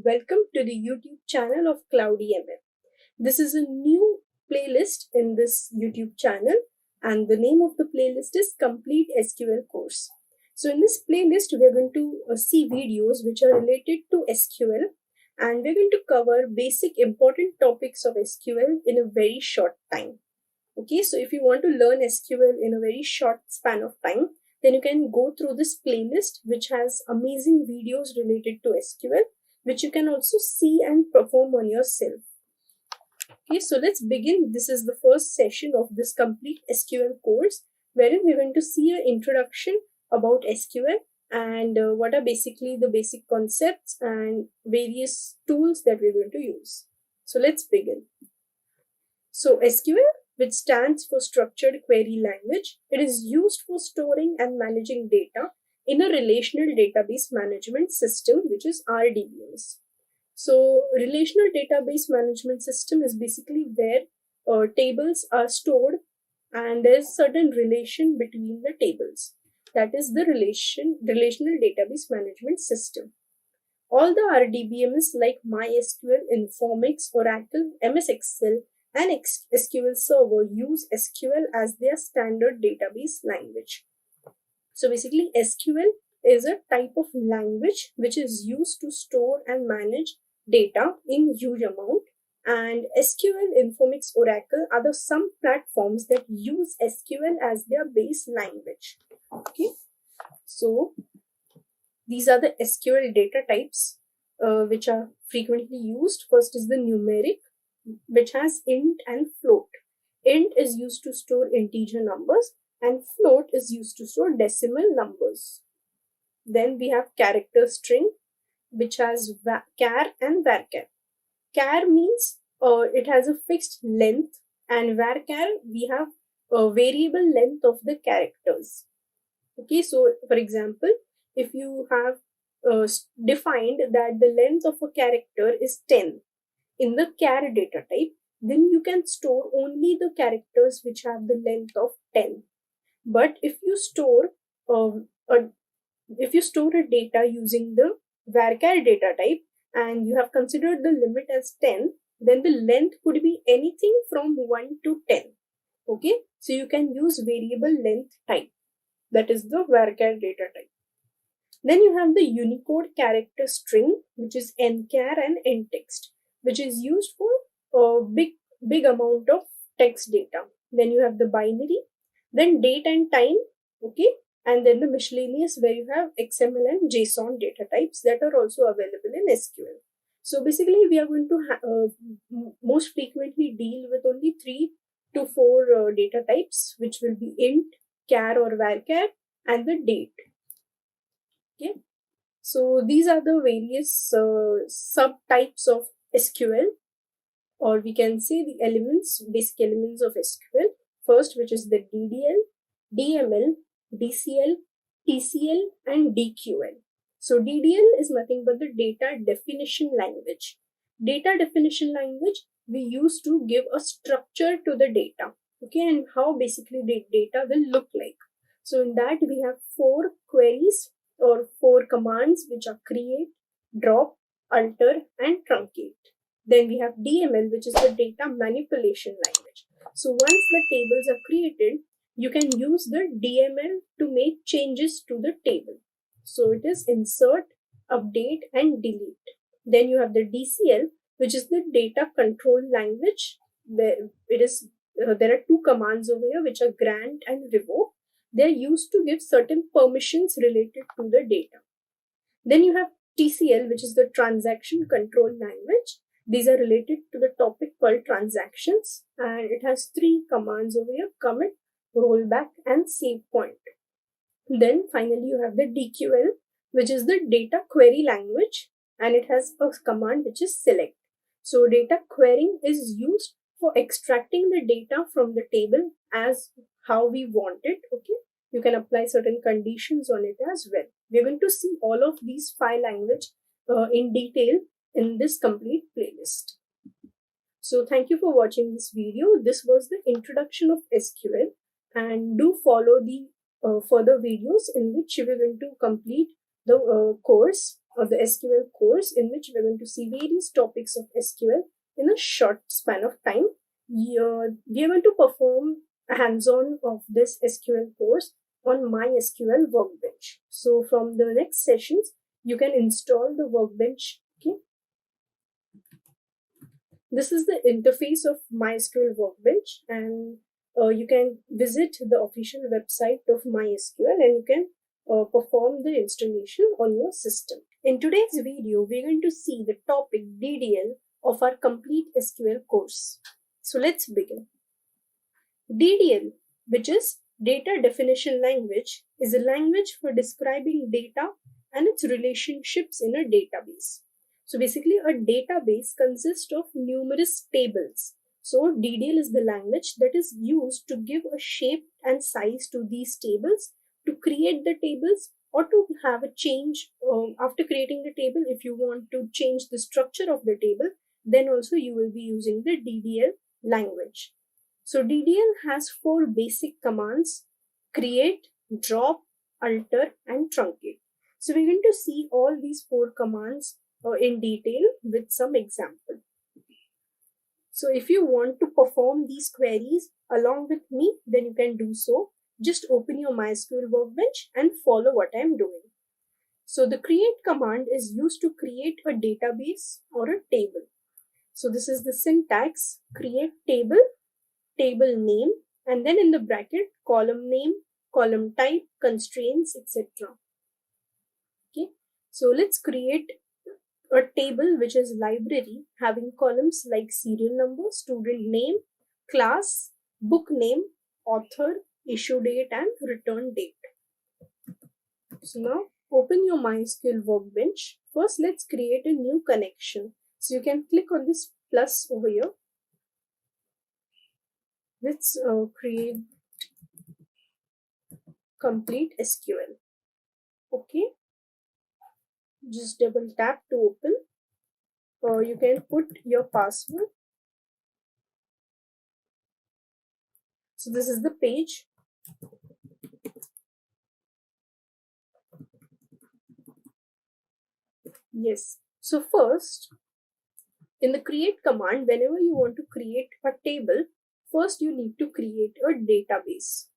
welcome to the YouTube channel of Cloudy ML. This is a new playlist in this YouTube channel, and the name of the playlist is Complete SQL Course. So in this playlist, we are going to see videos which are related to SQL, and we're going to cover basic important topics of SQL in a very short time. Okay, so if you want to learn SQL in a very short span of time, then you can go through this playlist which has amazing videos related to SQL, which you can also see and perform on yourself. Okay, so let's begin. This is the first session of this complete SQL course, wherein we're going to see an introduction about SQL and what are basically the basic concepts and various tools that we're going to use. So let's begin. So SQL, which stands for Structured Query Language, it is used for storing and managing data in a relational database management system, which is RDBMS. So relational database management system is basically where tables are stored and there's certain relation between the tables. That is the relational database management system. All the RDBMS like MySQL, Informix, Oracle, MS Excel, and SQL Server use SQL as their standard database language. So basically, SQL is a type of language which is used to store and manage data in huge amount. And SQL, Informix, Oracle are some platforms that use SQL as their base language. Okay, so these are the SQL data types which are frequently used. First is the numeric, which has int and float. Int is used to store integer numbers and float is used to store decimal numbers. Then we have character string, which has char and varchar. Char means it has a fixed length, and varchar we have a variable length of the characters. Okay, so for example, if you have defined that the length of a character is 10 in the char data type, then you can store only the characters which have the length of 10. But if you store a data using the varchar data type and you have considered the limit as 10, then the length could be anything from 1 to 10. Okay, so you can use variable length type. That is the varchar data type. Then you have the Unicode character string, which is nchar and ntext, which is used for a big amount of text data. Then you have the binary, then date and time, okay, and then the miscellaneous, where you have XML and JSON data types that are also available in SQL. So basically, we are going to most frequently deal with only 3 to 4 data types, which will be int, char or varchar, and the date. Okay, so these are the various subtypes of SQL, or we can say the elements, basic elements of SQL. First, which is the DDL, DML, DCL, TCL, and DQL. So DDL is nothing but the data definition language. Data definition language we use to give a structure to the data, okay, and how basically the data will look like. So in that we have 4 queries or 4 commands, which are create, drop, alter, and truncate. Then we have DML, which is the data manipulation language. So once the tables are created, you can use the DML to make changes to the table. So it is insert, update, and delete. Then you have the DCL, which is the data control language, where it is there are 2 commands over here, which are grant and revoke. They are used to give certain permissions related to the data. Then you have TCL, which is the transaction control language. These are related to the topic called transactions, and it has 3 commands over here: commit, rollback, and save point. Then finally you have the DQL, which is the data query language, and it has a command which is select. So data querying is used for extracting the data from the table as how we want it. Okay, you can apply certain conditions on it as well. We're going to see all of these 5 languages in detail in this complete playlist. So thank you for watching this video. This was the introduction of SQL, and do follow the further videos in which we are going to complete the course of the SQL course, in which we're going to see various topics of SQL in a short span of time. We are going to perform a hands-on of this SQL course on MySQL Workbench. So from the next sessions, you can install the Workbench. Okay. This is the interface of MySQL Workbench, and you can visit the official website of MySQL and you can perform the installation on your system. In today's video, we're going to see the topic DDL of our complete SQL course. So let's begin. DDL, which is Data Definition Language, is a language for describing data and its relationships in a database. So basically, a database consists of numerous tables. So DDL is the language that is used to give a shape and size to these tables, to create the tables, or to have a change after creating the table. If you want to change the structure of the table, then also you will be using the DDL language. So DDL has 4 basic commands: create, drop, alter, and truncate. So we're going to see all these 4 commands in detail with some example. So if you want to perform these queries along with me, then you can do so. Just open your MySQL Workbench and follow what I am doing. So the create command is used to create a database or a table. So this is the syntax: create table, table name, and then in the bracket, column name, column type, constraints, etc. Okay, so let's create a table which is library, having columns like serial number, student name, class, book name, author, issue date, and return date. So now open your MySQL Workbench. First, let's create a new connection. So you can click on this plus over here. Let's create complete SQL. Okay. Just double tap to open. You can put your password. So this is the page. Yes. So first, in the create command, whenever you want to create a table, first you need to create a database.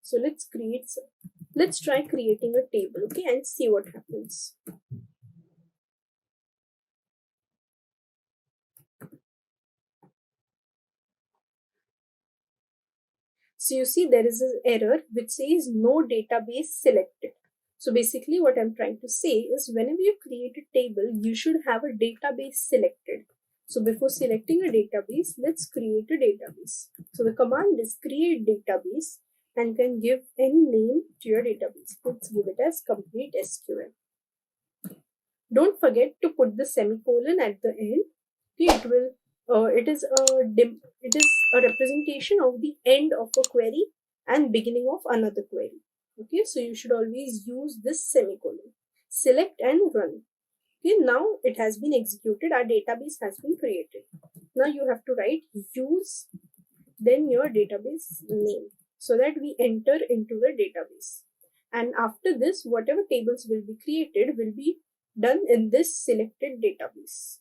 So let's try creating a table, okay, and see what happens. So you see there is an error which says no database selected. So basically what I'm trying to say is, whenever you create a table, you should have a database selected. So before selecting a database, let's create a database. So the command is create database, and you can give any name to your database. Let's give it as complete SQL. Don't forget to put the semicolon at the end. Okay, it is a representation of the end of a query and beginning of another query. Okay, so you should always use this semicolon. Select and run. Okay, now it has been executed. Our database has been created. Now you have to write use, then your database name, so that we enter into the database. And after this, whatever tables will be created will be done in this selected database.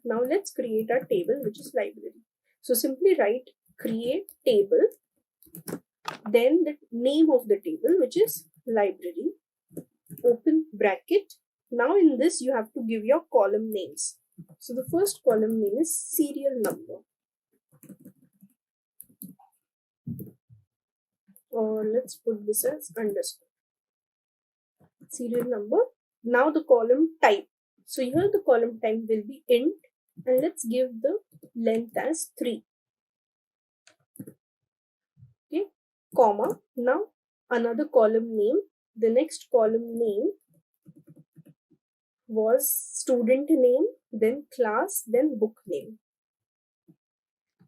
Now let's create our table, which is library. So simply write create table, then the name of the table, which is library, open bracket. Now in this you have to give your column names. So the first column name is serial number, or let's put this as underscore. Serial number. Now the column type. So here the column type will be int, and let's give the length as 3. Okay, comma. Now another column name. The next column name was student name, then class, then book name.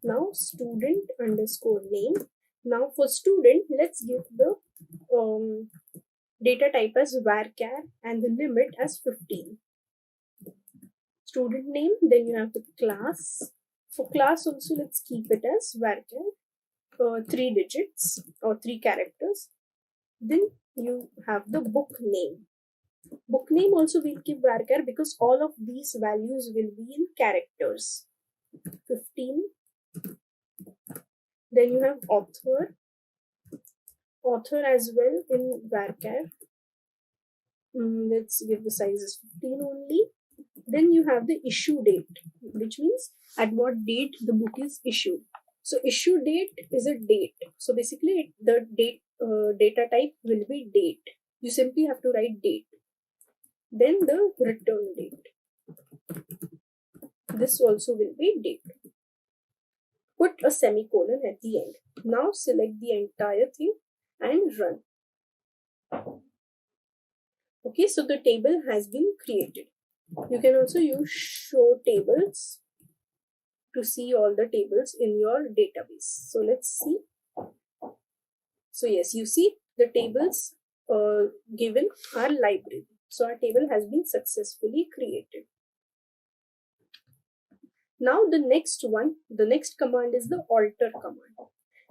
Now student underscore name. Now for student, let's give the data type as varchar and the limit as 15. Student name, then you have the class. For class also, let's keep it as varchar, 3 digits or 3 characters. Then you have the book name. Book name also we'll keep varchar because all of these values will be in characters. 15. Then you have author as well in varchar. Let's give the size as 15 only. Then you have the issue date, which means at what date the book is issued. So issue date is a date. So basically the date data type will be date. You simply have to write date. Then the return date. This also will be date. Put a semicolon at the end. Now select the entire thing and run. Okay, so the table has been created. You can also use show tables to see all the tables in your database. So let's see. So yes, you see the tables given are library. So our table has been successfully created. Now the next command is the alter command.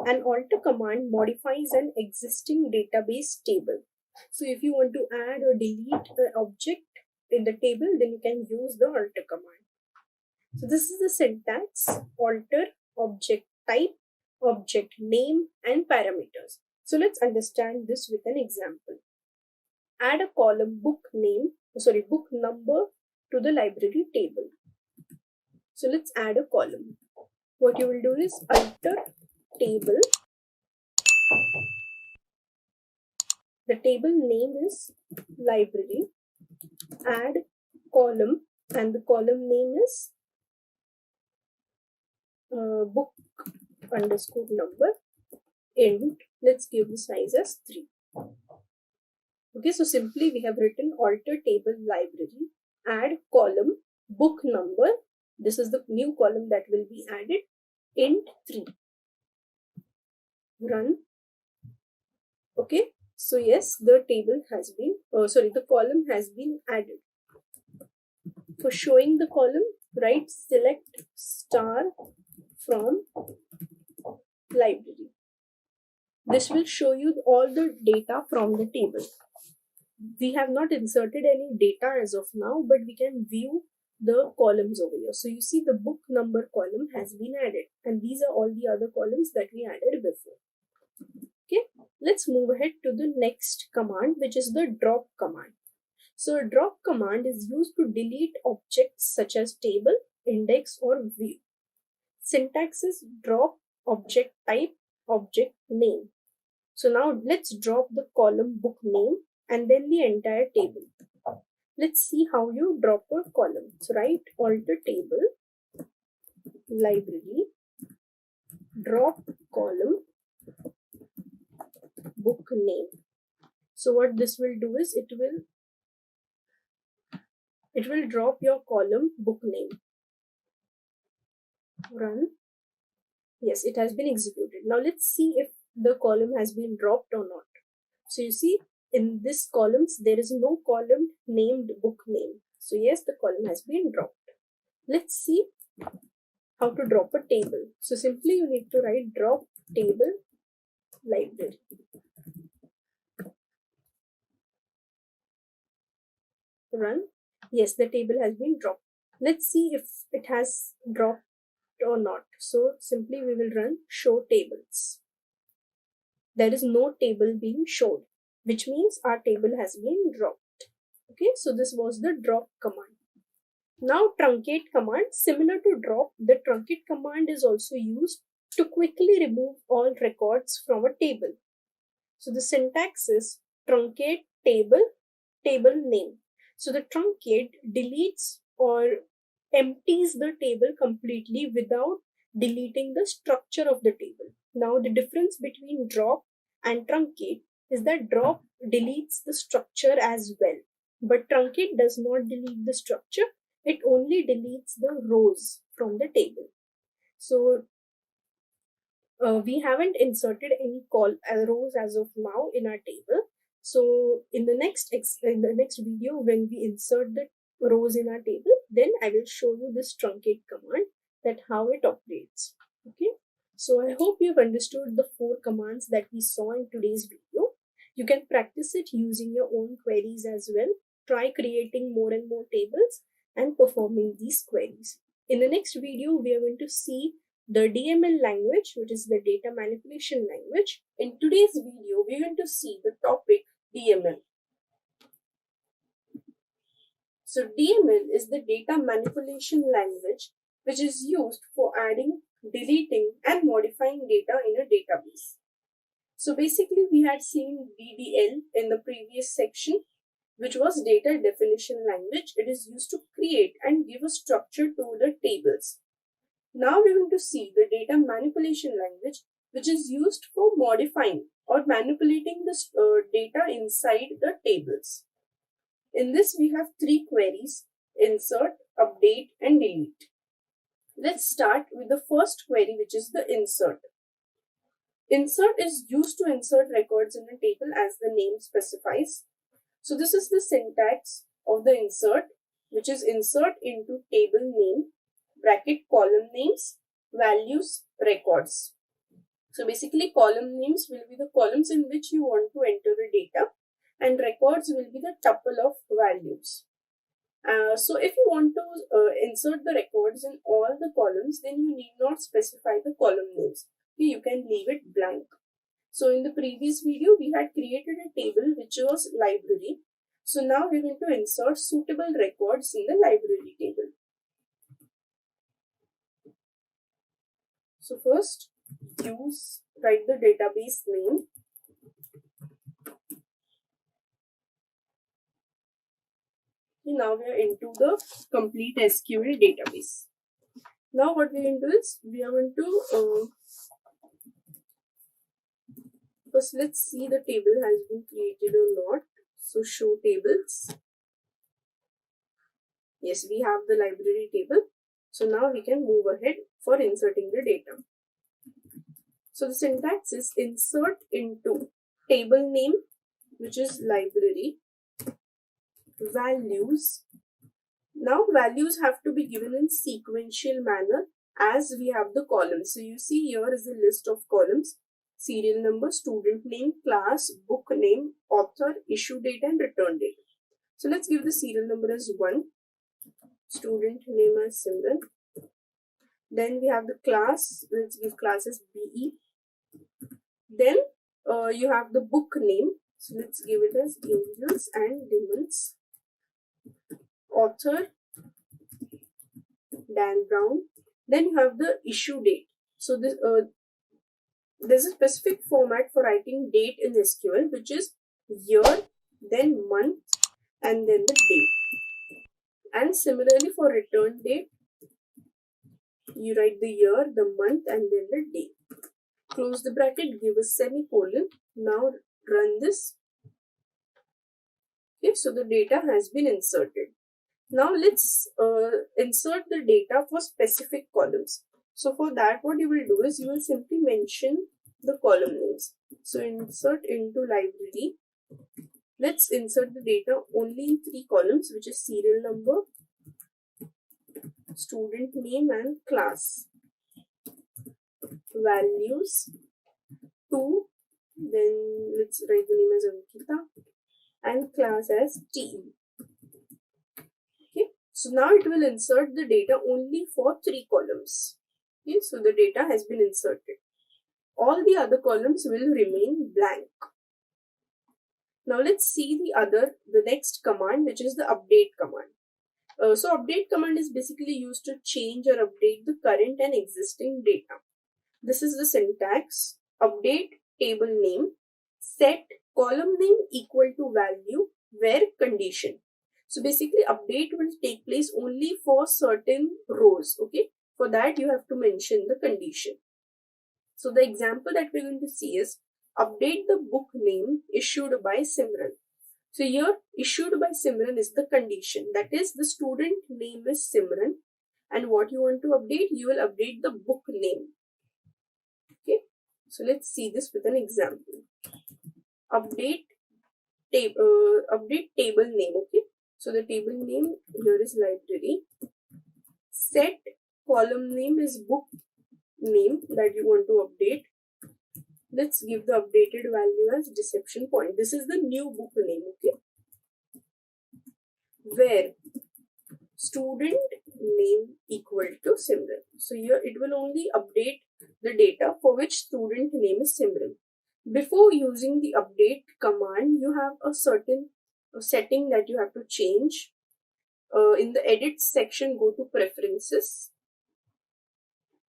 An alter command modifies an existing database table. So if you want to add or delete an object in the table, then you can use the alter command. So this is the syntax: alter, object type, object name, and parameters. So let's understand this with an example. Add a column book number to the library table. So let's add a column. What you will do is alter table. The table name is library. Add column, and the column name is book underscore number. Int. Let's give the size as 3. Okay, so simply we have written alter table library, add column book number. This is the new column that will be added. Int 3. Run. Okay, so yes, the table has been, the column has been added. For showing the column, write select star from library. This will show you all the data from the table. We have not inserted any data as of now, but we can view the columns over here. So you see the book number column has been added, and these are all the other columns that we added before. Okay, let's move ahead to the next command, which is the drop command. So a drop command is used to delete objects such as table, index, or view. Syntax is drop object type, object name. So now let's drop the column book name and then the entire table. Let's see how you drop a column. So write alter table library, drop column book name. So what this will do is it will drop your column book name. Run. Yes, it has been executed. Now let's see if the column has been dropped or not. So you see in this columns there is no column named book name. So yes, the column has been dropped. Let's see how to drop a table. So simply you need to write drop table library. Run. Yes, the table has been dropped. Let's see if it has dropped or not. So simply we will run show tables. There is no table being showed, which means our table has been dropped. Okay, so this was the drop command. Now truncate command, similar to drop, the truncate command is also used to quickly remove all records from a table. So the syntax is truncate table name. So the truncate deletes or empties the table completely without deleting the structure of the table. Now the difference between drop and truncate is that drop deletes the structure as well, but truncate does not delete the structure. It only deletes the rows from the table. So we haven't inserted any rows as of now in our table. So in the next video, when we insert the rows in our table, then I will show you this truncate command, that how it operates. Okay. So I hope you have understood the 4 commands that we saw in today's video. You can practice it using your own queries as well. try creating more and more tables and performing these queries. In the next video, we are going to see the DML language, which is the data manipulation language. In today's video, we are going to see the topic DML. So DML is the data manipulation language which is used for adding, deleting and modifying data in a database. So basically we had seen DDL in the previous section, which was data definition language. It is used to create and give a structure to the tables. Now we're going to see the data manipulation language, which is used for modifying or manipulating the data inside the tables. In this, we have three queries: insert, update, and delete. Let's start with the first query, which is the insert. Insert is used to insert records in a table as the name specifies. So this is the syntax of the insert, which is insert into table name, bracket column names, values, records. So basically column names will be the columns in which you want to enter the data, and records will be the tuple of values. So if you want to insert the records in all the columns, then you need not specify the column names. You can leave it blank. So in the previous video, we had created a table which was library. So now we're going to insert suitable records in the library table. So first, write the database name. Now we are into the complete SQL database. Now what we are going to do is, we are going to first let's see the table has been created or not. So show tables. Yes, we have the library table. So now we can move ahead for inserting the data. So the syntax is insert into table name, which is library, values. Now values have to be given in sequential manner as we have the columns. So you see here is a list of columns: serial number, student name, class, book name, author, issue date and return date. So let's give the serial number as 1, student name as Simran. Then we have the class, let's give class as BE. Then you have the book name, so let's give it as Angels and Demons. Author, Dan Brown. Then you have the issue date. So this there's a specific format for writing date in SQL, which is year, then month, and then the date. And similarly for return date, you write the year, the month, and then the date. Close the bracket, give a semicolon. Now run this. Okay, so the data has been inserted. Now let's insert the data for specific columns. So for that, what you will do is you will simply mention the column names. So insert into library. Let's insert the data only in 3 columns, which is serial number, student name and class. Values 2. Then let's write the name as Ankita and class as TE. So now it will insert the data only for 3 columns. Okay, so the data has been inserted. All the other columns will remain blank. Now let's see the next command, which is the update command. So update command is basically used to change or update the current and existing data. This is the syntax: update table name, set column name equal to value, where condition. So basically update will take place only for certain rows. Okay, for that you have to mention the condition. So the example that we're going to see is update the book name issued by Simran. So here issued by Simran is the condition, that is the student name is Simran, and what you want to update, you will update the book name. Okay, so let's see this with an example. Update table name. Okay, so the table name here is library. Set column name is book name that you want to update. Let's give the updated value as deception point. This is the new book name. Okay, where student name equal to Simran. So here it will only update the data for which student name is Simran. Before using the update command, you have a certain setting that you have to change. In the edit section, go to preferences.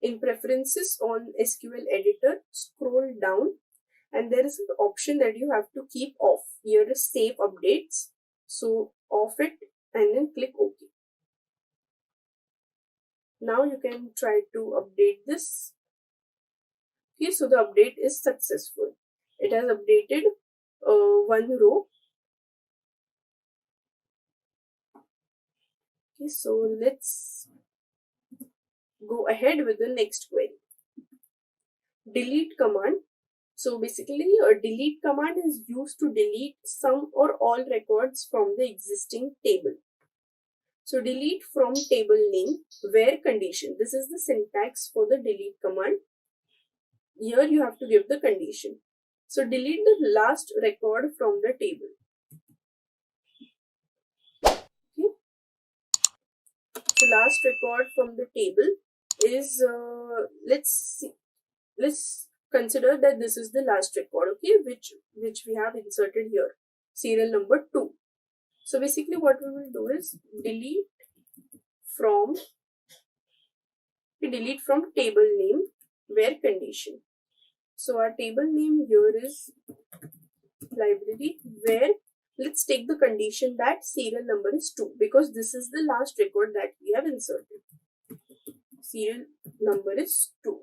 In preferences on SQL editor, scroll down and there is an option that you have to keep off. Here is save updates. So off it and then click OK. Now you can try to update this. Okay, so the update is successful. It has updated one row. Okay, so let's go ahead with the next query. Delete command. So basically a delete command is used to delete some or all records from the existing table. So delete from table name where condition. This is the syntax for the delete command. Here you have to give the condition. So delete the last record from the table. Okay. So last record from the table is let's consider that this is the last record, okay, which we have inserted here, serial number 2. So basically what we will do is delete from table name where condition. So our table name here is library where let's take the condition that serial number is 2 because this is the last record that we have inserted. Serial number is 2.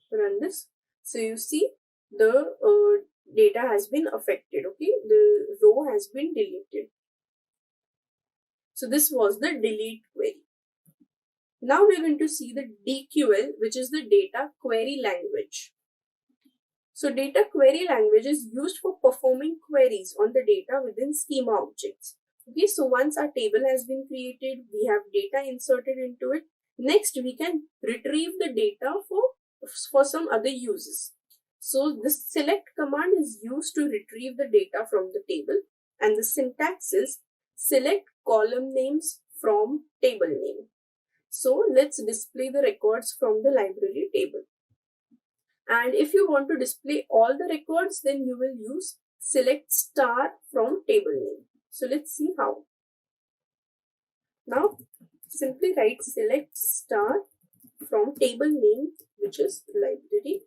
Run this. So you see the data has been affected, okay, the row has been deleted. So this was the delete query. Now we're going to see the DQL, which is the data query language. So data query language is used for performing queries on the data within schema objects. Okay, so once our table has been created, we have data inserted into it. Next, we can retrieve the data for some other uses. So this select command is used to retrieve the data from the table, and the syntax is select column names from table name. So let's display the records from the library table. And if you want to display all the records, then you will use select star from table name. So let's see how. Now simply write select star from table name, which is library.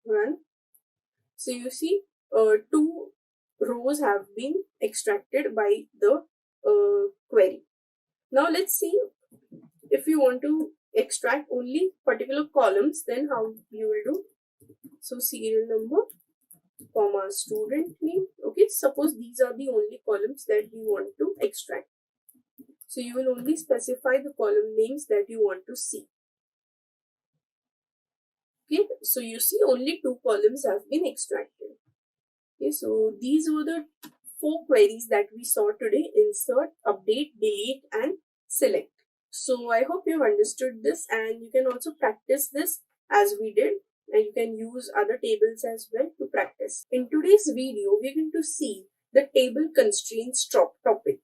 Run. So you see 2 rows have been extracted by the query. Now let's see if you want to extract only particular columns, then how you will do. So serial number, comma, student name. Okay, suppose these are the only columns that we want to extract. So you will only specify the column names that you want to see. Okay, so you see only 2 columns have been extracted. Okay, so these were the 4 queries that we saw today: insert, update, delete, and select. So I hope you've understood this, and you can also practice this as we did, and you can use other tables as well to practice. In today's video, we're going to see the table constraints topic.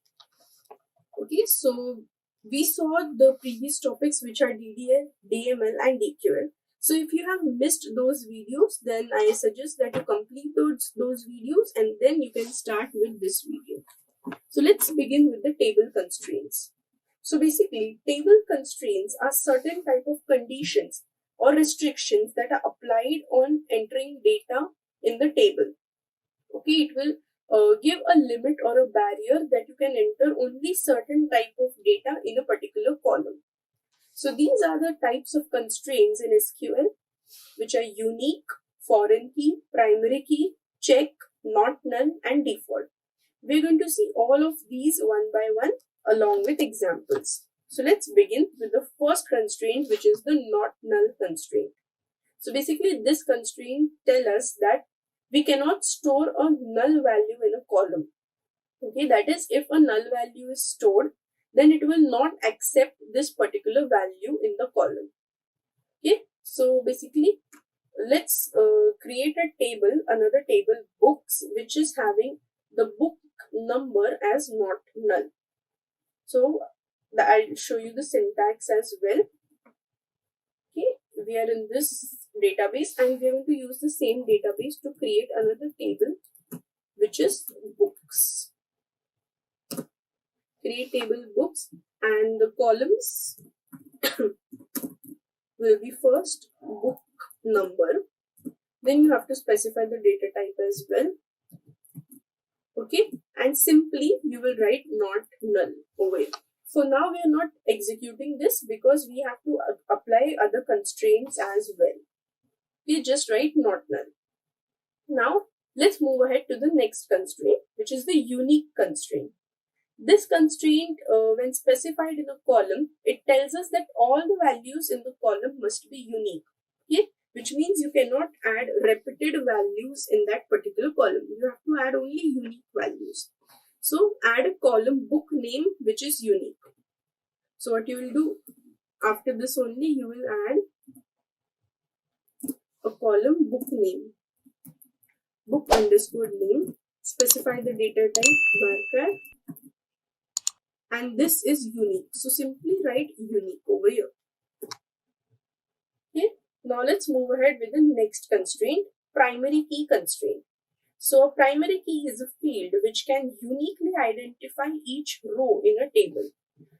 Okay, so we saw the previous topics, which are DDL, DML, and DQL. So if you have missed those videos, then I suggest that you complete those videos and then you can start with this video. So let's begin with the table constraints. So basically, table constraints are certain type of conditions or restrictions that are applied on entering data in the table. Okay, it will give a limit or a barrier that you can enter only certain type of data in a particular column. So these are the types of constraints in SQL, which are unique, foreign key, primary key, check, not null, and default. We're going to see all of these one by one along with examples. So let's begin with the first constraint, which is the not null constraint. So basically this constraint tells us that we cannot store a null value in a column. Okay, that is, if a null value is stored, then it will not accept this particular value in the column. Okay, so basically let's create a table, another table, books, which is having the book number as not null. So I'll show you the syntax as well. Okay, we are in this database and we are going to use the same database to create another table, which is books. Create table books, and the columns will be first book number. Then you have to specify the data type as well. Okay, and simply you will write not null over here. For now, we are not executing this because we have to apply other constraints as well. We just write not null. Now, let's move ahead to the next constraint, which is the unique constraint. This constraint, when specified in a column, it tells us that all the values in the column must be unique. Okay? Which means you cannot add repeated values in that particular column. You have to add only unique values. So add a column book name which is unique. So what you will do after this only, you will add a column book name, book underscore name, specify the data type varchar, and this is unique. So simply write unique over here. Okay. Now let's move ahead with the next constraint, primary key constraint. So a primary key is a field which can uniquely identify each row in a table.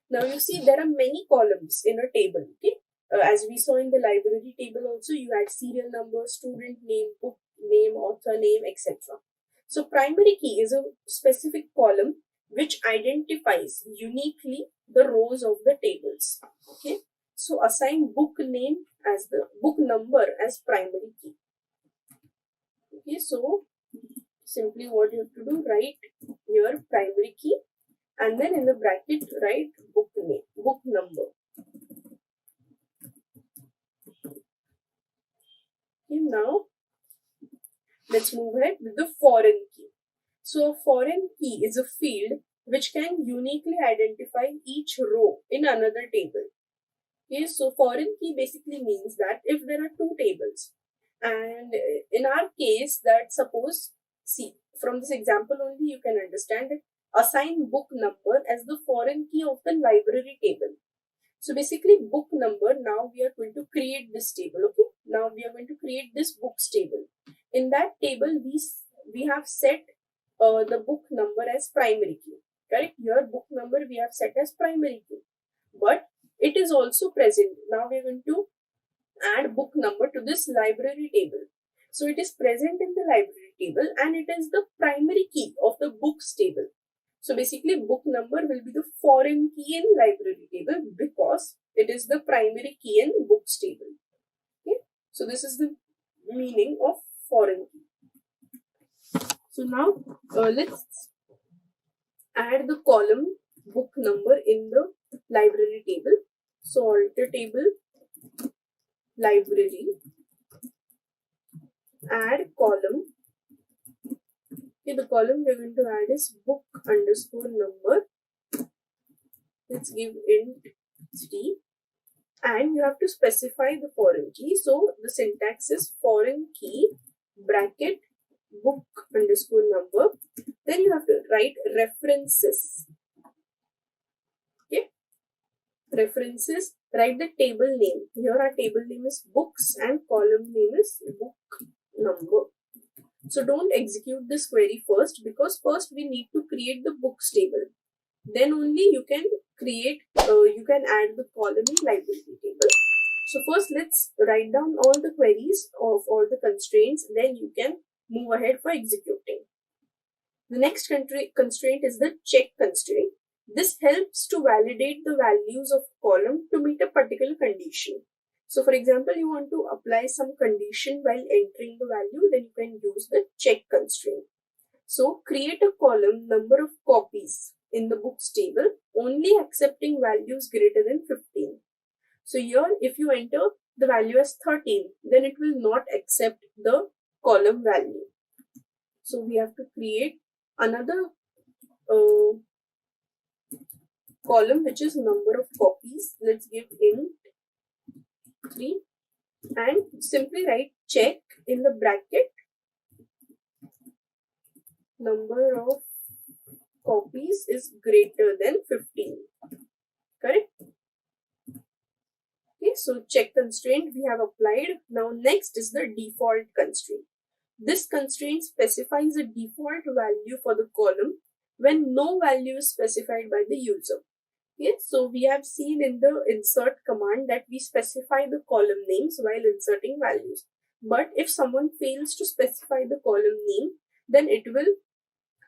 Now you see there are many columns in a table. Okay, as we saw in the library table also, you had serial number, student name, book name, author name, etc. So primary key is a specific column which identifies uniquely the rows of the tables. Okay, so assign book name as the book number as primary key. Okay, so simply what you have to do, write your primary key and then in the bracket write book name, book number. Okay, now let's move ahead with the foreign key. So a foreign key is a field which can uniquely identify each row in another table. Okay, so foreign key basically means that if there are two tables, and in our case that suppose, see from this example only you can understand it, assign book number as the foreign key of the library table. So basically book number, now we are going to create this table. Okay, now we are going to create this books table. In that table we have set the book number as primary key. Correct, your book number we have set as primary key, but it is also present. Now we are going to add book number to this library table. So it is present in the library table and it is the primary key of the books table. So basically book number will be the foreign key in library table because it is the primary key in books table. Okay, so this is the meaning of foreign key. So now let's add the column book number in the library table. So alter table library, add column. Okay, the column we're going to add is book underscore number. Let's give int 3 and you have to specify the foreign key. So the syntax is foreign key bracket book underscore number. Then you have to write references. Okay, references, write the table name. Here our table name is books and column name is book number. So don't execute this query first because first we need to create the books table. Then only you can create, you can add the column in library table. So first let's write down all the queries of all the constraints, then you can move ahead for executing. The next constraint is the check constraint. This helps to validate the values of column to meet a particular condition. So for example, you want to apply some condition while entering the value, then you can use the check constraint. So create a column number of copies in the books table only accepting values greater than 15. So here if you enter the value as 13, then it will not accept the column value. So we have to create another column which is number of copies. Let's give int 3 and simply write check in the bracket number of copies is greater than 15. Correct? Okay, so check constraint we have applied. Now next is the default constraint. This constraint specifies a default value for the column when no value is specified by the user. Okay, so we have seen in the insert command that we specify the column names while inserting values. But if someone fails to specify the column name, then it will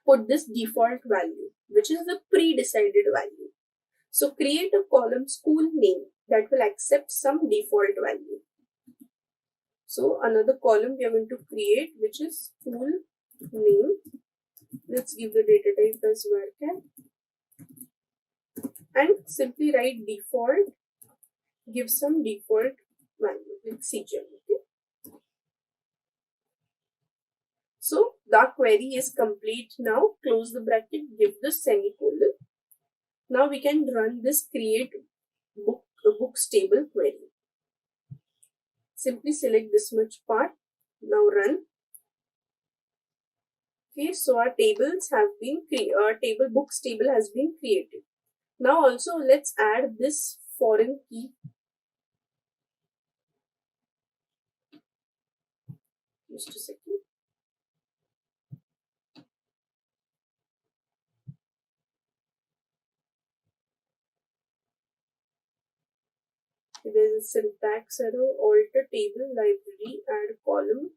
put this default value, which is the pre-decided value. So create a column school name that will accept some default value. So another column we are going to create, which is school name. Let's give the data type as varchar and simply write default, give some default value like CGM. Okay. So the query is complete now. Close the bracket, give the semicolon. Now we can run this create books table query. Simply select this much part. Now run. Okay, so our tables have been books table has been created. Now also let's add this foreign key. Just a second. There's a syntax error, alter table, library, add column.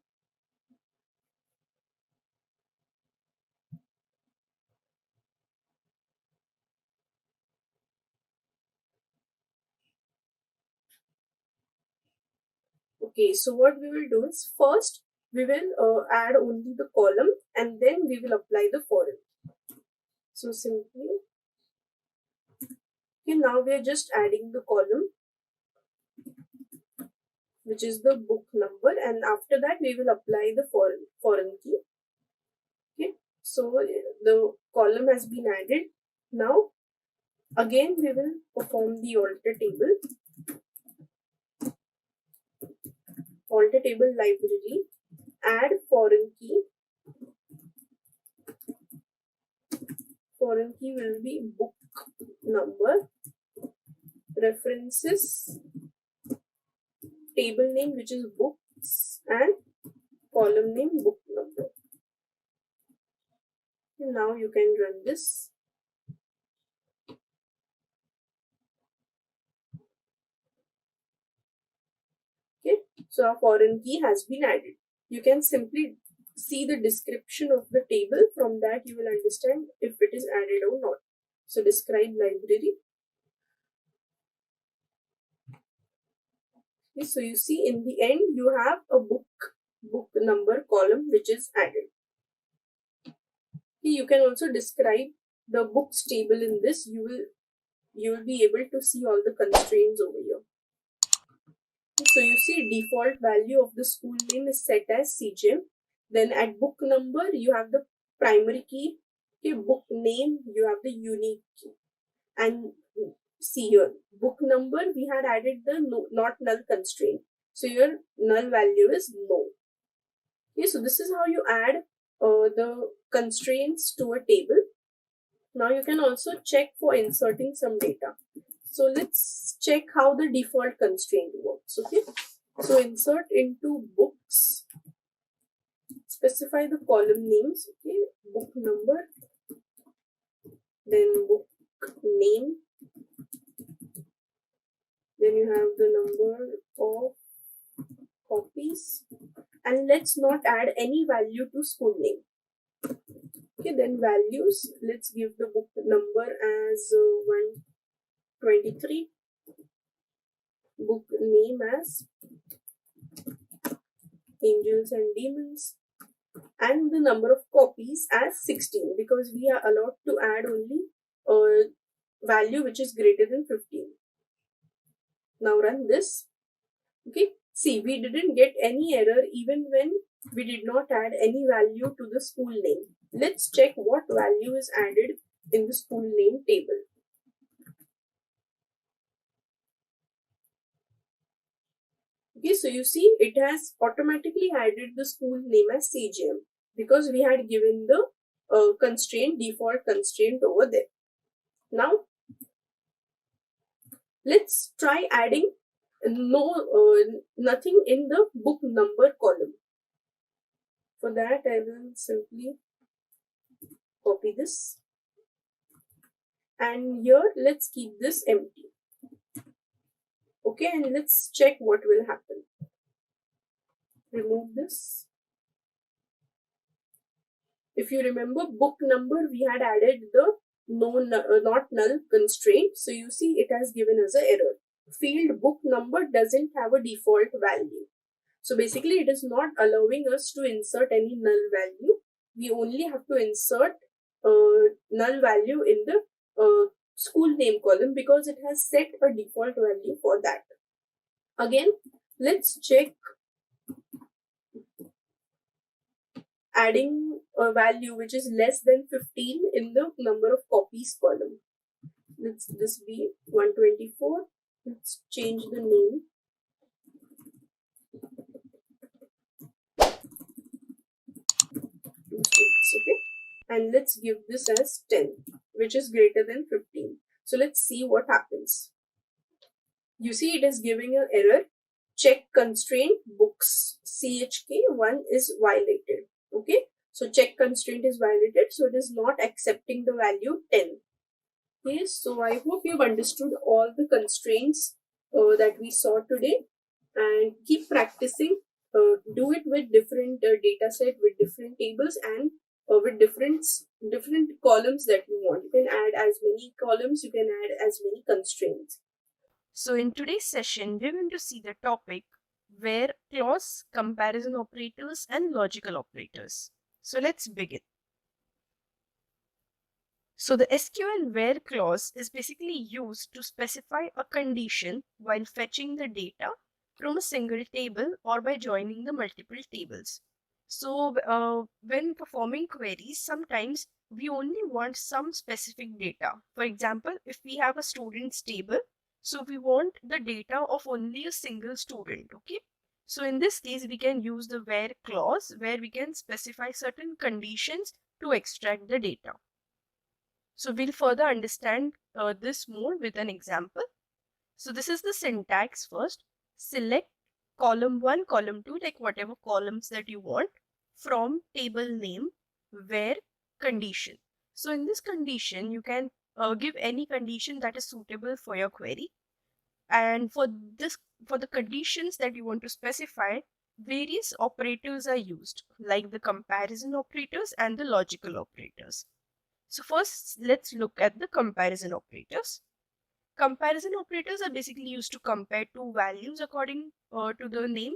Okay, so what we will do is first we will add only the column and then we will apply the foreign. So simply, okay, now we are just adding the column, which is the book number, and after that we will apply the foreign key. Okay, so the column has been added. Now again we will perform the alter table library, add foreign key. Foreign key will be book number, references, table name which is books, and column name book number. Now you can run this. Okay, so our foreign key has been added. You can simply see the description of the table. From that you will understand if it is added or not. So describe library. Okay, so you see in the end you have a book number column which is added. Okay, you can also describe the books table in this. You will be able to see all the constraints over here. So you see default value of the school name is set as CGM. Then at book number you have the primary key. Okay, book name you have the unique key. And see here, book number we had added the not null constraint. So your null value is no. Okay, so this is how you add the constraints to a table. Now you can also check for inserting some data. So let's check how the default constraint works. Okay, so insert into books, specify the column names. Okay, book number, then book name, then you have the number of copies, and let's not add any value to school name. Okay, then values, let's give the book number as 123, book name as Angels and Demons, and the number of copies as 16, because we are allowed to add only a value which is greater than 15. Now run this. Okay, see, we didn't get any error even when we did not add any value to the school name. Let's check what value is added in the school name table. Okay, so you see it has automatically added the school name as CGM because we had given the default constraint over there. Now let's try adding nothing in the book number column. For that I will simply copy this, and here let's keep this empty. Okay, and let's check what will happen. Remove this. If you remember book number, we had added the not null constraint. So you see it has given us an error. Field book number doesn't have a default value. So basically it is not allowing us to insert any null value. We only have to insert null value in the school name column because it has set a default value for that. Again, let's check adding a value which is less than 15 in the number of copies column. Let's this be 124. Let's change the name. Okay, and let's give this as 10, which is greater than 15. So let's see what happens. You see it is giving an error. Check constraint books CHK1 is violated. Okay, so check constraint is violated, so it is not accepting the value 10. Okay, so I hope you've understood all the constraints that we saw today, and keep practicing. Do it with different data set, with different tables, and with different columns that you want. You can add as many columns, you can add as many constraints. So in today's session, we're going to see the topic where clause, comparison operators, and logical operators. So let's begin. So the SQL where clause is basically used to specify a condition while fetching the data from a single table or by joining the multiple tables. So when performing queries, sometimes we only want some specific data. For example, if we have a student's table, so we want the data of only a single student, okay? So in this case, we can use the where clause where we can specify certain conditions to extract the data. So we'll further understand this more with an example. So this is the syntax first. Select column 1, column 2, like whatever columns that you want from table name where condition. So in this condition, you can give any condition that is suitable for your query. And for the conditions that you want to specify, various operators are used, like the comparison operators and the logical operators. So first, let's look at the comparison operators. Comparison operators are basically used to compare two values according to the name.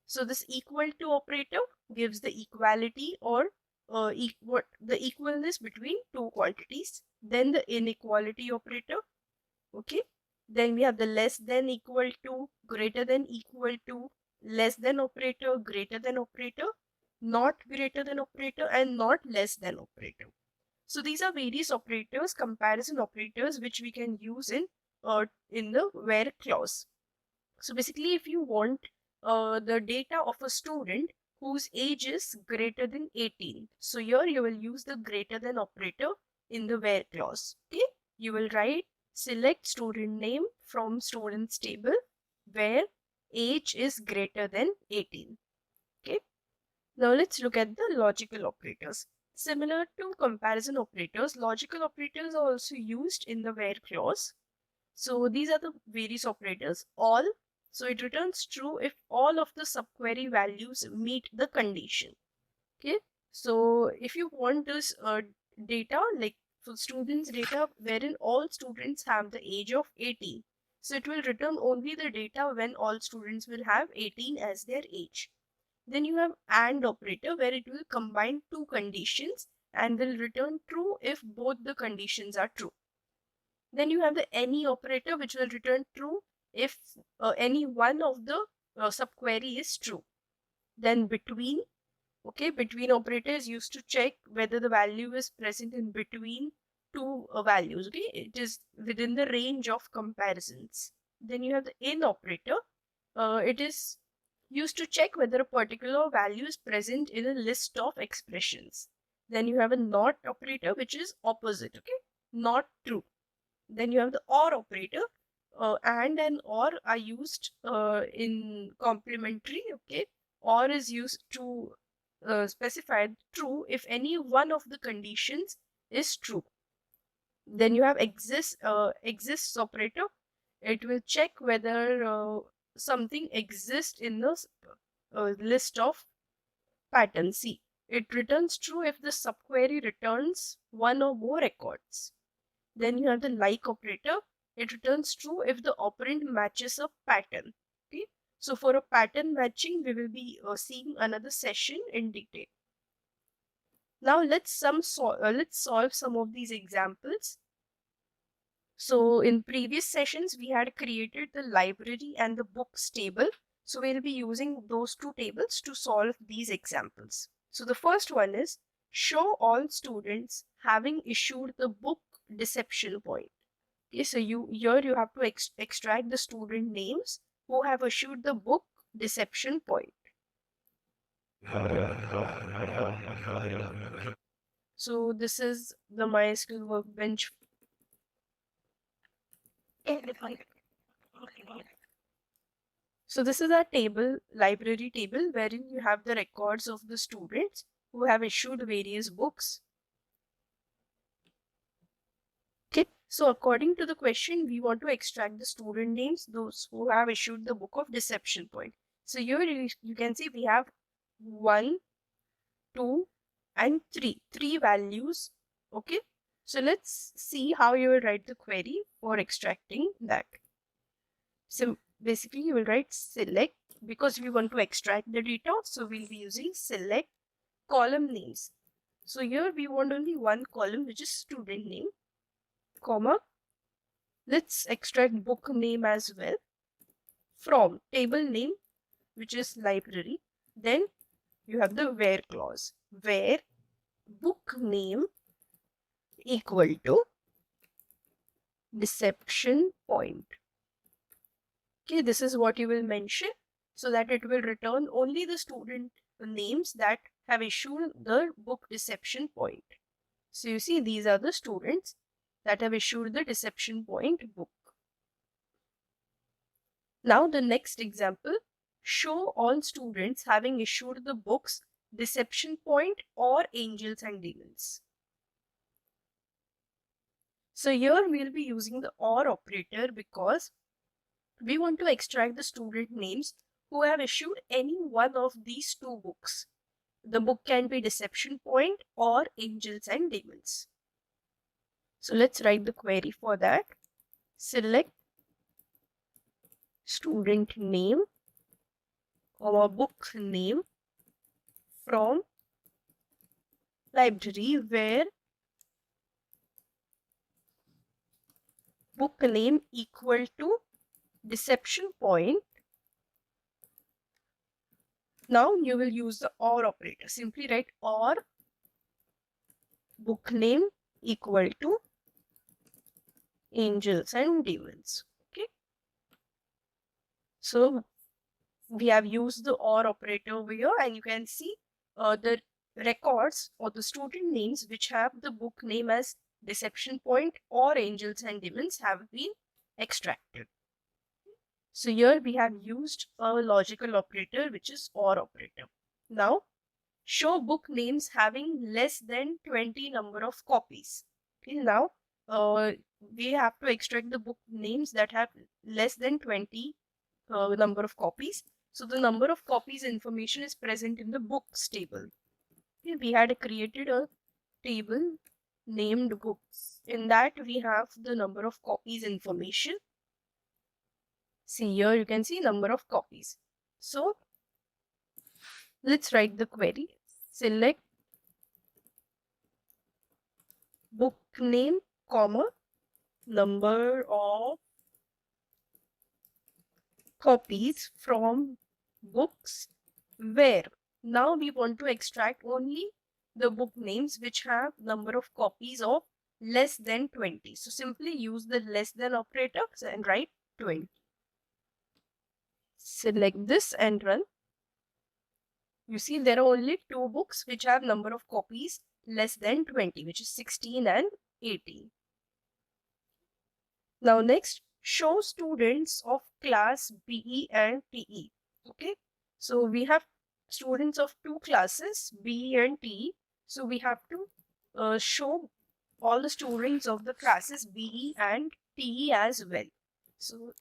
So this equal to operator gives the equality or the equalness between two quantities. Then the inequality operator. Okay. Then we have the less than equal to, greater than equal to, less than operator, greater than operator, not greater than operator, and not less than operator. So these are various operators, comparison operators, which we can use in the where clause. So basically, if you want the data of a student whose age is greater than 18, so here you will use the greater than operator in the where clause. Okay, you will write select student name from students table where age is greater than 18. Okay. Now let's look at the logical operators. Similar to comparison operators, logical operators are also used in the where clause. So these are the various operators. All, so it returns true if all of the subquery values meet the condition. Okay, so if you want this data, like for students data wherein all students have the age of 18, so it will return only the data when all students will have 18 as their age. Then you have AND operator where it will combine two conditions and will return true if both the conditions are true. Then you have the ANY operator which will return true if any one of the subquery is true. Then between, okay, between operator is used to check whether the value is present in between two values. Okay, it is within the range of comparisons. Then you have the IN operator. It is used to check whether a particular value is present in a list of expressions. Then you have a not operator, which is opposite, okay? Not true. Then you have the or operator. And or are used in complementary, okay? Or is used to specify true if any one of the conditions is true. Then you have exists operator. It will check whether something exists in the list of patterns. See, it returns true if the subquery returns one or more records. Then you have the like operator. It returns true if the operand matches a pattern. Okay. So for a pattern matching, we will be seeing another session in detail. Now let's solve some of these examples. So in previous sessions, we had created the library and the books table. So we'll be using those two tables to solve these examples. So the first one is show all students having issued the book deception point. Okay, so you have to extract the student names who have issued the book deception point. So this is the MySQL workbench. So this is our table, library table, wherein you have the records of the students who have issued various books. Okay, so according to the question, we want to extract the student names, those who have issued the book of deception point. So here you can see we have 1, 2, and 3. 3 values. Okay, so let's see how you will write the query for extracting that. So basically you will write select, because we want to extract the data, so we'll be using select column names. So here we want only one column, which is student name, comma. Let's extract book name as well from table name, which is library. Then you have the where clause, where book name equal to deception point. Okay, this is what you will mention, so that it will return only the student names that have issued the book deception point. So you see, these are the students that have issued the deception point book. Now the next example, show all students having issued the books deception point or angels and demons. So here we'll be using the or operator because we want to extract the student names who have issued any one of these two books. The book can be deception point or angels and demons. So let's write the query for that. Select student name or book name from library where book name equal to deception point. Now you will use the or operator. Simply write or book name equal to angels and demons. Okay. So we have used the or operator over here, and you can see the records or the student names which have the book name as deception point or angels and demons have been extracted. So here we have used a logical operator, which is or operator. Now show book names having less than 20 number of copies. Okay, now we have to extract the book names that have less than 20 number of copies. So the number of copies information is present in the books table. Okay, we had created a table named books. In that we have the number of copies information. See here you can see number of copies. So let's write the query. Select book name, comma, number of copies from books where. Now we want to extract only the book names which have number of copies of less than 20. So simply use the less than operator and write 20. Select this and run. You see, there are only 2 books which have number of copies less than 20, which is 16 and 18. Now next, show students of class BE and TE. Okay, so we have students of 2 classes, BE and TE. So we have to show all the students of the classes BE and TE as well. So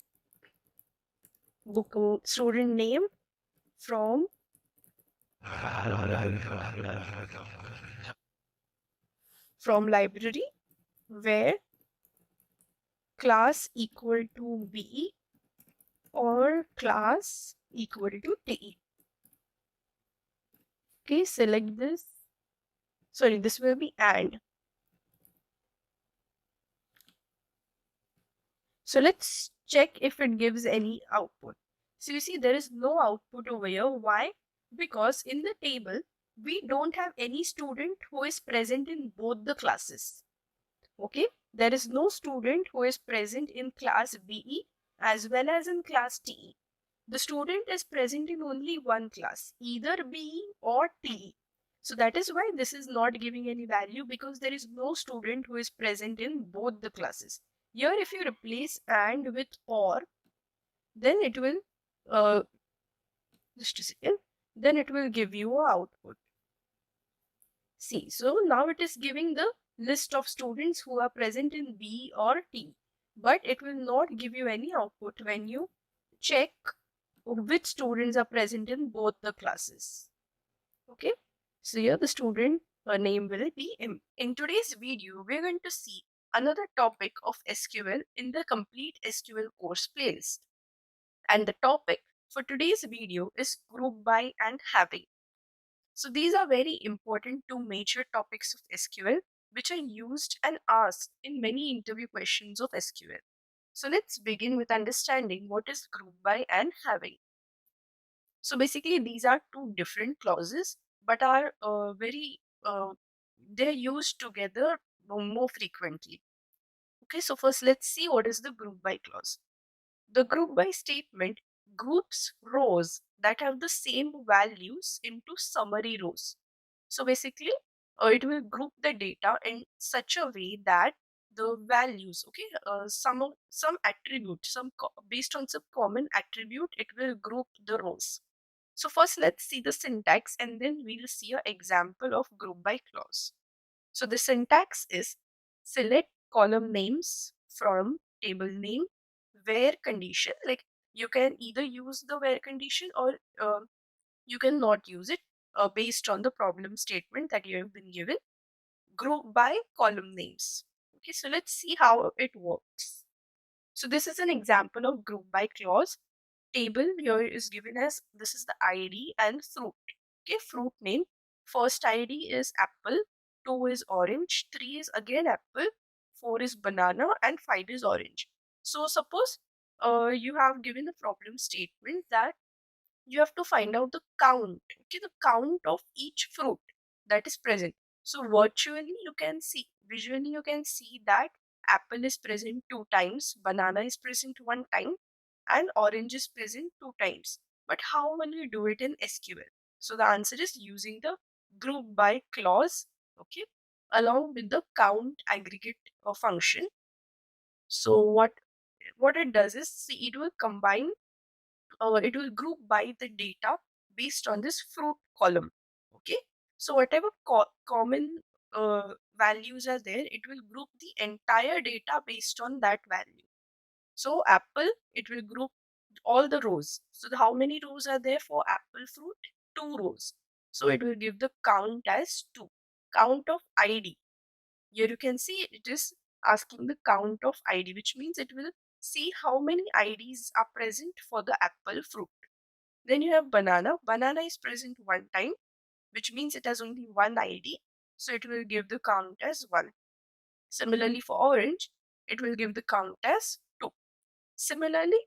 book student name from library, where class equal to BE or class equal to TE. Okay, select this. Sorry, this will be AND. So let's check if it gives any output. So you see there is no output over here. Why? Because in the table, we don't have any student who is present in both the classes. Okay, there is no student who is present in class BE as well as in class TE. The student is present in only one class, either BE or TE. So that is why this is not giving any value, because there is no student who is present in both the classes. Here, if you replace AND with OR, then it will, just a second, then it will give you an output. See, so now it is giving the list of students who are present in B or T, but it will not give you any output when you check which students are present in both the classes. Okay, so here the student name will be M. In today's video, we're going to see another topic of SQL in the complete SQL course playlist. And the topic for today's video is group by and having. So these are very important 2 major topics of SQL which are used and asked in many interview questions of SQL. So let's begin with understanding what is group by and having. So basically, these are 2 different clauses, but are they're used together more frequently. Okay, so first let's see what is the group by clause. The group by statement groups rows that have the same values into summary rows. So basically, it will group the data in such a way that the values, okay, some attribute, based on some common attribute, it will group the rows. So first let's see the syntax and then we'll see an example of group by clause. So the syntax is select column names from table name where condition. Like you can either use the where condition or you can not use it based on the problem statement that you have been given. Group by column names. Okay, so let's see how it works. So this is an example of group by clause. Table here is given as this is the ID and fruit. Okay, fruit name. First ID is apple, 2 is orange, 3 is again apple, 4 is banana, and 5 is orange. So suppose you have given a problem statement that you have to find out the count, okay, the count of each fruit that is present. So visually you can see that apple is present 2 times, banana is present 1 time, and orange is present 2 times. But how will we do it in SQL? So the answer is using the group by clause, okay, along with the count aggregate function. So what it does is, see, it will combine, it will group by the data based on this fruit column. Okay, so whatever common values are there, it will group the entire data based on that value. So apple, it will group all the rows. So how many rows are there for apple fruit? 2 rows. So it will give the count as 2. Count of ID. Here you can see it is asking the count of ID, which means it will see how many IDs are present for the apple fruit. Then you have banana. Banana is present 1 time, which means it has only 1 ID. So it will give the count as 1. Similarly for orange, it will give the count as 2. Similarly,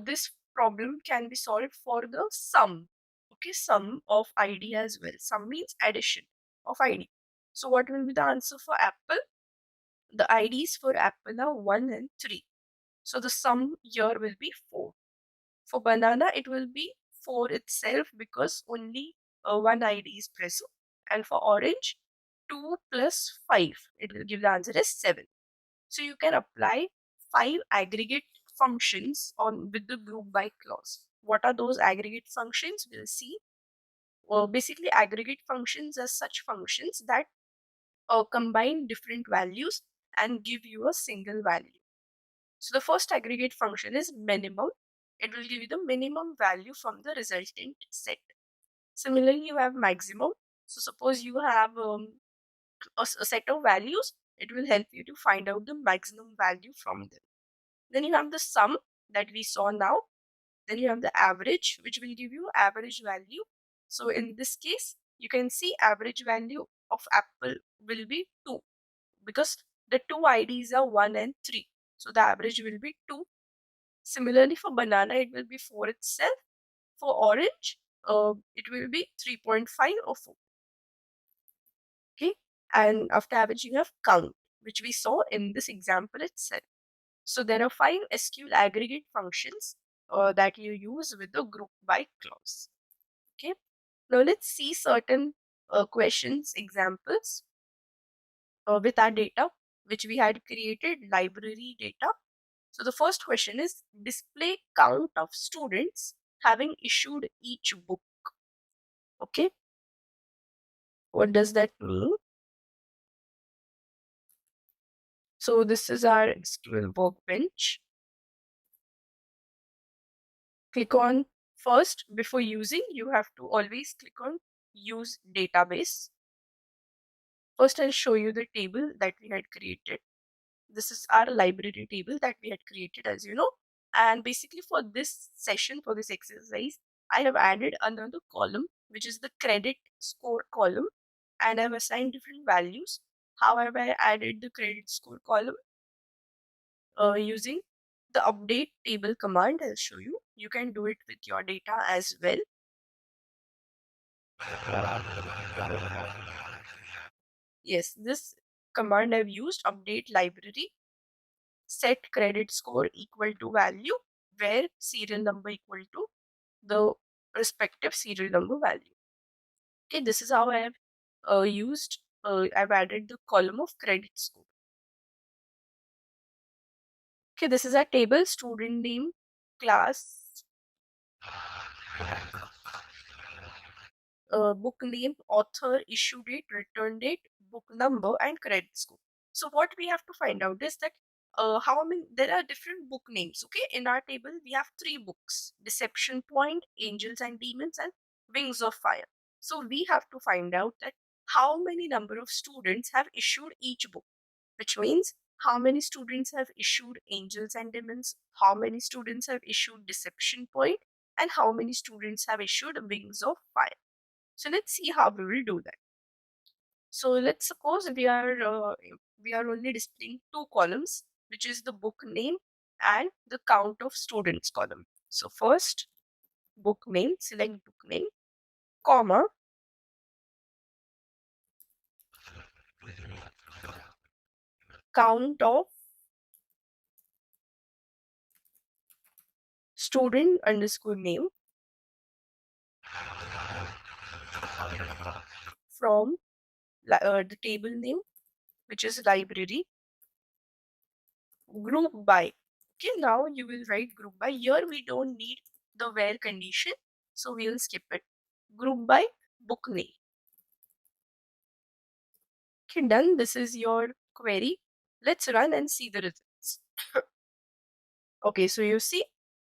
this problem can be solved for the sum. Okay, sum of ID as well. Sum means addition of ID. So what will be the answer for apple? The IDs for apple are 1 and 3. So the sum here will be 4. For banana, it will be 4 itself, because only one ID is present. And for orange, 2 plus 5, it will give the answer as 7. So you can apply 5 aggregate functions on with the group by clause. What are those aggregate functions? We'll see. Basically, aggregate functions are such functions that combine different values and give you a single value. So the first aggregate function is minimum. It will give you the minimum value from the resultant set. Similarly, you have maximum. So suppose you have a set of values, it will help you to find out the maximum value from them. Then you have the sum that we saw now. Then you have the average, which will give you average value. So in this case, you can see average value of apple will be 2 because the two IDs are 1 and 3. So the average will be 2. Similarly, for banana, it will be 4 itself. For orange, it will be 3.5 or 4. Okay. And after average, you have count, which we saw in this example itself. So there are 5 SQL aggregate functions that you use with the group by clause. Okay. Now let's see certain questions, examples with our data, which we had created, library data. So the first question is display count of students having issued each book. Okay. What does that mean? So this is our SQL workbench. Click on first, before using, you have to always click on use database. First, I'll show you the table that we had created. This is our library table that we had created, as you know. And basically for this session, for this exercise, I have added another column, which is the credit score column. And I've assigned different values. How have I added the credit score column? Using the update table command. I'll show you. You can do it with your data as well. Yes, this command I've used, update library, set credit score equal to value, where serial number equal to the respective serial number value. Okay, this is how I have I've added the column of credit score. Okay, this is our table, student name, class, book name, author, issue date, return date, book number, and credit score. So what we have to find out is that how many, there are different book names. Okay, in our table we have 3 books: Deception Point, Angels and Demons, and Wings of Fire. So we have to find out that how many number of students have issued each book, which means how many students have issued Angels and Demons, how many students have issued Deception Point, and how many students have issued Wings of Fire. So let's see how we will do that. So let's suppose we are only displaying 2 columns, which is the book name and the count of students column. So first, book name, select book name, comma, count of student underscore name from the table name, which is library, group by. Okay, now you will write group by. Here we don't need the where condition, so we will skip it. Group by book name. Okay, done. This is your query. Let's run and see the results. Okay, so you see,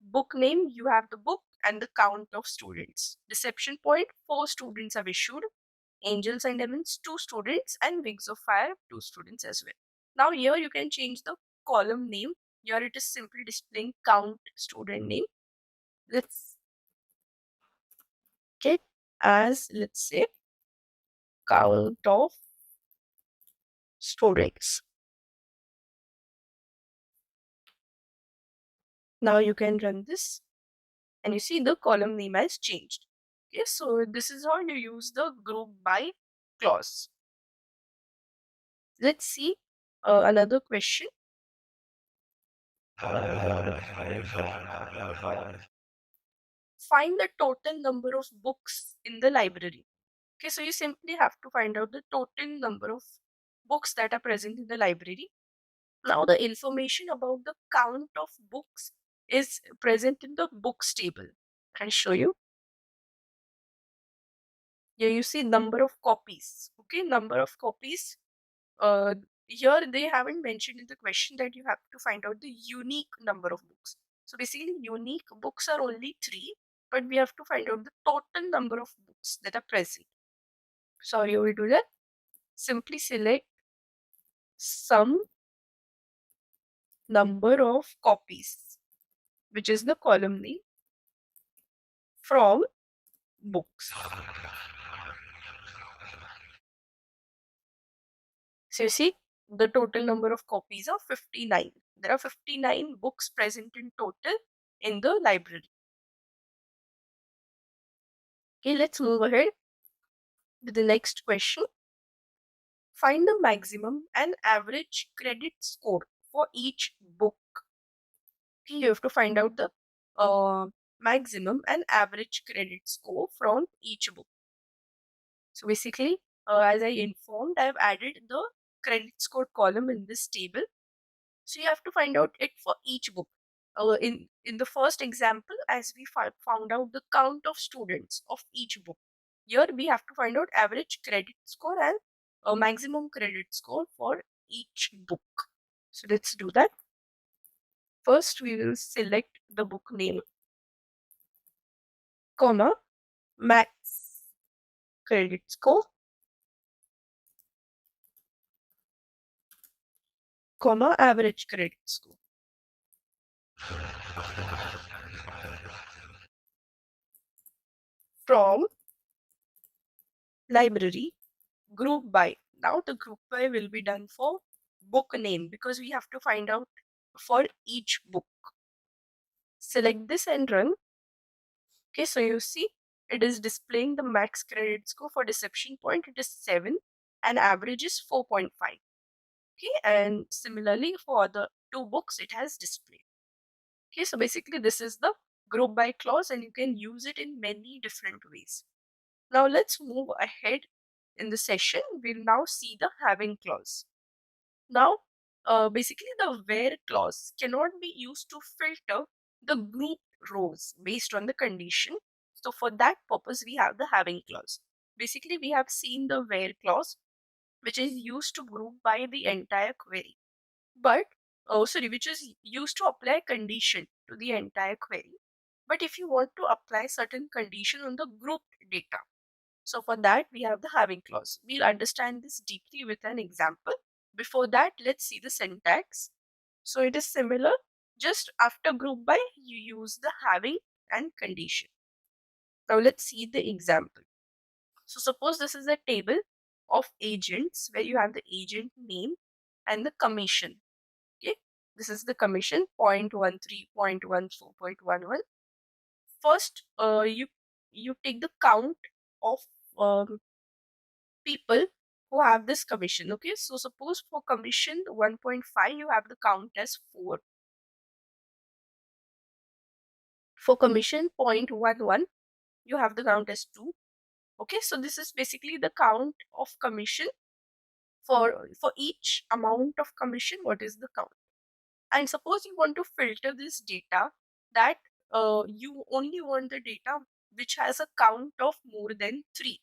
book name, you have the book and the count of students. Deception Point, 4 students have issued. Angels and Demons, 2 students, and Wings of Fire, 2 students as well. Now here you can change the column name. Here it is simply displaying count student name. Let's get as, let's say, count of students. Now you can run this and you see the column name has changed. Okay, so this is how you use the group by clause. Let's see another question. find the total number of books in the library. Okay, so you simply have to find out the total number of books that are present in the library. Now, the information about the count of books is present in the books table. I'll show you. Here you see number of copies. Okay, number of copies. Uh, Here they haven't mentioned in the question that you have to find out the unique number of books. So basically, unique books are only 3, but we have to find out the total number of books that are present. So how you will do that? Simply select some number of copies, which is the column name, from books. So you see, the total number of copies are 59. There are 59 books present in total in the library. Okay, let's move ahead with the next question. Find the maximum and average credit score for each book. Okay, you have to find out the maximum and average credit score from each book. So basically, as I informed, I have added the credit score column in this table. So you have to find out it for each book. In the first example, as we found out the count of students of each book, here we have to find out average credit score and maximum credit score for each book. So let's do that. First, we will select the book name, comma, max credit score, comma, average credit score. From library, group by. Now the group by will be done for book name because we have to find out for each book. Select this and run. Okay, so you see it is displaying the max credit score for deception point. It is 7 and average is 4.5. Okay, and similarly for the 2 books it has displayed. Okay, so basically this is the group by clause and you can use it in many different ways. Now let's move ahead in the session. We'll now see the having clause. Now, basically the where clause cannot be used to filter the group rows based on the condition. So for that purpose, we have the having clause. Basically, we have seen the where clause, which is used to group by the entire query. But, which is used to apply condition to the entire query. But if you want to apply certain condition on the grouped data, so for that, we have the having clause. We'll understand this deeply with an example. Before that, let's see the syntax. So it is similar. Just after group by, you use the having and condition. Now let's see the example. So suppose this is a table of agents where you have the agent name and the commission. Okay, this is the commission 0.13, 0.14, 0.11. First, you take the count of people who have this commission. Okay, so suppose for commission 1.5 you have the count as 4. For commission 0.11 you have the count as 2. Okay, so this is basically the count of commission for each amount of commission. What is the count? And suppose you want to filter this data, that you only want the data which has a count of more than 3.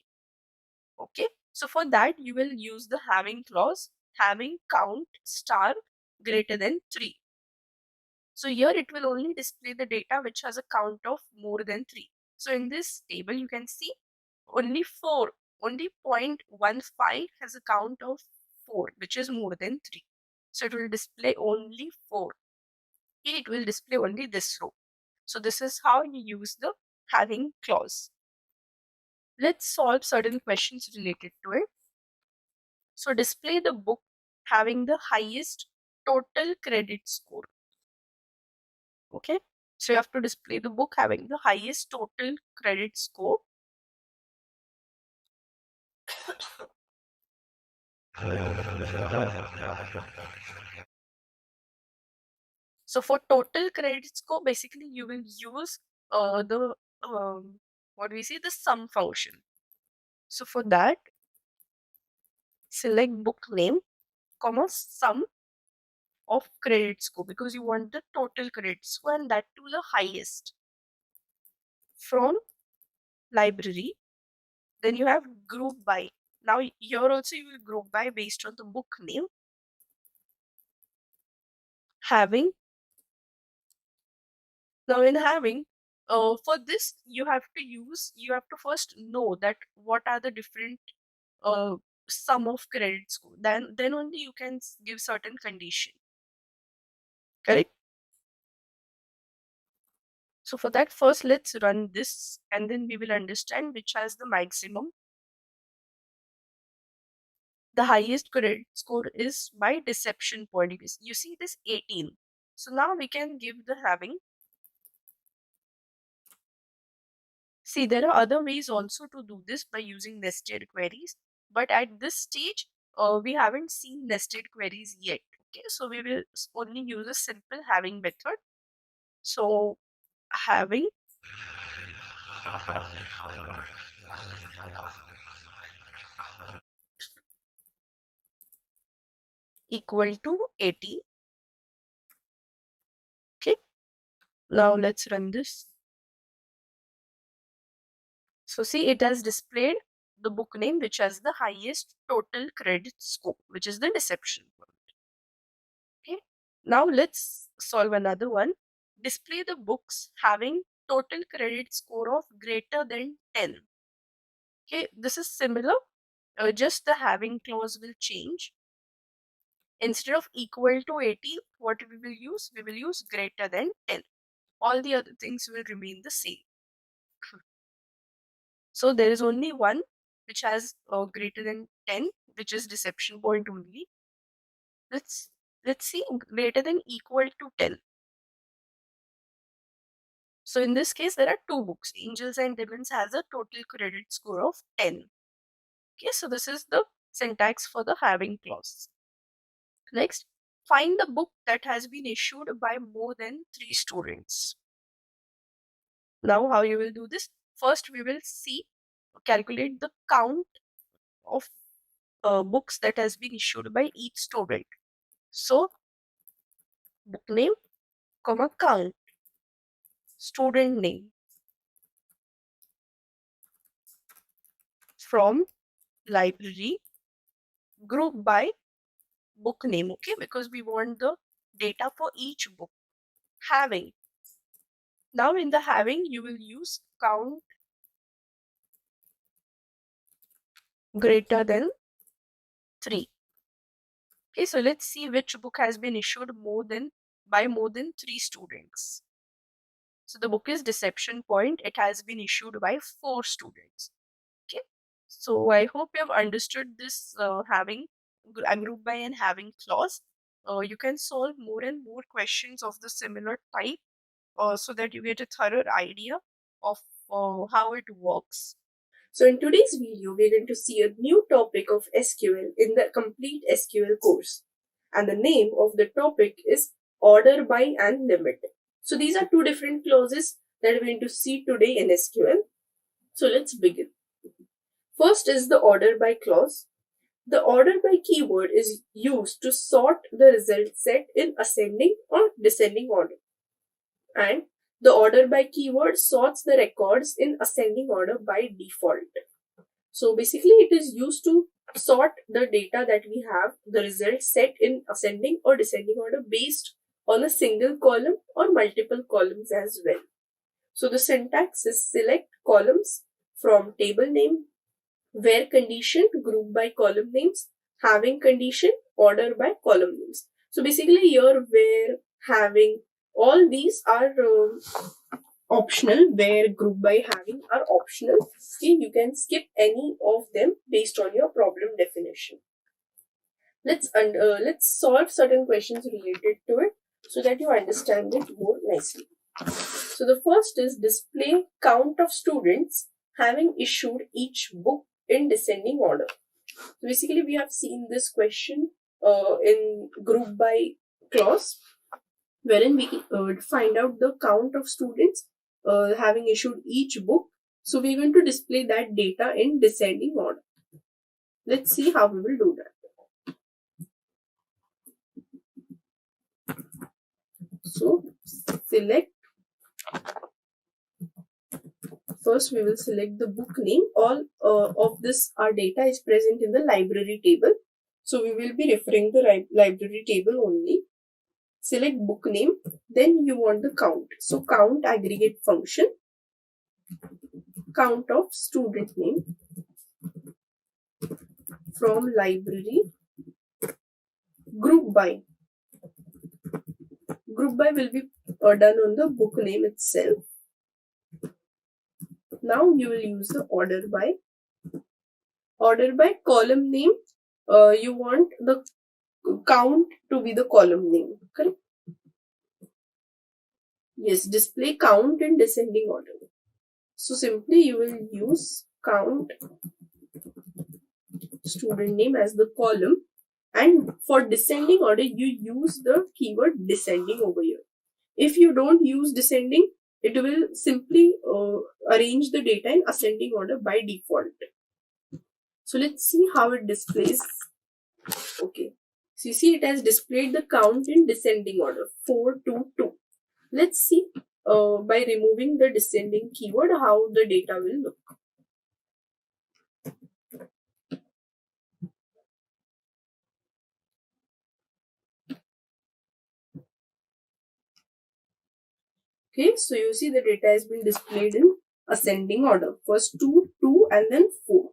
Okay, so for that you will use the having clause, having count star greater than 3. So here it will only display the data which has a count of more than 3. So in this table you can see only 4, only 0.15 has a count of 4, which is more than 3. So it will display only 4. It will display only this row. So this is how you use the having clause. Let's solve certain questions related to it. So display the book having the highest total credit score. Okay, so you have to display the book having the highest total credit score. So for total credit score, basically you will use the what we say, the sum function. So for that, select book name, comma sum of credit score, because you want the total credit score and that to the highest from library. Then you have group by. Now here also you will group by based on the book name. Having. Now in having, for this you have to first know that what are the different uh, sum of credit score. Then only you can give certain condition. Correct? So for that, first let's run this and then we will understand which has the maximum. The highest credit score is by deception point. You see this 18. So now we can give the having. See, there are other ways also to do this by using nested queries, but at this stage, we haven't seen nested queries yet. Okay, so we will only use a simple having method. So having equal to 80. Okay, now let's run this. So see, it has displayed the book name which has the highest total credit score, which is the deception point. Okay, now let's solve another one. Display the books having total credit score of greater than 10. Okay, this is similar, just the having clause will change. Instead of equal to 80, what we will use? We will use greater than 10. All the other things will remain the same. So there is only one which has greater than 10, which is deception point only. Let's see, greater than equal to 10. So in this case, there are two books. Angels and Demons has a total credit score of 10. Okay, so this is the syntax for the having clause. Next, find the book that has been issued by more than 3 students. Now, how you will do this? First, we will calculate the count of books that has been issued by each student. So, book name, comma count, student name from library, group by book name, okay, because we want the data for each book. Having. Now in the having, you will use count greater than 3. Okay, so let's see which book has been issued by more than 3 students. So the book is Deception Point. It has been issued by 4 students. Okay, so I hope you have understood this having group by and having clause. You can solve more and more questions of the similar type so that you get a thorough idea of how it works. So in today's video, we're going to see a new topic of SQL in the complete SQL course. And the name of the topic is order by and limit. So these are two different clauses that we're going to see today in SQL. So let's begin. First is the order by clause. The order by keyword is used to sort the result set in ascending or descending order. And the order by keyword sorts the records in ascending order by default. So basically it is used to sort the data that we have, the result set in ascending or descending order based on a single column or multiple columns as well. So the syntax is select columns from table name, where condition, group by column names, having condition, order by column names. So basically here where, having, all these are optional, where group by having are optional. Okay, you can skip any of them based on your problem definition. Let's solve certain questions related to it so that you understand it more nicely. So the first is display count of students having issued each book in descending order. So basically we have seen this question in group by clause, wherein we find out the count of students having issued each book. So we're going to display that data in descending order. Let's see how we will do that. So select, first we will select the book name. All of this, our data is present in the library table. So we will be referring the library table only. Select book name, then you want the count. So count aggregate function, count of student name from library, group by. Group by will be done on the book name itself. Now you will use the order by. Order by column name, you want the count to be the column name, correct? Yes, display count in descending order. So simply you will use count student name as the column, and for descending order you use the keyword descending over here. If you don't use descending, it will simply arrange the data in ascending order by default. So let's see how it displays. Okay, so you see it has displayed the count in descending order 4 to 2. Let's see by removing the descending keyword how the data will look. Okay, so you see the data has been displayed in ascending order. First 2, 2 and then 4.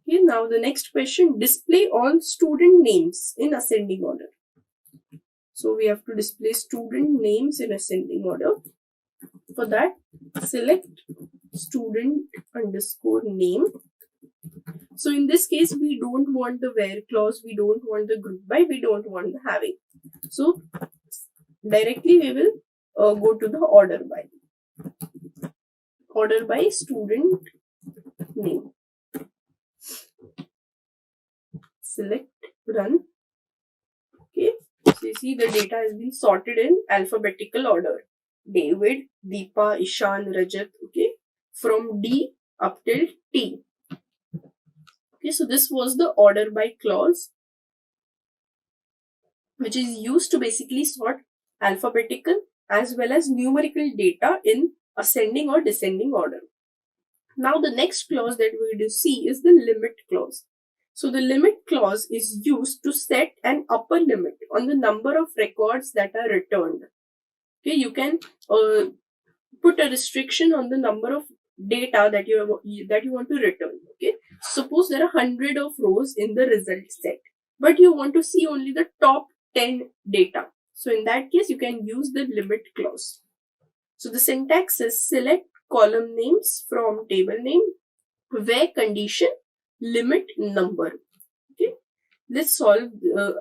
Okay, now the next question, display all student names in ascending order. So we have to display student names in ascending order. For that, select student underscore name. So in this case, we don't want the where clause, we don't want the group by, we don't want the having. So directly we will go to the order by. Order by student name. Select run. Okay, so you see the data has been sorted in alphabetical order. David, Deepa, Ishan, Rajat, okay, from D up till T. Okay, so this was the order by clause, which is used to basically sort alphabetical as well as numerical data in ascending or descending order. Now the next clause that we're going to see is the limit clause. So the limit clause is used to set an upper limit on the number of records that are returned. Okay, you can put a restriction on the number of data that you want to return. Okay, suppose there are 100 of rows in the result set, but you want to see only the top 10 data. So in that case, you can use the limit clause. So the syntax is select column names from table name, where condition limit number. Okay, let's solve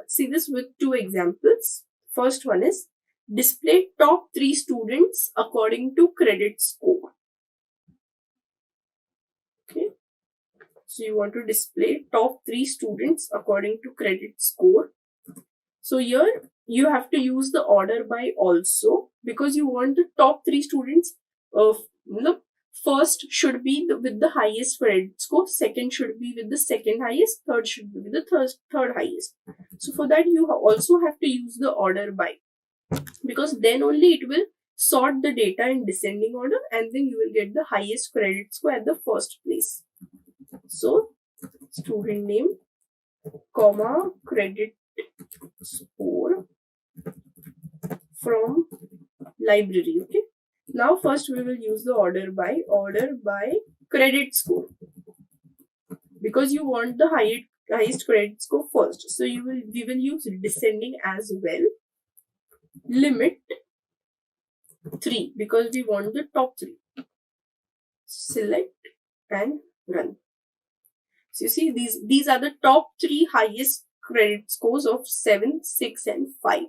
see this with two examples. First one is display top 3 students according to credit score. Okay, so you want to display top 3 students according to credit score. So here you have to use the order by also, because you want the top 3 students of first should be with the highest credit score, second should be with the second highest, third should be with the third highest. So for that you also have to use the order by, because then only it will sort the data in descending order and then you will get the highest credit score at the first place. So student name, comma, credit score from library. Okay, now first we will use the order by credit score, because you want the highest credit score first. So we will use descending as well. Limit 3, because we want the top 3. Select and run. So you see these are the top 3 highest credit scores of 7, 6 and 5.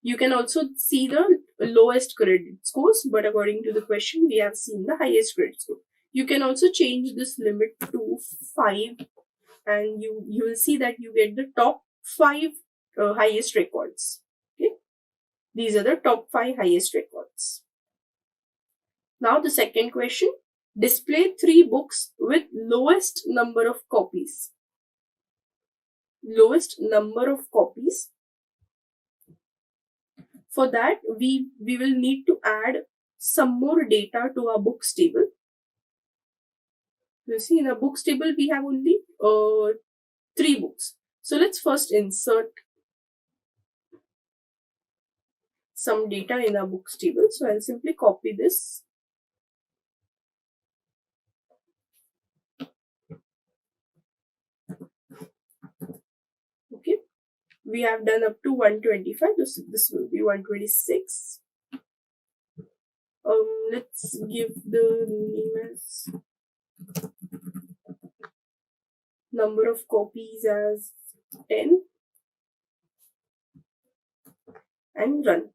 You can also see the lowest credit scores, but according to the question, we have seen the highest credit score. You can also change this limit to 5, and you will see that you get the top 5 highest records. Okay, these are the top 5 highest records. Now the second question, display 3 books with lowest number of copies. Lowest number of copies. For that, we will need to add some more data to our books table. You see, in our books table, we have only 3 books. So let's first insert some data in our books table. So I'll simply copy this. Okay. We have done up to 125. This will be 126. Let's give the name as number of copies as 10 and run.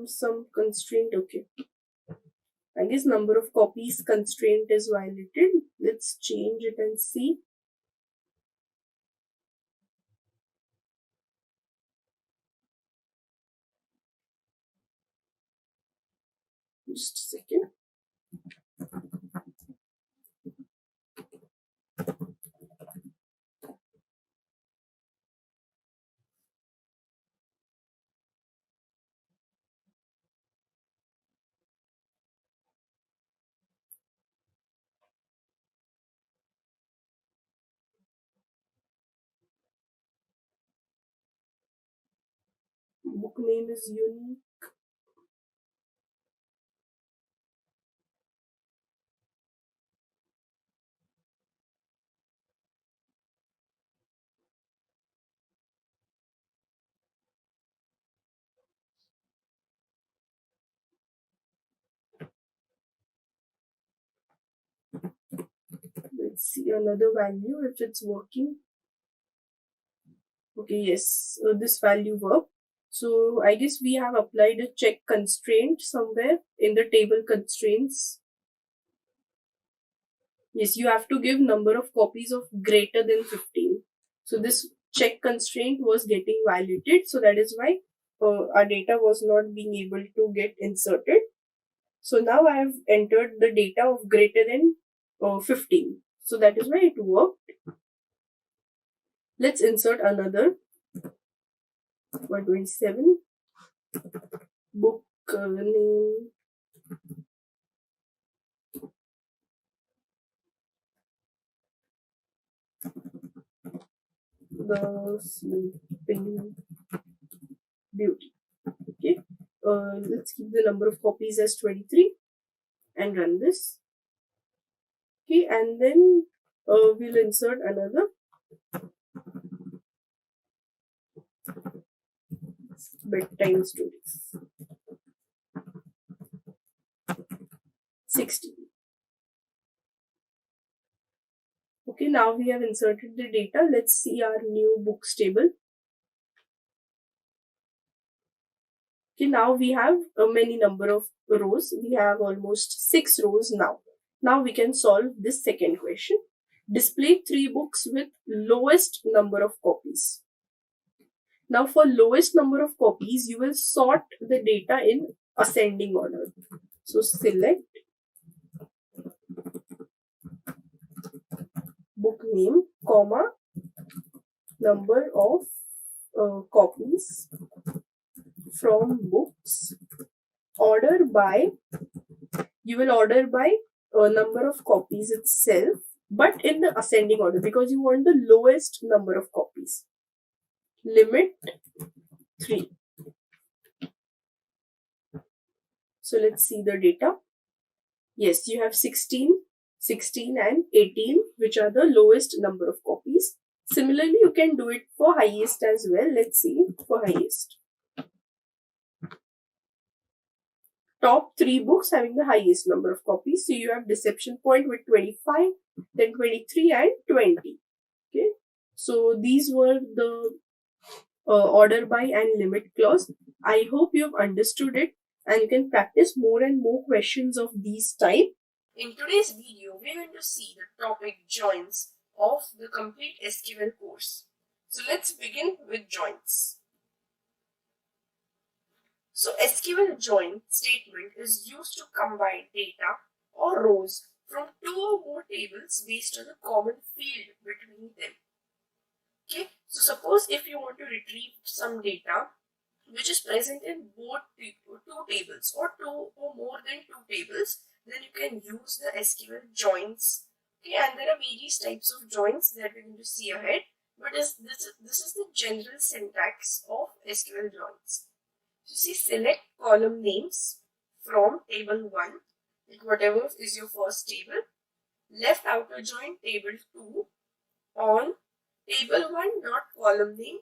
Some constraint, okay. I guess number of copies constraint is violated. Let's change it and see. Just a second. Book name is unique. Let's see another value if it's working. Okay, yes, this value worked. So I guess we have applied a check constraint somewhere in the table constraints. Yes, you have to give number of copies of greater than 15. So this check constraint was getting violated. So that is why our data was not being able to get inserted. So now I have entered the data of greater than 15. So that is why it worked. Let's insert another 127 book name. The Sleeping Beauty. Okay. Let's keep the number of copies as 23 and run this. Okay, and then we'll insert another bedtime stories. 16. Okay, now we have inserted the data. Let's see our new books table. Okay, now we have a many number of rows. We have almost 6 rows now. Now we can solve this second question. Display 3 books with lowest number of copies. Now for lowest number of copies, you will sort the data in ascending order. So select book name, comma, number of copies from books, order by, you will order by number of copies itself, but in the ascending order because you want the lowest number of copies. Limit 3. So let's see the data. Yes, you have 16, 16 and 18, which are the lowest number of copies. Similarly, you can do it for highest as well. Let's see for highest. Top 3 books having the highest number of copies. So you have Deception Point with 25, then 23 and 20. Okay. So these were the order by and limit clause. I hope you have understood it and you can practice more and more questions of these type. In today's video, we're going to see the topic joins of the complete SQL course. So let's begin with joins. So SQL join statement is used to combine data or rows from two or more tables based on a common field between them. Okay, so suppose if you want to retrieve some data which is present in both two tables or two or more than two tables, then you can use the SQL joins. Okay, and there are various types of joins that we're going to see ahead, but this is the general syntax of SQL joins. So see, select column names from table 1, like whatever is your first table, left outer join table 2 on table 1 dot column name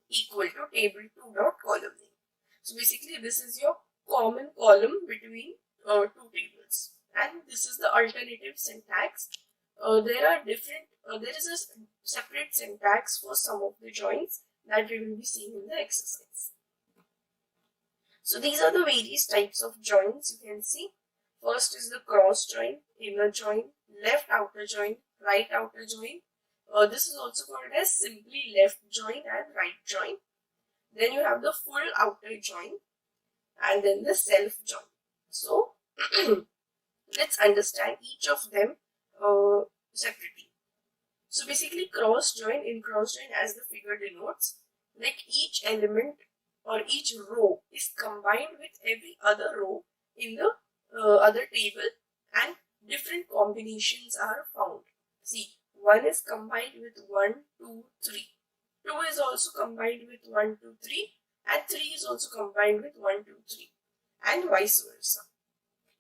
equal to table 2 dot column name. So basically this is your common column between two tables, and this is the alternative syntax. There is a separate syntax for some of the joins that we will be seeing in the exercise. So these are the various types of joins you can see. First is the cross join, inner join, left outer join, right outer join. This is also called as simply left join and right join. Then you have the full outer join and then the self join. So let's understand each of them separately. So basically cross join, in cross join, as the figure denotes, like each element or each row is combined with every other row in the other table, and different combinations are found. See, 1 is combined with 1, 2, 3. 2 is also combined with 1, 2, 3, and 3 is also combined with 1, 2, 3, and vice versa.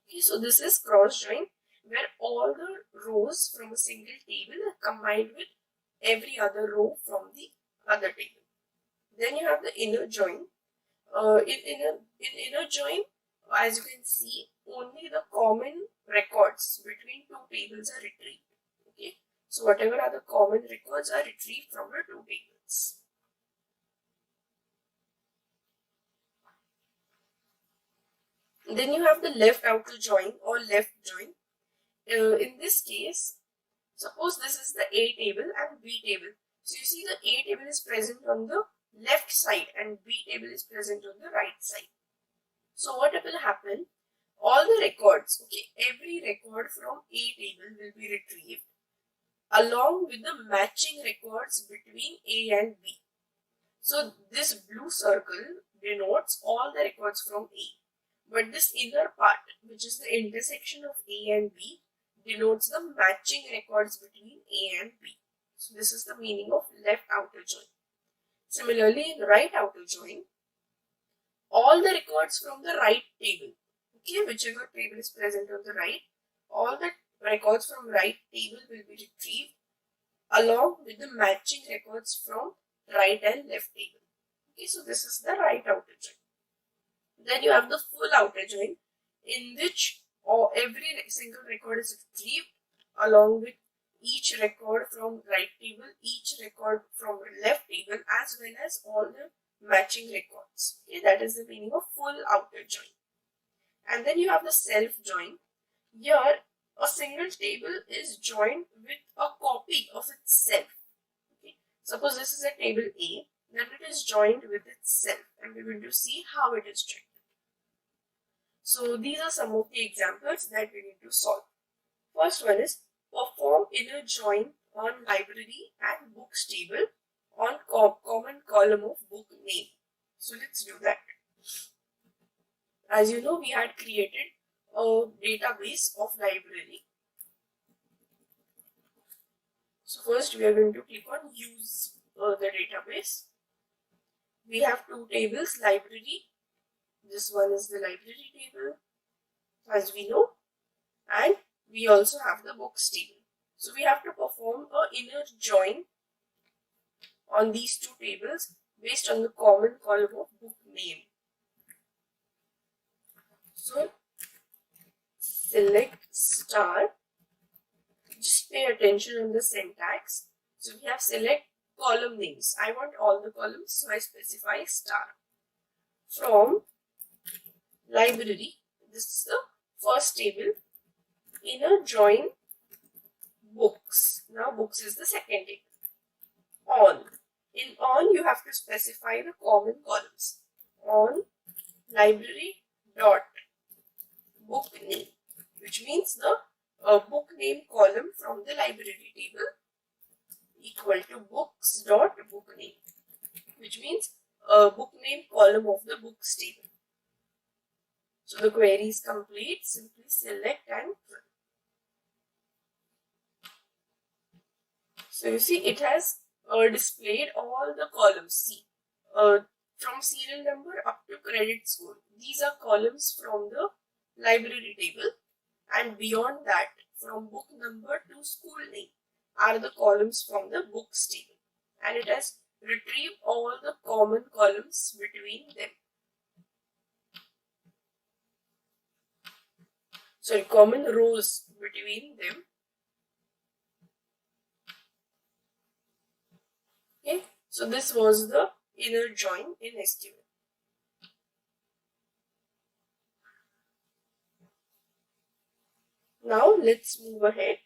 Okay, so this is cross join, where all the rows from a single table are combined with every other row from the other table. Then you have the inner join. In inner join, as you can see, only the common records between two tables are retrieved. Okay, so whatever are the common records are retrieved from the two tables. Then you have the left outer join or left join. In this case, suppose this is the A table and B table. So you see the A table is present on the left side and B table is present on the right side. So what will happen? All the records, okay, every record from A table will be retrieved along with the matching records between A and B. So this blue circle denotes all the records from A. But this inner part, which is the intersection of A and B, denotes the matching records between A and B. So this is the meaning of left outer join. Similarly, in right outer join, all the records from the right table, okay, whichever table is present on the right, all the records from right table will be retrieved along with the matching records from right and left table. Okay, so this is the right outer join. Then you have the full outer join, in which every single record is retrieved along with each record from right table, each record from left table, as well as all the matching records. Okay, that is the meaning of full outer join. And then you have the self join. Here, a single table is joined with a copy of itself. Okay, suppose this is a table A, then it is joined with itself, and we're going to see how it is joined. So these are some of the examples that we need to solve. First one is perform inner join on library and books table on common column of book name. So let's do that. As you know, we had created a database of library. So first we are going to click on use the database. We have two tables, library. This one is the library table, as we know, and we also have the books table. So we have to perform an inner join on these two tables based on the common column of book name. So select star. Just pay attention on the syntax. So we have select column names. I want all the columns, so I specify star. From library, this is the first table, inner join books. Now books is the second table. On. In on you have to specify the common columns. On library dot book name, which means the book name column from the library table equal to books dot book name, which means book name column of the books table. So the query is complete. Simply select and run. So you see it has displayed all the columns. See, from serial number up to credit score. These are columns from the library table, and beyond that, from book number to school name are the columns from the books table, and it has retrieved all the common columns between them. Sorry, common rows between them. Okay, so this was the inner join in SQL. Now let's move ahead.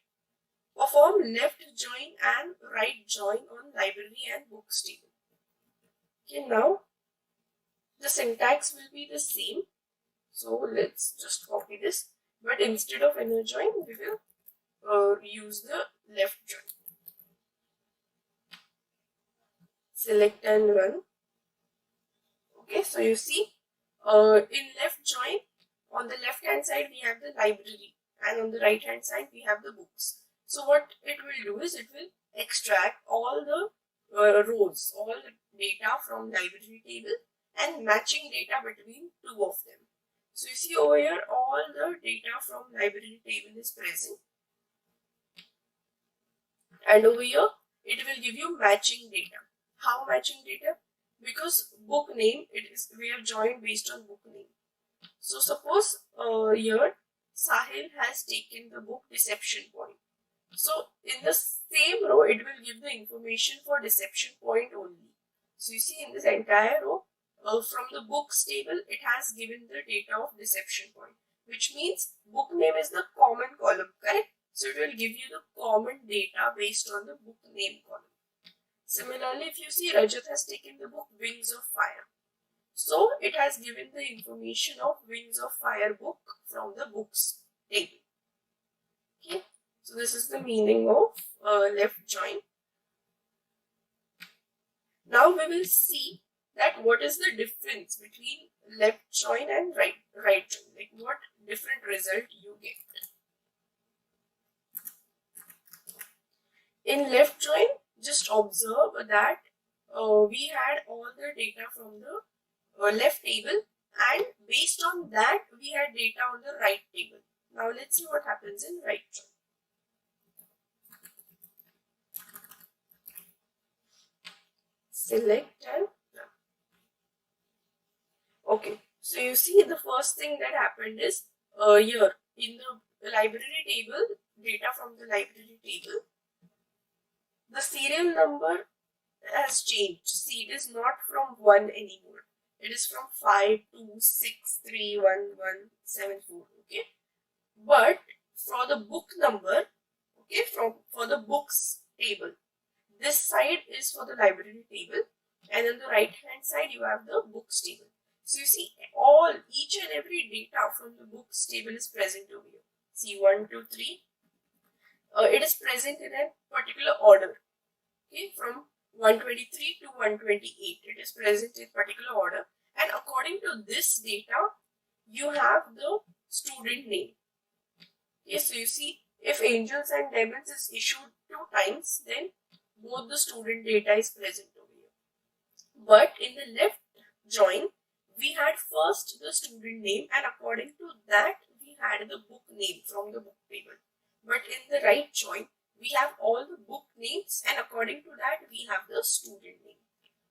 Perform left join and right join on library and books table. Okay, now the syntax will be the same. So let's just copy this. But instead of inner join, we will use the left join. Select and run. Okay, so you see, in left join, on the left hand side we have the library, and on the right hand side we have the books. So what it will do is it will extract all the rows, all the data from library table and matching data between two of them. So you see over here all the data from library table is present, and over here it will give you matching data. How matching data? Because book name, we have joined based on book name. So suppose here Sahil has taken the book Deception Point. So in the same row it will give the information for Deception Point only. So you see in this entire row from the books table it has given the data of Deception Point, which means book name is the common column, correct? So it will give you the common data based on the book name column. Similarly, if you see Rajat has taken the book Wings of Fire. So it has given the information of Wings of Fire book from the books table. Okay, so this is the meaning of left join. Now we will see that what is the difference between left join and right join. Like what different result you get. In left join, just observe that we had all the data from the left table, and based on that we had data on the right table. Now let's see what happens in right join. Select and run. Okay, so you see the first thing that happened is here in the library table, data from the library table, the serial number has changed. See, it is not from 1 anymore. It is from 5, 2, 6, 3, 1, 1, 7, 4. Okay. But for the book number, okay, for the books table, this side is for the library table, and on the right hand side you have the books table. So you see each and every data from the books table is present over here. See 1, 2, 3. It is present in a particular order. Okay, from 123 to 128, it is present in particular order, and according to this data you have the student name. Okay, so you see if Angels and Demons is issued 2 times, then both the student data is present over here. But in the left join we had first the student name, and according to that we had the book name from the book table. But in the right join we have all the book names, and according to that we have the student name.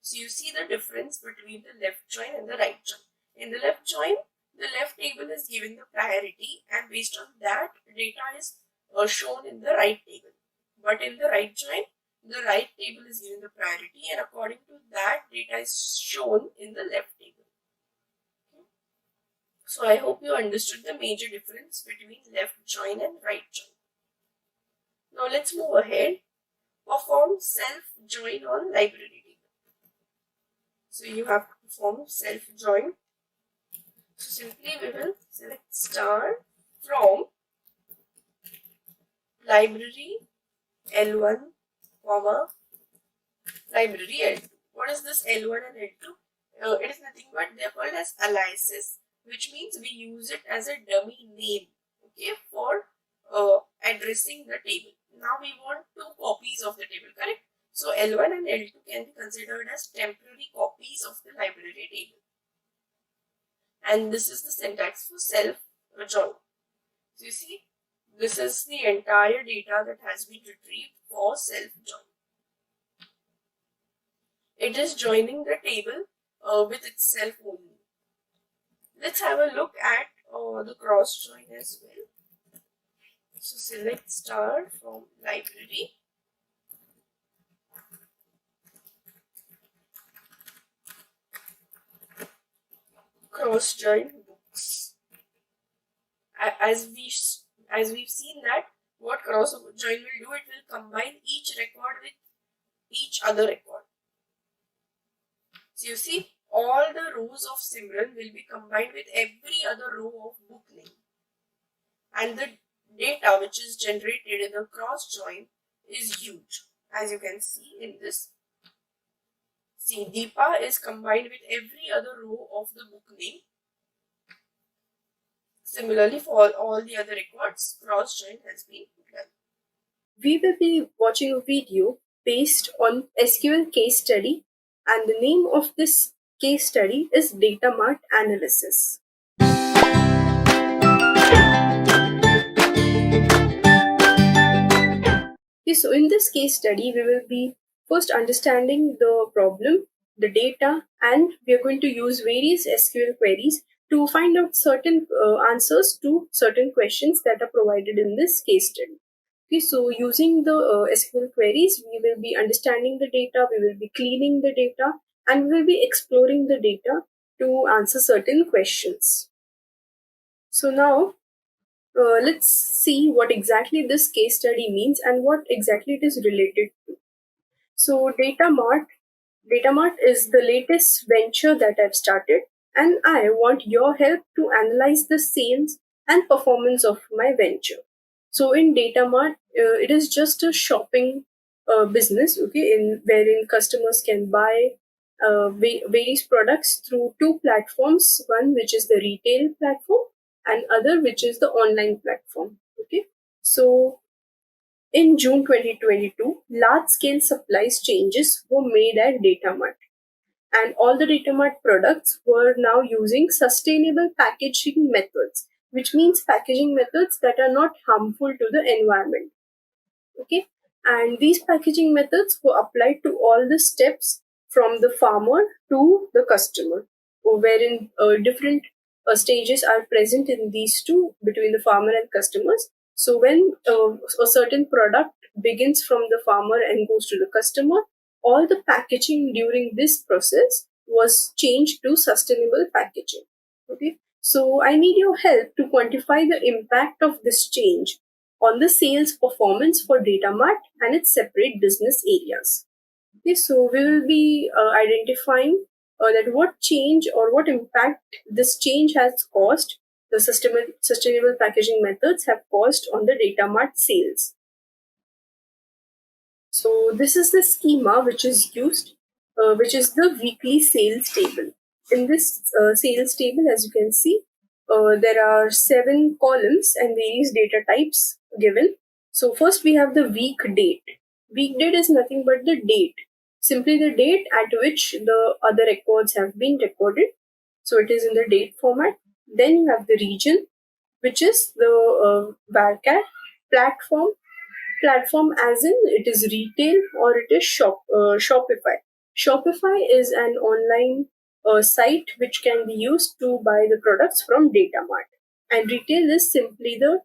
So you see the difference between the left join and the right join. In the left join, the left table is given the priority, and based on that data is shown in the right table. But in the right join, the right table is given the priority, and according to that data is shown in the left table. Okay. So I hope you understood the major difference between left join and right join. Now let's move ahead. Perform self-join on library table. So you have to perform self-join. So simply we will select star from library L1, comma, library L2. What is this L1 and L2? It is nothing but they are called as aliases, which means we use it as a dummy name, okay, for addressing the table. Now we want two copies of the table, correct? So L1 and L2 can be considered as temporary copies of the library table. And this is the syntax for self-join. So you see, this is the entire data that has been retrieved for self-join. It is joining the table with itself only. Let's have a look at the cross join as well. So select star from library. Cross join books. As we've seen that what cross join will do, it will combine each record with each other record. So you see, all the rows of Simran will be combined with every other row of book name. And the data which is generated in the cross join is huge. As you can see in this. See, Deepa is combined with every other row of the book name. Similarly, for all the other records, cross join has been done. We will be watching a video based on SQL case study, and the name of this case study is Data Mart Analysis. Okay, so in this case study, we will be first understanding the problem, the data, and we are going to use various SQL queries to find out certain answers to certain questions that are provided in this case study. Okay, so using the SQL queries, we will be understanding the data, we will be cleaning the data, and we will be exploring the data to answer certain questions. So now, let's see what exactly this case study means and what exactly it is related to. So Data Mart is the latest venture that I've started, and I want your help to analyze the sales and performance of my venture. So in Data Mart, it is just a shopping business, okay, in wherein customers can buy various products through two platforms. One which is the retail platform, and other which is the online platform. Okay, so in June 2022, large-scale supplies changes were made at Datamart, and all the Datamart products were now using sustainable packaging methods, which means packaging methods that are not harmful to the environment. Okay, and these packaging methods were applied to all the steps from the farmer to the customer, wherein different stages are present in these two between the farmer and customers. So when a certain product begins from the farmer and goes to the customer, all the packaging during this process was changed to sustainable packaging. Okay, so I need your help to quantify the impact of this change on the sales performance for Datamart and its separate business areas. Okay, so we will be identifying that what change or what impact this change has caused, the sustainable packaging methods have caused on the Datamart sales. So this is the schema which is used, which is the weekly sales table. In this sales table, as you can see, there are 7 columns and various data types given. So first we have the week date. Week date is nothing but the date, simply the date at which the other records have been recorded. So it is in the date format. Then you have the region, which is the varchar platform. Platform as in it is retail or it is Shopify. Shopify is an online site which can be used to buy the products from Datamart, and retail is simply the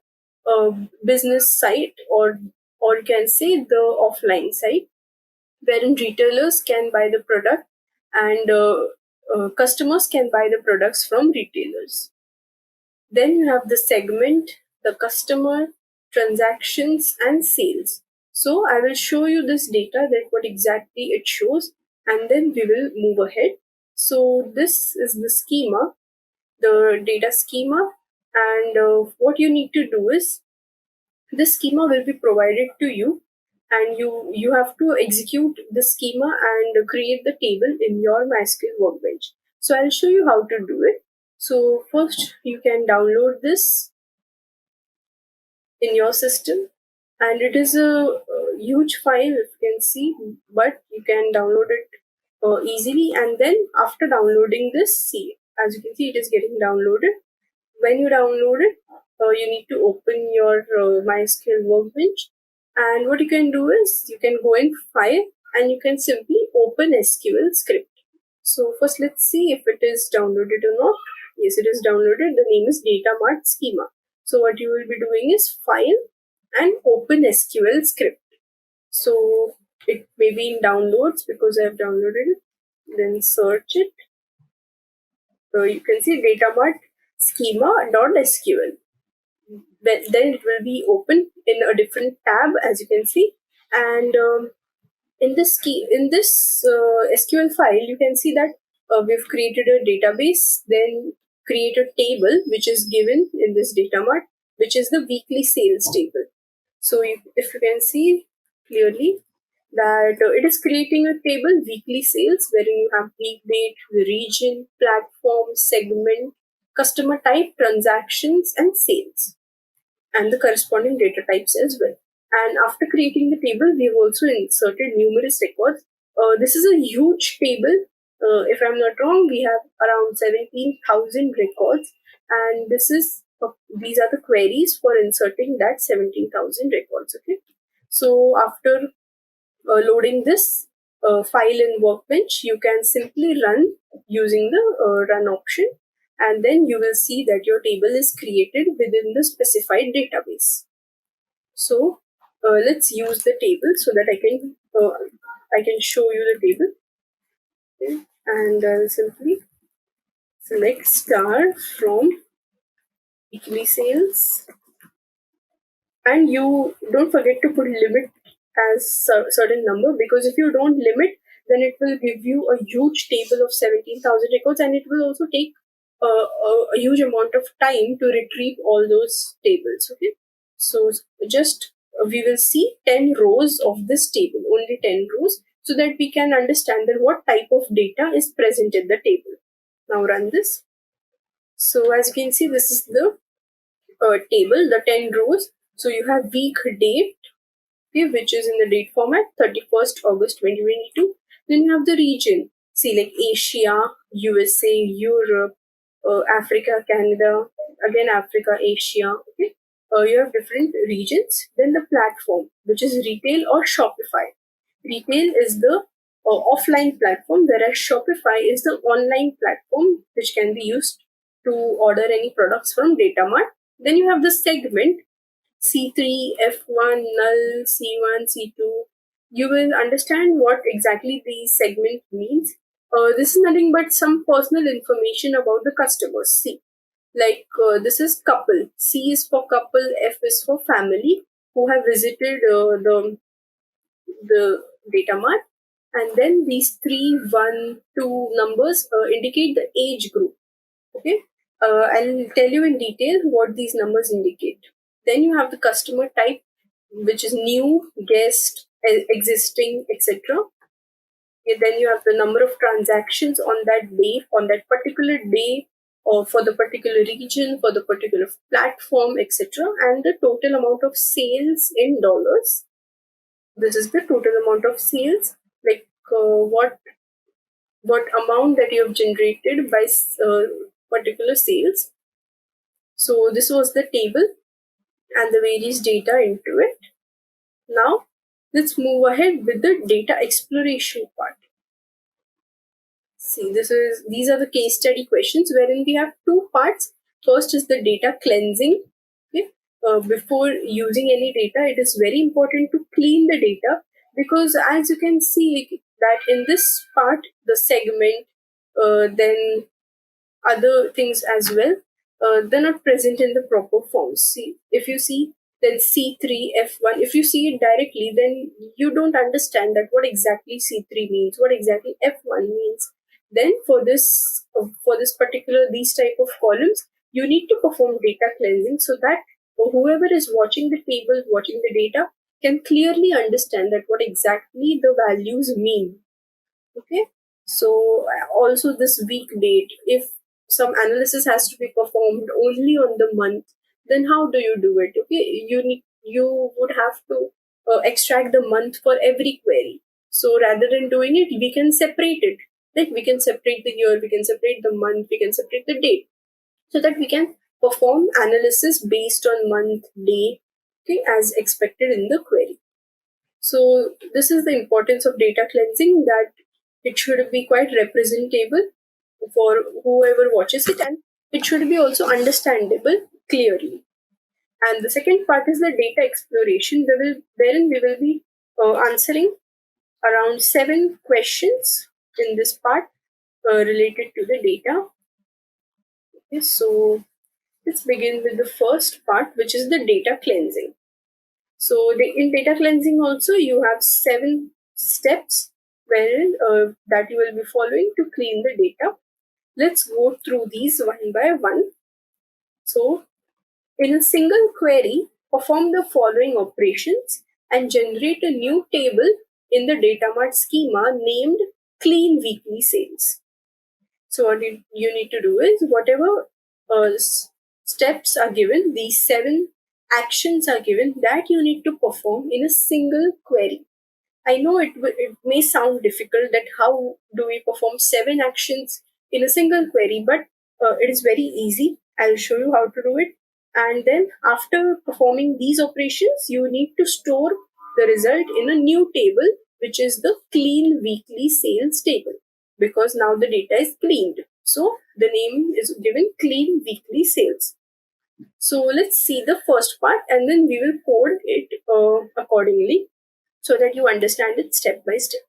business site, or you can say the offline site wherein retailers can buy the product and customers can buy the products from retailers. Then you have the segment, the customer, transactions and sales. So I will show you this data, that what exactly it shows, and then we will move ahead. So this is the schema, the data schema, and what you need to do is, this schema will be provided to you, and you have to execute the schema and create the table in your MySQL workbench. So I'll show you how to do it. So first you can download this in your system, and it is a huge file, if you can see, but you can download it easily. And then after downloading this, see, as you can see, it is getting downloaded. When you download it, you need to open your MySQL workbench, and what you can do is, you can go in file and you can simply open SQL script. So first let's see if it is downloaded or not. Yes, it is downloaded. The name is data mart schema. So what you will be doing is file and open SQL script. So it may be in downloads because I have downloaded it. Then search it. So you can see data mart schema.sql. Then it will be open in a different tab, as you can see. And in this SQL file, you can see that we've created a database, then create a table which is given in this data mart, which is the weekly sales table. So if you can see clearly that it is creating a table, weekly sales, wherein you have week date, region, platform, segment, customer type, transactions, and sales, and the corresponding data types as well. And after creating the table, we've also inserted numerous records. This is a huge table. If I'm not wrong, we have around 17,000 records, and these are the queries for inserting that 17,000 records. Okay, so after loading this file in Workbench, you can simply run using the run option, and then you will see that your table is created within the specified database. So let's use the table so that I can show you the table. Okay. And I'll simply select star from weekly sales, and you don't forget to put limit as certain number, because if you don't limit, then it will give you a huge table of 17,000 records, and it will also take a huge amount of time to retrieve all those tables. Okay, so just we will see 10 rows of this table, only 10 rows, so that we can understand that what type of data is present in the table. Now run this. So as you can see, this is the table, the 10 rows. So you have week date, okay, which is in the date format, 31st August 2022. Then you have the region, see, like Asia, USA, Europe, Africa, Canada, again Africa, Asia. Okay, you have different regions. Then the platform, which is retail or Shopify. Retail is the offline platform, whereas Shopify is the online platform which can be used to order any products from Datamart. Then you have the segment, C3, F1, null, C1, C2. You will understand what exactly the segment means. This is nothing but some personal information about the customers. C, like this is couple. C is for couple, F is for family who have visited the data mart. And then these 3, 1, 2 numbers indicate the age group. Okay, I'll tell you in detail what these numbers indicate. Then you have the customer type, which is new, guest, existing, etc. Then you have the number of transactions on that day, on that particular day, or for the particular region, for the particular platform, etc. And the total amount of sales in dollars. This is the total amount of sales, like what amount that you have generated by particular sales. So this was the table and the various data into it. Now let's move ahead with the data exploration part. See, these are the case study questions wherein we have two parts. First is the data cleansing. Okay? Before using any data, it is very important to clean the data, because as you can see that in this part, the segment, then other things as well, they're not present in the proper form. See, if you see then C3, F1. If you see it directly, then you don't understand that what exactly C3 means, what exactly F1 means. Then for this particular these type of columns, you need to perform data cleansing so that whoever is watching the table, watching the data, can clearly understand that what exactly the values mean. Okay, so also this week date, if some analysis has to be performed only on the month, then how do you do it? Okay, you would have to extract the month for every query. So rather than doing it, we can separate it. Like we can separate the year, we can separate the month, we can separate the date, so that we can perform analysis based on month, day, okay, as expected in the query. So this is the importance of data cleansing, that it should be quite representable for whoever watches it, and it should be also understandable clearly. And the second part is the data exploration, wherein we will be answering around 7 questions in this part related to the data. Okay, so let's begin with the first part, which is the data cleansing. So in data cleansing also, you have 7 steps wherein that you will be following to clean the data. Let's go through these one by one. So in a single query, perform the following operations and generate a new table in the data mart schema named clean weekly sales. So what you need to do is whatever steps are given, these 7 actions are given that you need to perform in a single query. I know it may sound difficult that how do we perform 7 actions in a single query, but it is very easy. I'll show you how to do it. And then after performing these operations, you need to store the result in a new table, which is the clean weekly sales table, because now the data is cleaned. So the name is given clean weekly sales. So let's see the first part, and then we will code it accordingly so that you understand it step by step.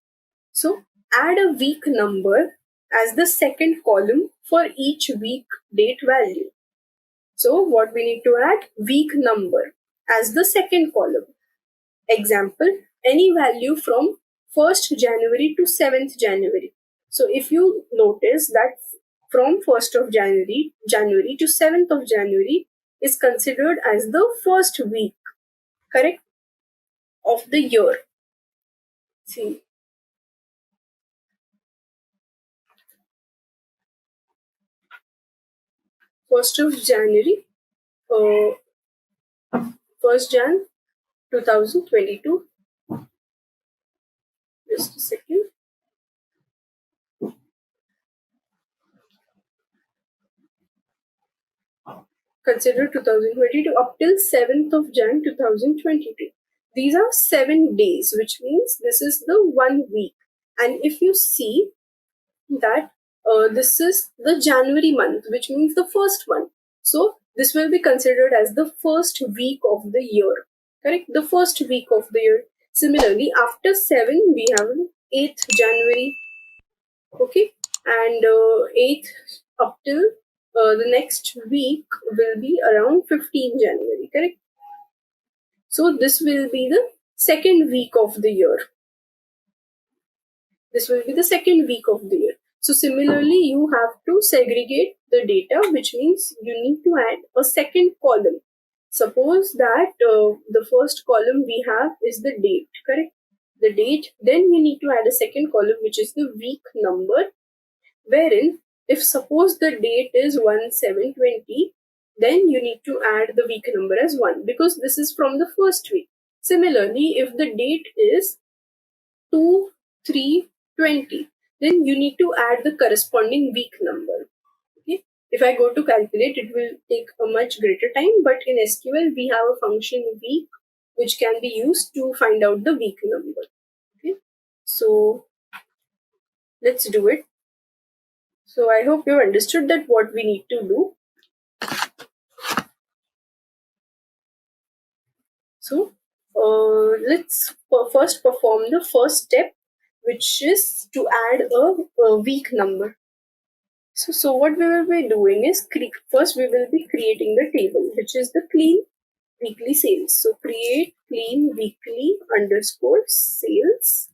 So add a week number as the second column for each week date value. So what we need to add? Week number as the second column. Example, any value from 1st January to 7th January. So if you notice that from 1st of January to 7th of January is considered as the first week, correct, of the year. See, 1st of January, 1st Jan 2022. Just a second. Consider 2022 up till 7th of Jan 2022. These are 7 days, which means this is the 1 week. And if you see that this is the January month, which means the first one. So this will be considered as the first week of the year. Correct? The first week of the year. Similarly, after 7, we have 8th January. Okay? And 8th up till the next week will be around 15 January. Correct? So this will be the second week of the year. This will be the second week of the year. So similarly, you have to segregate the data, which means you need to add a second column. Suppose that the first column we have is the date, correct? The date, then you need to add a second column, which is the week number, wherein if suppose the date is 1/7/20, then you need to add the week number as 1, because this is from the first week. Similarly, if the date is 2/3/20, then you need to add the corresponding week number. Okay. If I go to calculate, it will take a much greater time, but in SQL we have a function week which can be used to find out the week number. Okay. So let's do it. So I hope you understood that what we need to do. So let's first perform the first step, which is to add a week number. So what we will be doing is first we will be creating the table, which is the clean weekly sales. So create clean weekly underscore sales,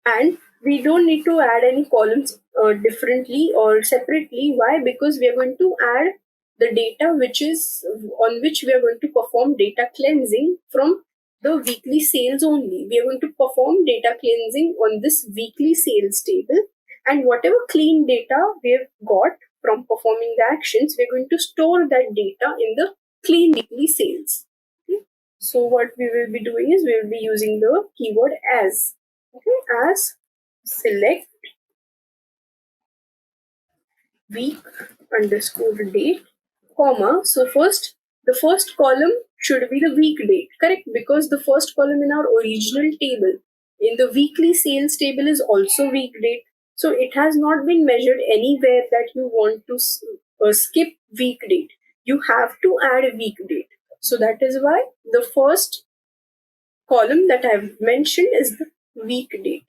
and we don't need to add any columns differently or separately. Why? Because we are going to add the data which is on which we are going to perform data cleansing from the weekly sales only. We are going to perform data cleansing on this weekly sales table, and whatever clean data we have got from performing the actions, we're going to store that data in the clean weekly sales. Okay? So what we will be doing is we will be using the keyword as. Okay, as select week underscore date, comma. So the first column should be the week date, correct? Because the first column in our original table, in the weekly sales table, is also week date. So it has not been measured anywhere that you want to skip week date. You have to add a week date. So that is why the first column that I've mentioned is the week date.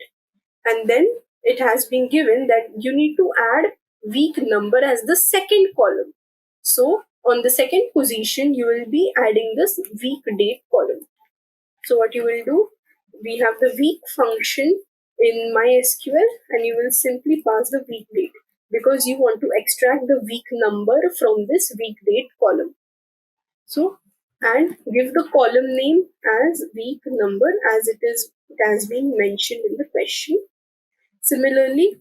And then it has been given that you need to add week number as the second column. So on the second position, you will be adding this week date column. So what you will do, we have the week function in MySQL, and you will simply pass the week date because you want to extract the week number from this week date column. So, and give the column name as week number as it has been mentioned in the question. Similarly,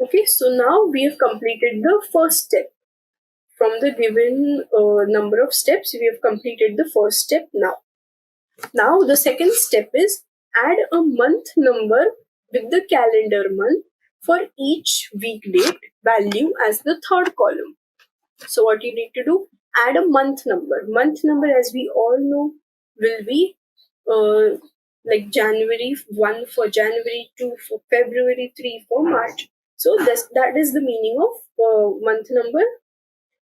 okay, so now we have completed the first step. From the given number of steps, we have completed the first step now. Now the second step is add a month number with the calendar month for each week date value as the third column. So what you need to do, add a month number. Month number, as we all know, will be like January 1 for January, 2 for February, 3 for March. So that is the meaning of month number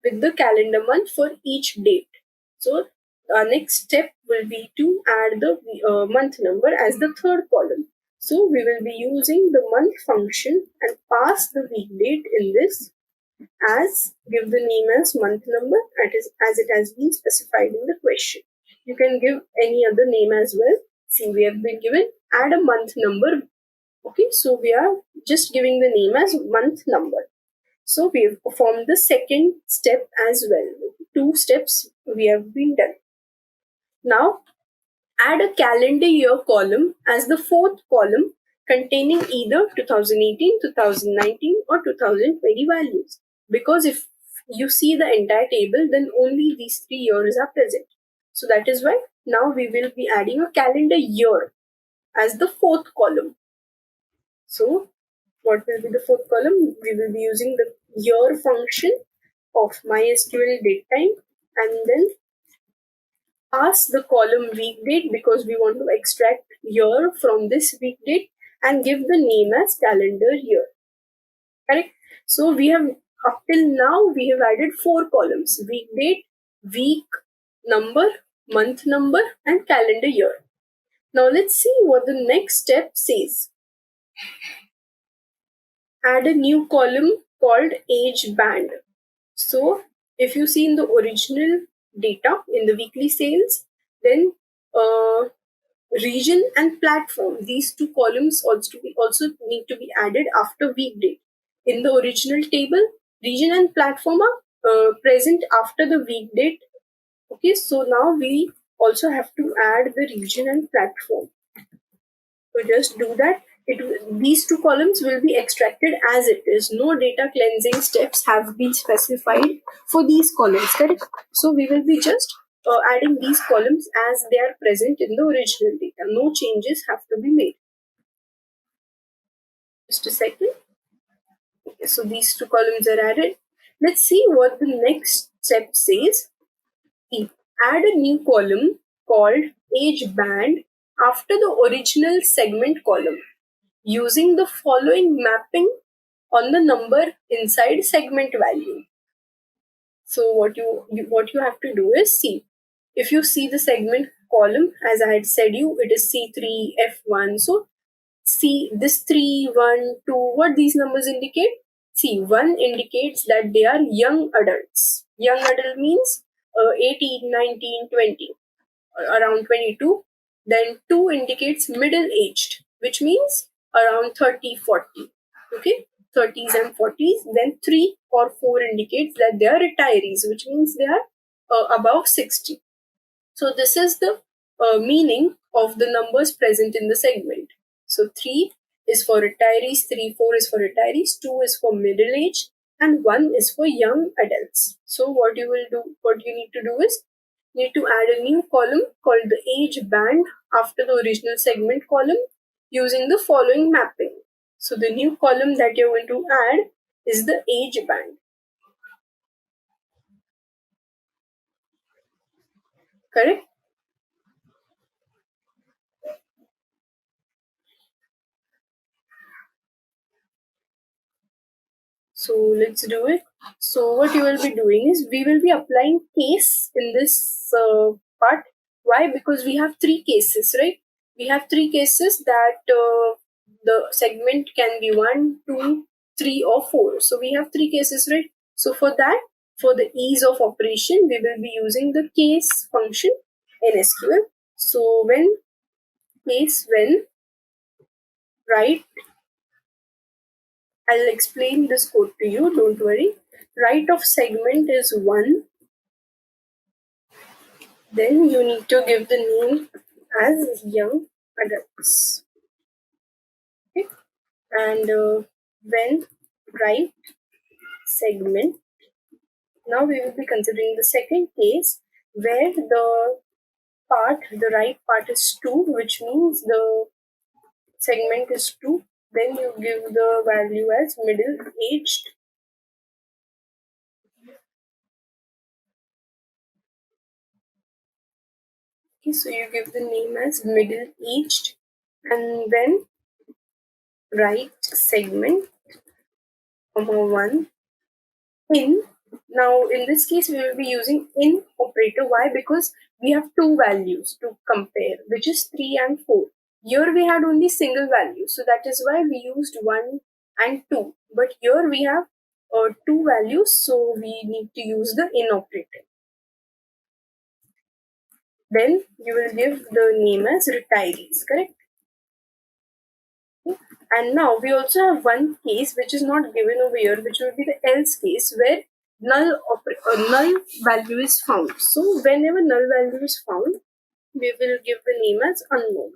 with the calendar month for each date. So our next step will be to add the month number as the third column. So we will be using the month function and pass the week date in this, as give the name as month number as it has been specified in the question. You can give any other name as well. See, we have been given add a month number. Okay, so we are just giving the name as month number. So we have performed the second step as well. 2 steps we have been done. Now add a calendar year column as the fourth column containing either 2018, 2019 or 2020 values. Because if you see the entire table, then only these 3 years are present. So that is why now we will be adding a calendar year as the fourth column. So what will be the fourth column? We will be using the year function of MySQL datetime, and then pass the column week date because we want to extract year from this week date and give the name as calendar year. Correct? So we have up till now we have added 4 columns: week date, week number, month number, and calendar year. Now let's see what the next step says. Add a new column called age band. So if you see in the original data in the weekly sales, then region and platform, these 2 columns also need to be added after week date. In the original table, region and platform are present after the week date. Okay, so now we also have to add the region and platform. So just do that. These 2 columns will be extracted as it is. No data cleansing steps have been specified for these columns, correct? So we will be just adding these columns as they are present in the original data. No changes have to be made. Just a second. Okay, so these 2 columns are added. Let's see what the next step says. Add a new column called age band after the original segment column, using the following mapping on the number inside segment value. So what you have to do is, see, if you see the segment column, as I had said you, it is C3, F1. So see this 3, 1, 2, what these numbers indicate? See, 1 indicates that they are young adults. Young adult means 18, 19, 20, around 22. Then 2 indicates middle aged, which means around 30, 40. Okay, 30s and 40s. Then 3 or 4 indicates that they are retirees, which means they are above 60. So this is the meaning of the numbers present in the segment. So 3 is for retirees, 3, 4 is for retirees, 2 is for middle age, and 1 is for young adults. So what you need to do is, you need to add a new column called the age band after the original segment column using the following mapping. So the new column that you're going to add is the age band. Correct? So let's do it. So what you will be doing is, we will be applying case in this part. Why? Because we have 3 cases, right? We have 3 cases that the segment can be 1, 2, 3 or 4. So we have 3 cases, right? So for that, for the ease of operation, we will be using the case function in SQL. So when right, I'll explain this code to you, don't worry. Right of segment is 1. Then you need to give the name as young adults. Okay? And when right segment, now we will be considering the second case where the right part is 2, which means the segment is 2. Then you give the value as middle aged. Okay, so you give the name as middle aged, and then right segment, 1 in. Now in this case we will be using in operator. Why? Because we have 2 values to compare, which is 3 and 4. Here we had only single value, so that is why we used 1 and 2. But here we have 2 values, so we need to use the in operator. Then you will give the name as retirees, correct? And now we also have one case which is not given over here, which will be the else case, where null value is found. So whenever null value is found, we will give the name as unknown.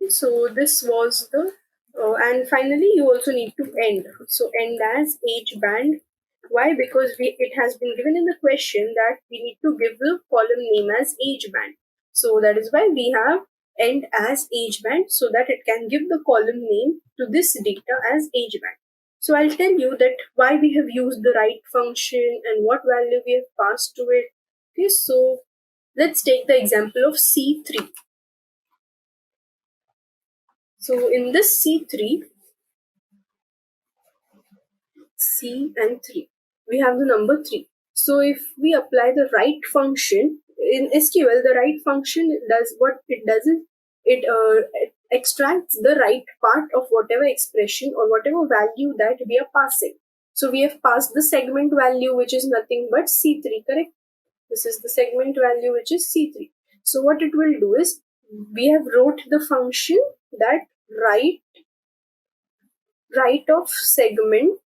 So this was the and finally you also need to end. So end as age band. Why? Because it has been given in the question that we need to give the column name as age band. So that is why we have end as age band, so that it can give the column name to this data as age band. So I'll tell you that why we have used the right function and what value we have passed to it. Okay, so let's take the example of C3. So in this C3, C and 3, we have the number 3. So if we apply the right function in SQL, the right function does what it does is it extracts the right part of whatever expression or whatever value that we are passing. So we have passed the segment value, which is nothing but C3, correct? This is the segment value, which is C3. So what it will do is, we have wrote the function that right of segment,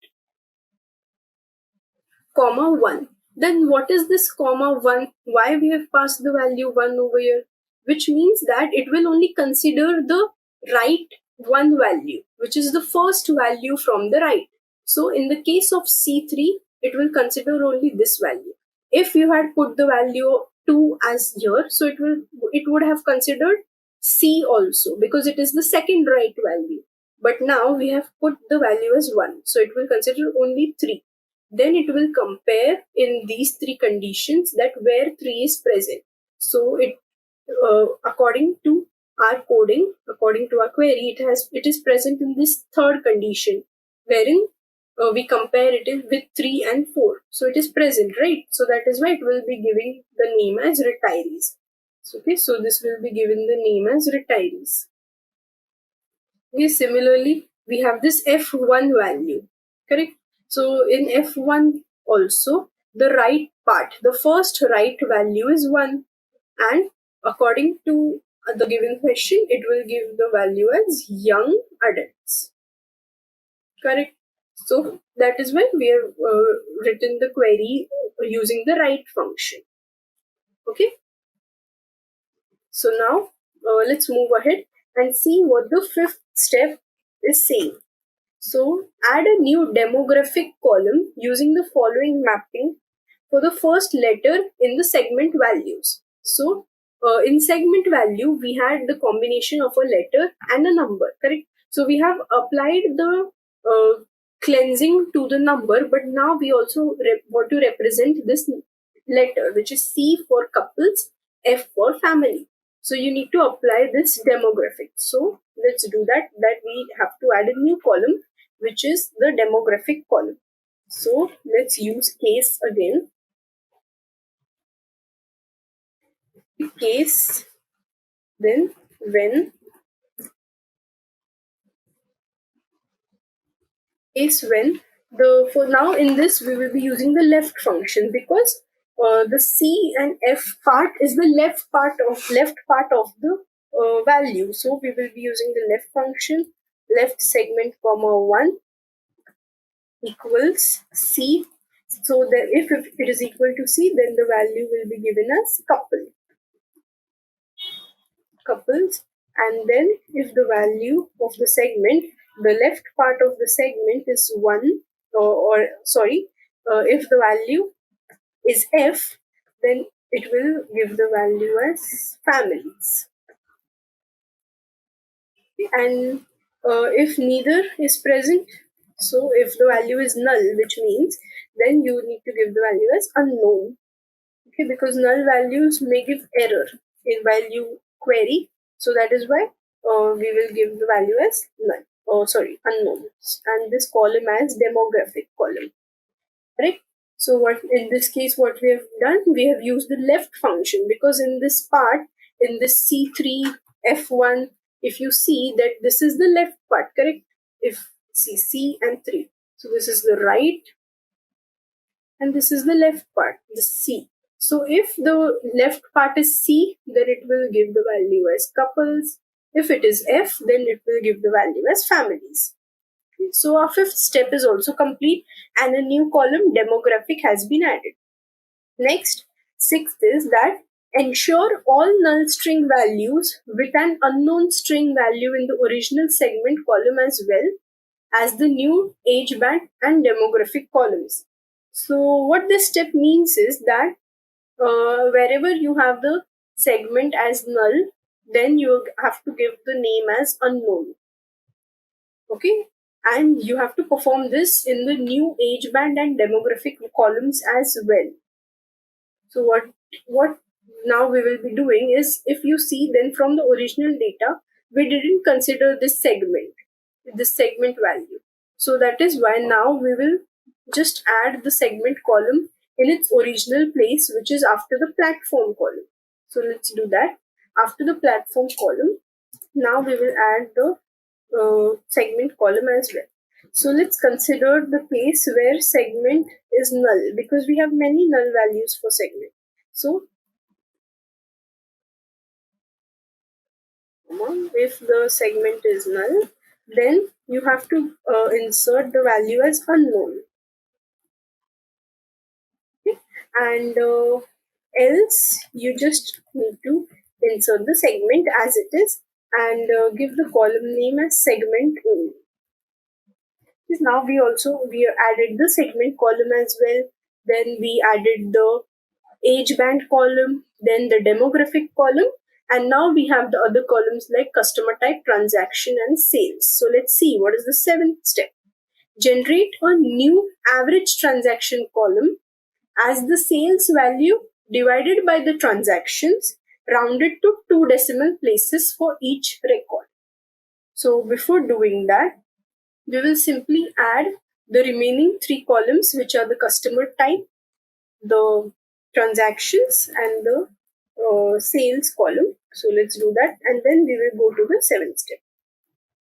comma 1. Then what is this comma 1? Why we have passed the value 1 over here? Which means that it will only consider the right 1 value, which is the first value from the right. So in the case of C3, it will consider only this value. If you had put the value 2 as here, so it would have considered C also, because it is the second right value. But now we have put the value as 1, so it will consider only 3. Then it will compare in these 3 conditions that where 3 is present. So it according to our coding, according to our query, it is present in this third condition, wherein we compare it with 3 and 4. So it is present, right? So that is why it will be giving the name as retirees. Okay, so this will be given the name as retirees. Okay, similarly, we have this F1 value, correct? So in F1 also, the right part. The first right value is 1, and according to the given question, it will give the value as young adults. Correct. So that is when we have written the query using the right function. Okay. So now let's move ahead and see what the fifth step is saying. So add a new demographic column using the following mapping for the first letter in the segment values. So in segment value, we had the combination of a letter and a number, correct? So we have applied the cleansing to the number, but now we also want to represent this letter, which is C for couples, F for family. So you need to apply this demographic. So let's do that. That we have to add a new column, which is the demographic column. So let's use case again. Case, then when, case when. For now in this we will be using the left function, because the C and F part is the left part of the value. So we will be using the left function, left segment comma 1 equals C. So that if it is equal to C, then the value will be given as couples, and then if the value of the segment, the left part of the segment is 1, if the value is F, then it will give the value as families. And if neither is present, so if the value is null, which means then you need to give the value as unknown. Okay, because null values may give error in value query, so that is why we will give the value as null. Unknown, and this column as demographic column. Right. So what in this case, what we have done, we have used the left function, because in this part, in this C3 F1, if you see that this is the left part, correct? If C and 3, so this is the right, and this is the left part, the C. So if the left part is C, then it will give the value as couples. If it is F, then it will give the value as families. So our fifth step is also complete, and a new column demographic has been added. Next, sixth is that ensure all null string values with an unknown string value in the original segment column as well as the new age band and demographic columns. So what this step means is that wherever you have the segment as null, then you have to give the name as unknown. Okay, and you have to perform this in the new age band and demographic columns as well. So what now we will be doing is, if you see, then from the original data we didn't consider this segment value. So that is why now we will just add the segment column in its original place, which is after the platform column. So let's do that. After the platform column, now we will add the segment column as well. So let's consider the case where segment is null, because we have many null values for segment. So if the segment is null, then you have to insert the value as unknown. Okay? And else you just need to insert the segment as it is, and give the column name as segment only. Now we added the segment column as well. Then we added the age band column, then the demographic column, and now we have the other columns like customer type, transaction, and sales. So let's see what is the seventh step. Generate a new average transaction column as the sales value divided by the transactions, rounded to 2 decimal places for each record. So before doing that, we will simply add the remaining 3 columns, which are the customer type, the transactions, and the sales column. So let's do that, and then we will go to the seventh step.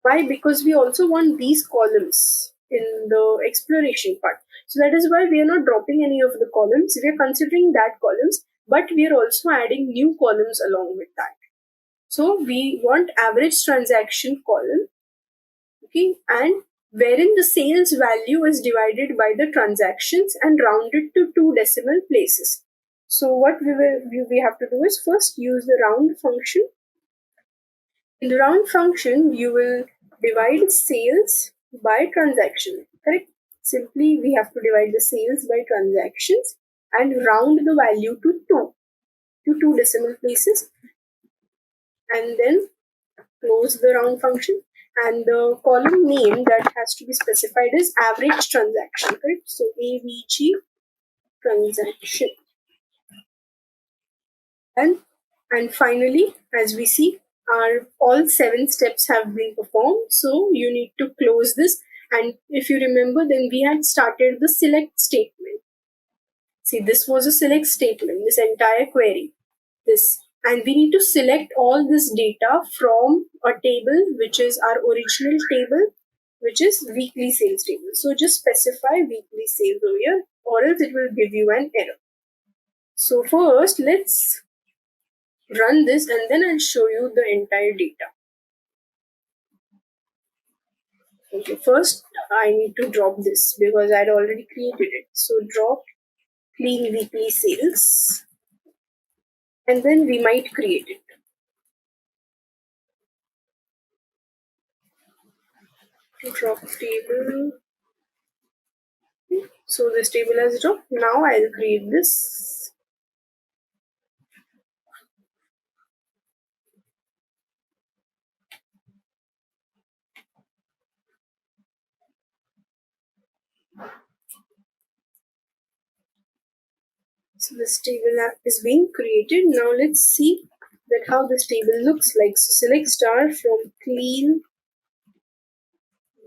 Why? Because we also want these columns in the exploration part. So that is why we are not dropping any of the columns. We are considering that columns, but we are also adding new columns along with that. So we want average transaction column, okay, and wherein the sales value is divided by the transactions and rounded to 2 decimal places. So what we have to do is first use the round function. In the round function, you will divide sales by transaction, correct? Simply, we have to divide the sales by transactions and round the value to 2 decimal places, and then close the round function. And the column name that has to be specified is average transaction, correct? So AVG transaction. And finally, as we see, all 7 steps have been performed. So you need to close this. And if you remember, then we had started the select statement. See, this was a select statement, this entire query. And we need to select all this data from a table, which is our original table, which is weekly sales table. So just specify weekly sales over here, or else it will give you an error. So first, let's run this and then I'll show you the entire data. Okay, first I need to drop this because I'd already created it. So drop clean weekly sales and then we might create it. Drop table. So this table has dropped. Now I'll create this. So this table is being created. Now let's see that how this table looks like. So select star from clean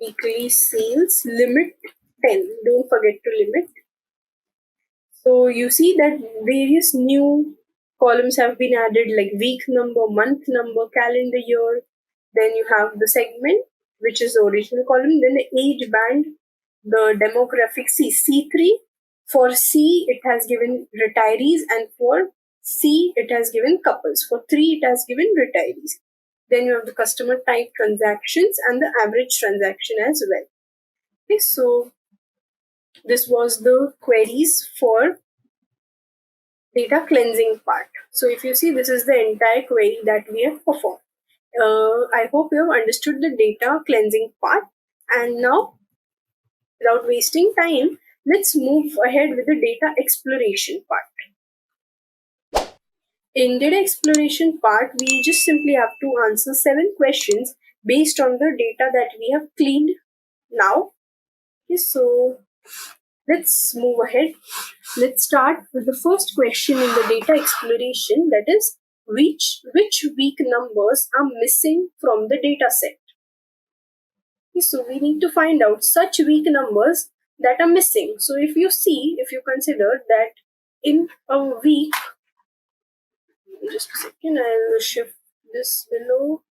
weekly sales, limit 10. Don't forget to limit. So you see that various new columns have been added, like week number, month number, calendar year. Then you have the segment, which is the original column. Then the age band, the demographic. See, C3. For C, it has given retirees, and for C, it has given couples. For 3, it has given retirees. Then you have the customer type transactions and the average transaction as well. Okay, so this was the queries for data cleansing part. So if you see, this is the entire query that we have performed. I hope you have understood the data cleansing part. And now, without wasting time, let's move ahead with the data exploration part. In data exploration part, we just simply have to answer 7 questions based on the data that we have cleaned now. Okay, so let's move ahead. Let's start with the first question in the data exploration, that is, which week numbers are missing from the data set. Okay, so we need to find out such week numbers that are missing. So if you consider that in a week, just a second, I'll shift this below.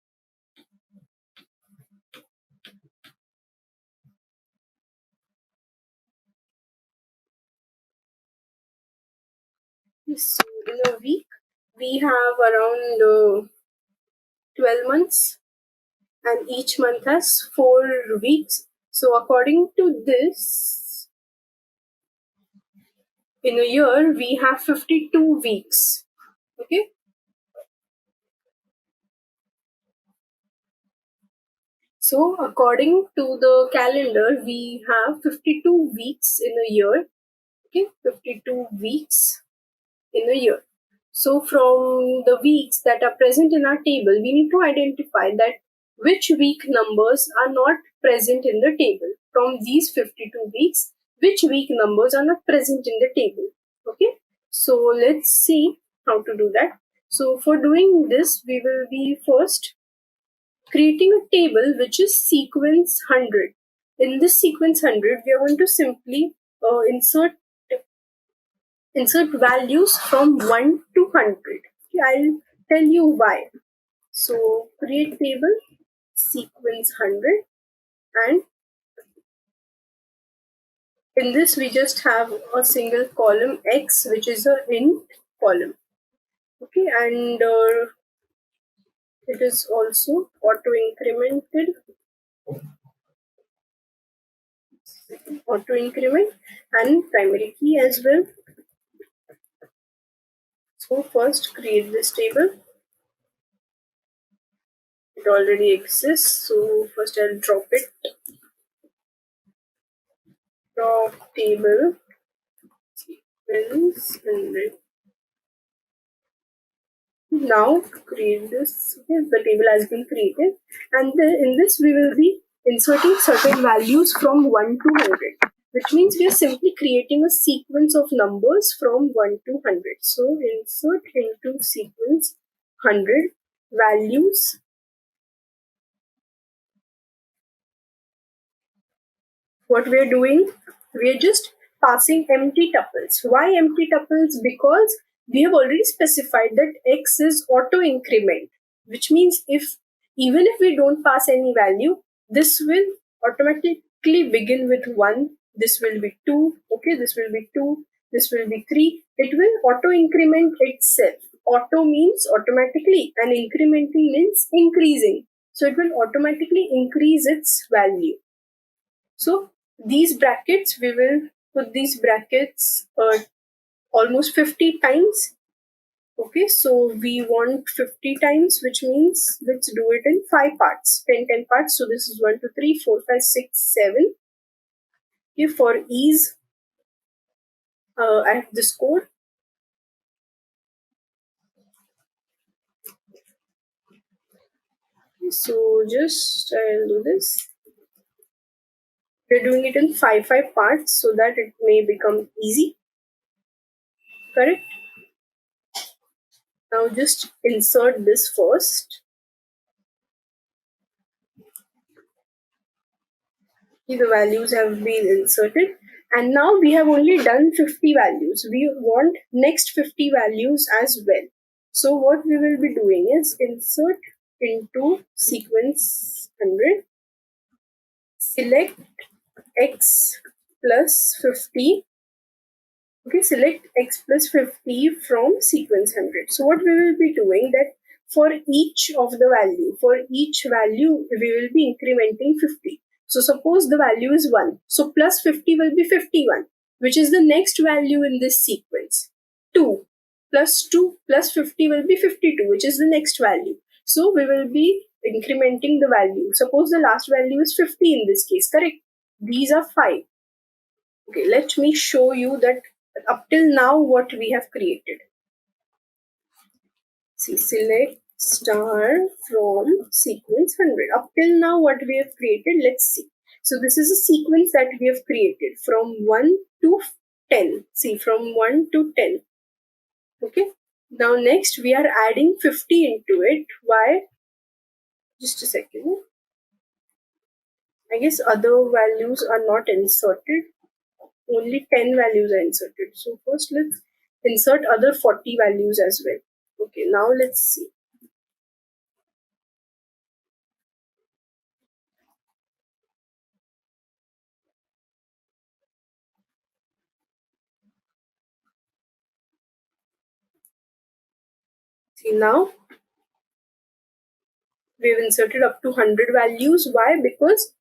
So in a week, we have around 12 months, and each month has 4 weeks. So according to this, in a year, we have 52 weeks. Okay. So according to the calendar, we have 52 weeks in a year. Okay, 52 weeks in a year. So from the weeks that are present in our table, we need to identify that which week numbers are not present in the table. From these 52 weeks, which week numbers are not present in the table. Okay, so let's see how to do that. So for doing this, we will be first creating a table which is sequence 100. In this sequence 100, we are going to simply insert values from 1 to 100. Okay, I'll tell you why. So create table sequence 100 and In this, we just have a single column X, which is a int column. Okay, and it is also auto incremented, auto increment, and primary key as well. So first create this table. It already exists, so first I'll drop it. Drop table sequence 100. Now create this. Okay, the table has been created, and then in this we will be inserting certain values from 1 to 100, which means we are simply creating a sequence of numbers from 1 to 100. So insert into sequence 100 values. What we are doing, we are just passing empty tuples. Why empty tuples? Because we have already specified that X is auto increment, which means even if we don't pass any value, this will automatically begin with 1, this will be 2, okay, this will be 2, this will be 3. It will auto increment itself. Auto means automatically and incrementing means increasing. So it will automatically increase its value. So these brackets, we will put these brackets almost 50 times. Okay, so we want 50 times, which means let's do it in 5 parts, 10 parts. So this is 1, 2, 3, 4, 5, 6, 7. Okay, for ease, I have this code. Okay, so just I'll do this. We're doing it in 5 parts so that it may become easy. Correct? Now just insert this first. The values have been inserted, and now we have only done 50 values. We want next 50 values as well. So what we will be doing is insert into sequence 100, select X plus 50. Okay, select X plus 50 from sequence 100. So what we will be doing that for each of the value, for each value, we will be incrementing 50. So suppose the value is 1. So plus 50 will be 51, which is the next value in this sequence. 2 plus 2 plus 50 will be 52, which is the next value. So we will be incrementing the value. Suppose the last value is 50 in this case, correct? These are 5. Okay, let me show you that up till now what we have created. See, select star from sequence 100. Up till now what we have created, let's see. So this is a sequence that we have created from 1 to 10. See, from 1 to 10. Okay. Now next we are adding 50 into it. Why? Just a second. I guess other values are not inserted. Only 10 values are inserted. So first let's insert other 40 values as well. Okay, now let's see. See now we've inserted up to 100 values. Why? Because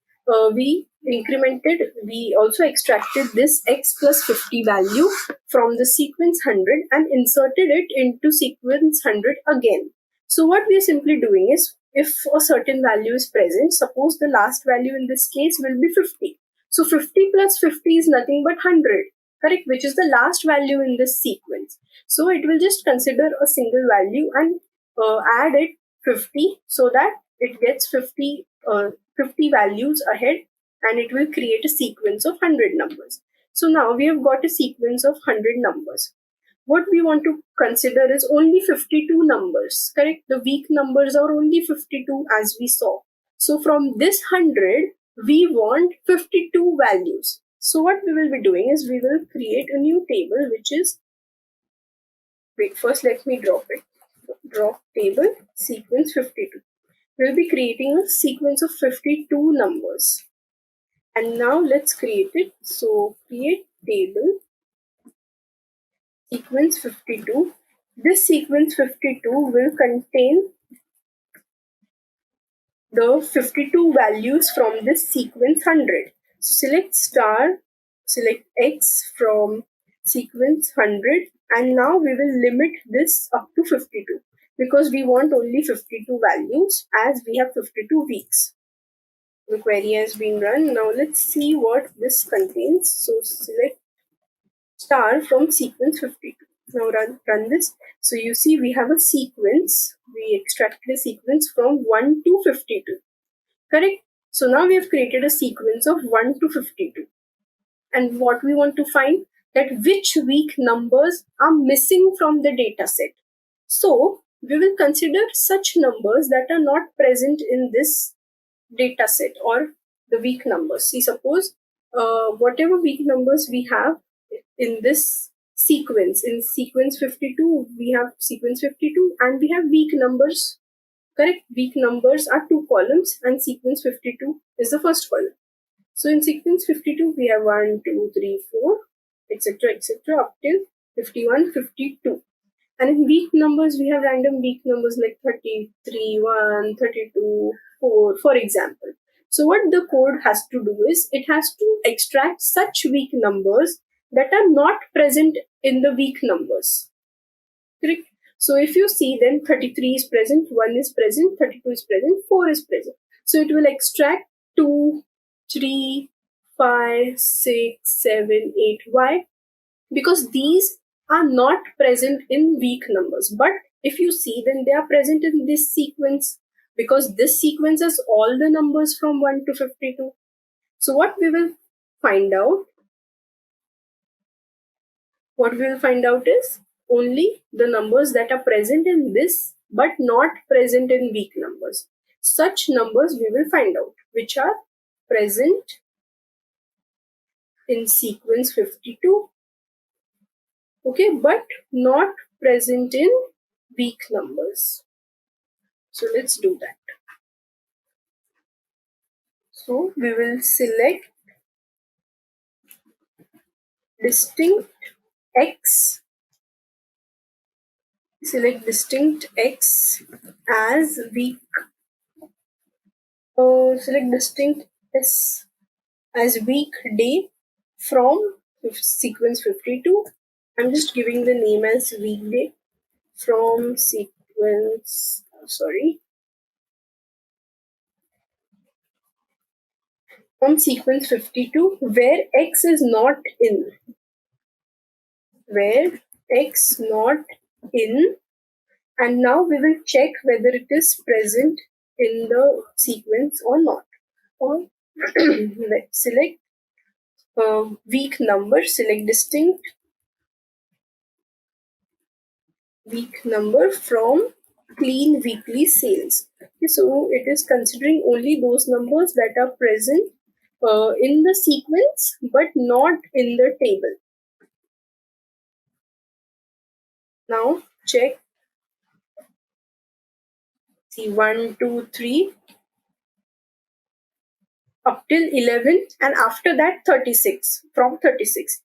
we also extracted this X plus 50 value from the sequence 100 and inserted it into sequence 100 again. So what we are simply doing is, if a certain value is present, suppose the last value in this case will be 50. So 50 plus 50 is nothing but 100, correct? Which is the last value in this sequence. So it will just consider a single value and add it 50 so that it gets 50 values ahead, and it will create a sequence of 100 numbers. So now we have got a sequence of 100 numbers. What we want to consider is only 52 numbers, correct? The weak numbers are only 52 as we saw. So from this 100, we want 52 values. So what we will be doing is we will create a new table, which is, wait, first let me drop it. Drop table sequence 52. We'll be creating a sequence of 52 numbers. And now let's create it. So create table sequence 52. This sequence 52 will contain the 52 values from this sequence 100. So select star, select X from sequence 100, and now we will limit this up to 52 because we want only 52 values as we have 52 weeks. The query has been run. Now let's see what this contains. So select star from sequence 52. Now run this. So you see we have a sequence. We extracted a sequence from 1 to 52. Correct? So now we have created a sequence of 1 to 52. And what we want to find, that which week numbers are missing from the data set. So we will consider such numbers that are not present in this data set or the week numbers. See, suppose whatever week numbers we have in this sequence, in sequence 52, we have sequence 52 and we have week numbers. Correct? Week numbers are 2 columns and sequence 52 is the first column. So in sequence 52, we have 1, 2, 3, 4, etc., etc., up till 51, 52. And in week numbers, we have random week numbers like 33, 1, 32, 4, for example. So what the code has to do is, it has to extract such week numbers that are not present in the week numbers. Correct? So if you see, then 33 is present, 1 is present, 32 is present, 4 is present. So it will extract 2, 3, 5, 6, 7, 8. Why? Because these are not present in week numbers. But if you see, then they are present in this sequence, because this sequence has all the numbers from 1 to 52. So what we will find out, is only the numbers that are present in this but not present in week numbers. Such numbers we will find out, which are present in sequence 52, okay, but not present in week numbers. So let's do that. So we will select distinct X, as week, select distinct S as weekday from sequence 52. I'm just giving the name as weekday from sequence, from sequence 52, where X is not in, and now we will check whether it is present in the sequence or not. Or let's select week number, select distinct week number from clean weekly sales. Okay, so it is considering only those numbers that are present in the sequence but not in the table. Now check. See, 1, 2, 3 up till 11, and after that 36, from 36.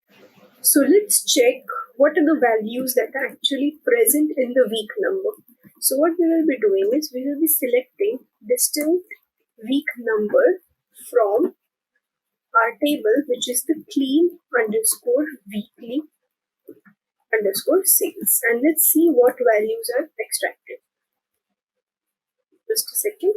So let's check what are the values that are actually present in the week number. So what we will be doing is, we will be selecting distinct week number from our table, which is the clean underscore weekly underscore sales, and let's see what values are extracted. Just a second.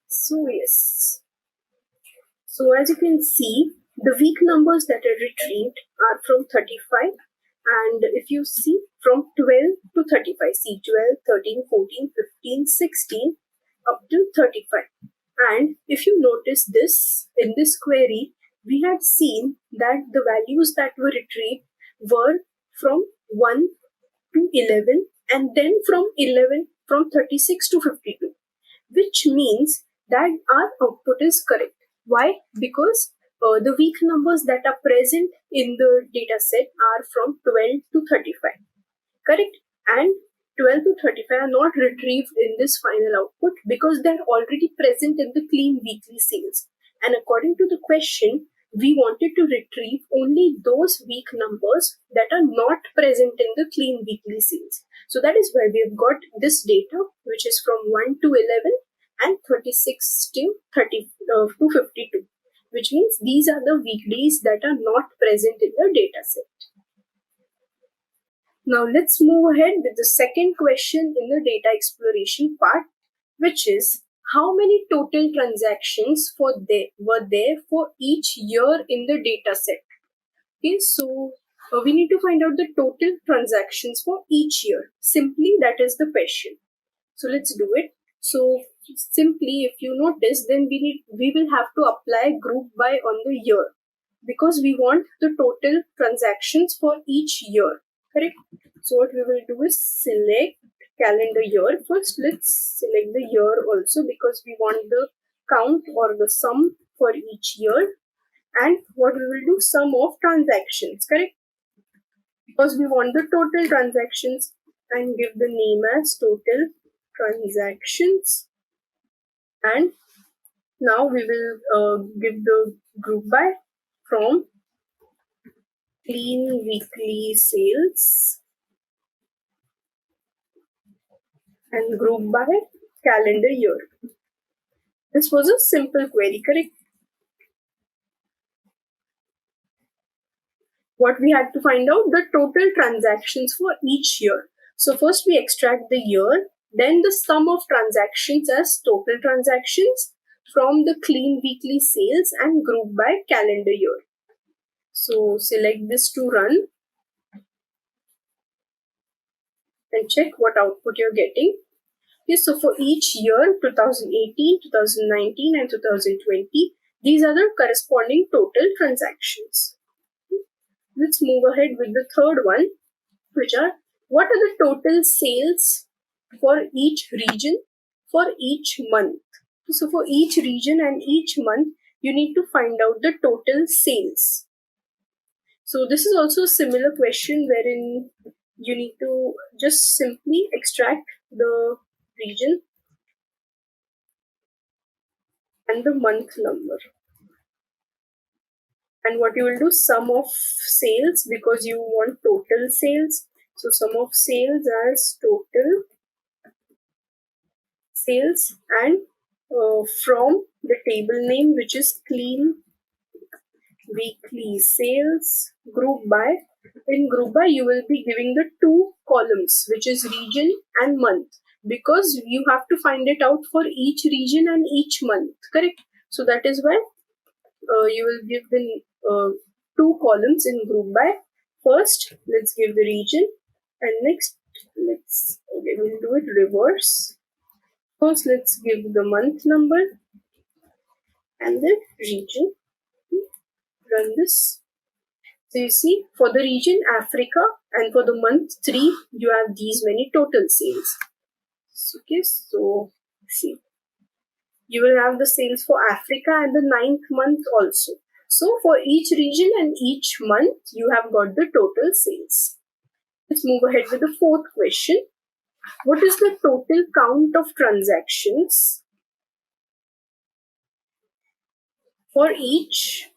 So yes, so as you can see, the week numbers that are retrieved are from 35, and if you see, from 12 to 35, see 12, 13, 14, 15, 16 up to 35. And if you notice this, in this query, we had seen that the values that were retrieved were from 1 to 11, and then from 36 to 52, which means that our output is correct. Why? Because the week numbers that are present in the data set are from 12 to 35. Correct? And 12 to 35 are not retrieved in this final output because they're already present in the clean weekly sales. And according to the question, we wanted to retrieve only those week numbers that are not present in the clean weekly sales. So that is why we have got this data, which is from 1 to 11 and 36 to 52, which means these are the weekdays that are not present in the data set. Now let's move ahead with the second question in the data exploration part, which is how many total transactions were there for each year in the data set. Okay, so we need to find out the total transactions for each year. Simply, that is the question. So let's do it. So simply, if you notice, then we will have to apply group by on the year because we want the total transactions for each year. Correct? So what we will do is select calendar year. First, let's select the year also because we want the count or the sum for each year. And what we will do, sum of transactions. Correct? Because we want the total transactions and give the name as total transactions. And now we will give the group by from clean weekly sales and group by calendar year. This was a simple query, correct? What we had to find out, the total transactions for each year. So first we extract the year, then the sum of transactions as total transactions from the clean weekly sales and group by calendar year. So select this to run and check what output you're getting. Okay, so for each year, 2018, 2019 and 2020, these are the corresponding total transactions. Let's move ahead with the third one, which are what are the total sales for each region for each month. So for each region and each month, you need to find out the total sales. So this is also a similar question wherein you need to just simply extract the region and the month number. And what you will do, sum of sales, because you want total sales. So sum of sales as total sales and from the table name, which is clean weekly sales group by. In group by, you will be giving the two columns, which is region and month, because you have to find it out for each region and each month, correct? So that is why you will give the two columns in group by. First, let's give the region, and next we'll do it reverse. First, let's give the month number and the region. Run this. So you see, for the region Africa and for the month 3, you have these many total sales. Okay, so see, you will have the sales for Africa and the 9th month also. So for each region and each month, you have got the total sales. Let's move ahead with the fourth question. What is the total count of transactions for each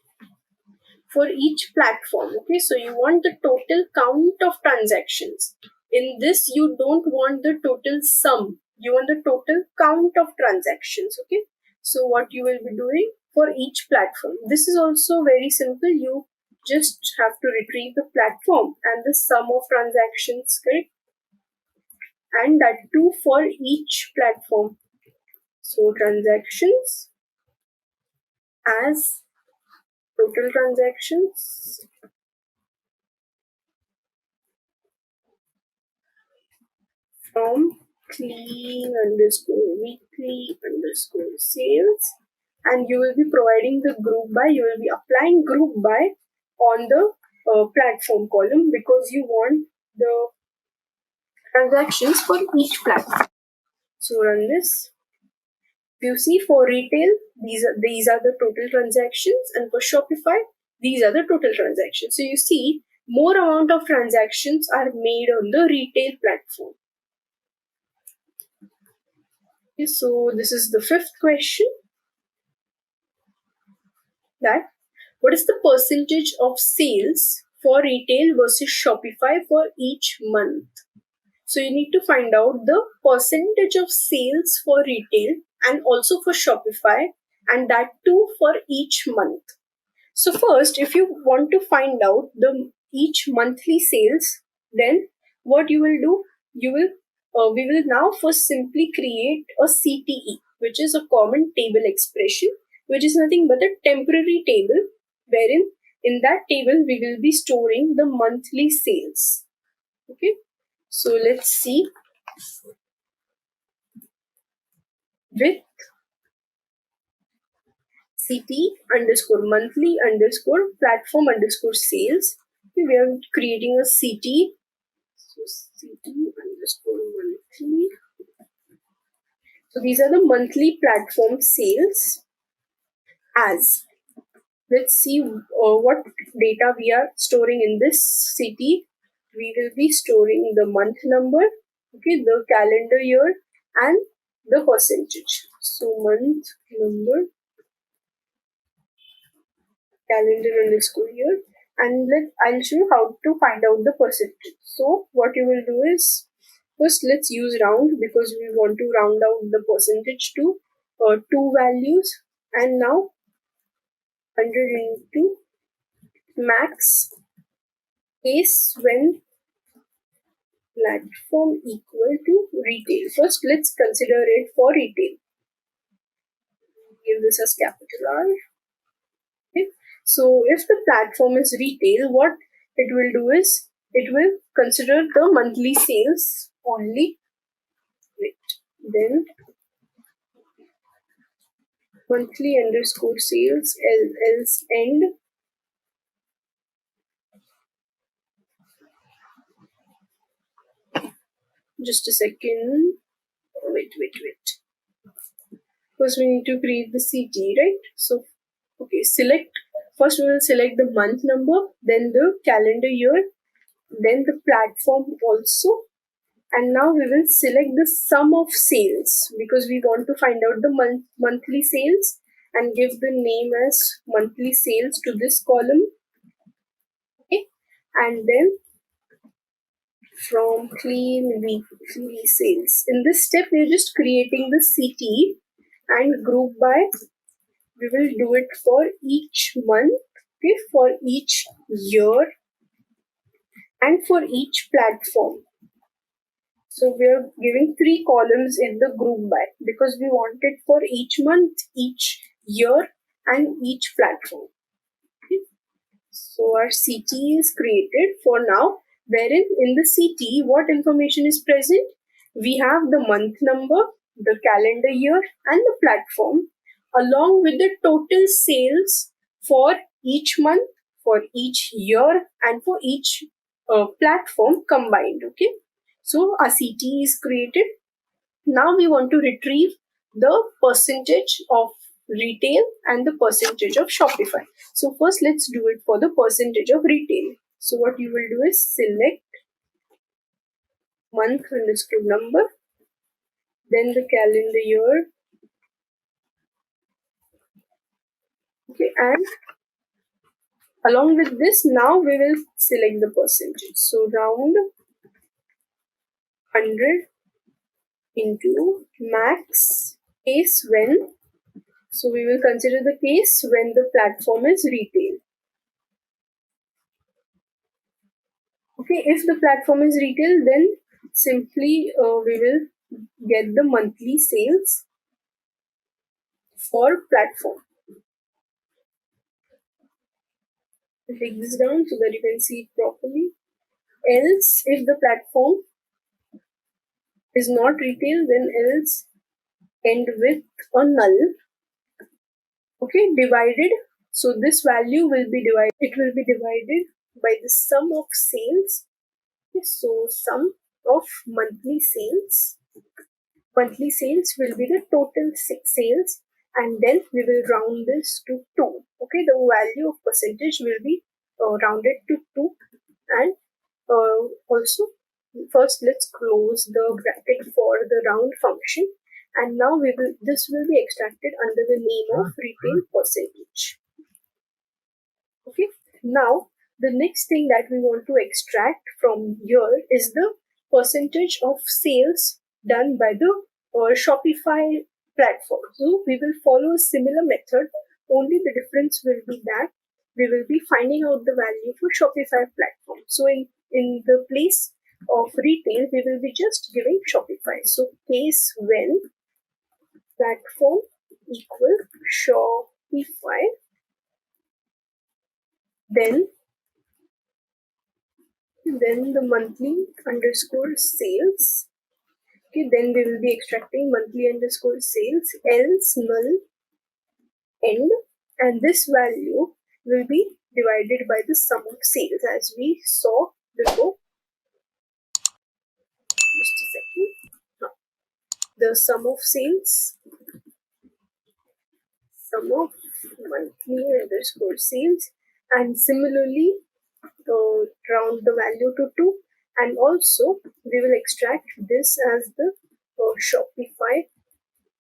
platform? Okay, so you want the total count of transactions. In this, you don't want the total sum. You want the total count of transactions. Okay, so what you will be doing for each platform. This is also very simple. You just have to retrieve the platform and the sum of transactions, correct? And that too for each platform. So transactions as total transactions from clean underscore weekly underscore sales, and you will be providing the group by. You will be applying group by on the platform column because you want the transactions for each platform. So run this. If you see for retail, these are the total transactions, and for Shopify, these are the total transactions. So you see, more amount of transactions are made on the retail platform. Okay, so this is the fifth question. That what is the percentage of sales for retail versus Shopify for each month? So you need to find out the percentage of sales for retail and also for Shopify, and that too for each month. So first, if you want to find out the each monthly sales, then what you will do, we will now first simply create a CTE, which is a common table expression, which is nothing but a temporary table, wherein in that table we will be storing the monthly sales. Okay, so let's see. With CT underscore monthly underscore platform underscore sales, we are creating a CT. So CT underscore monthly. So these are the monthly platform sales. As let's see what data we are storing in this CT. We will be storing the month number, okay, the calendar year, and the percentage. So month number, calendar underscore year, and I'll show you how to find out the percentage. So what you will do is, first let's use round, because we want to round out the percentage to two values, and now 100 into max case when platform equal to retail. First let's consider it for retail. Give this as capital R. Okay. So if the platform is retail, what it will do is it will consider the monthly sales only. Wait, then monthly underscore sales else end. Just a second. Wait. First we need to create the CT, right? So okay, first we will select the month number, then the calendar year, then the platform also, and now we will select the sum of sales, because we want to find out the monthly sales, and give the name as monthly sales to this column. Okay, and then from clean weekly sales. In this step, we are just creating the CT, and group by, we will do it for each month, okay, for each year, and for each platform. So we are giving three columns in the group by, because we want it for each month, each year, and each platform. Okay. So our CT is created for now, wherein in the CT, what information is present? We have the month number, the calendar year, and the platform, along with the total sales for each month, for each year, and for each platform combined. Okay. So our CT is created. Now we want to retrieve the percentage of retail and the percentage of Shopify. So first let's do it for the percentage of retail. So what you will do is select month underscore number, then the calendar year, okay, and along with this, now we will select the percentage. So round 100 into max case when, so we will consider the case when the platform is retail. Okay, if the platform is retail, then simply we will get the monthly sales for platform. I'll take this down so that you can see it properly. Else, if the platform is not retail, then else end with a null. Okay, divided. So this value will be divided. It will be divided by the sum of sales. Okay, so sum of monthly sales monthly sales will be the total sales, and then we will round this to 2. Okay, the value of percentage will be rounded to 2. And also, first let's close the bracket for the round function, and now this will be extracted under the name of retail percentage. Okay, now the next thing that we want to extract from here is the percentage of sales done by the Shopify platform. So we will follow a similar method, only the difference will be that we will be finding out the value for Shopify platform. So in the place of retail, we will be just giving Shopify. So case when platform equal Shopify, then the monthly underscore sales. Okay, then we will be extracting monthly underscore sales, else null end, and this value will be divided by the sum of sales as we saw before. Just a second. The sum of sales, sum of monthly underscore sales, and similarly round the value to 2, and also we will extract this as the Shopify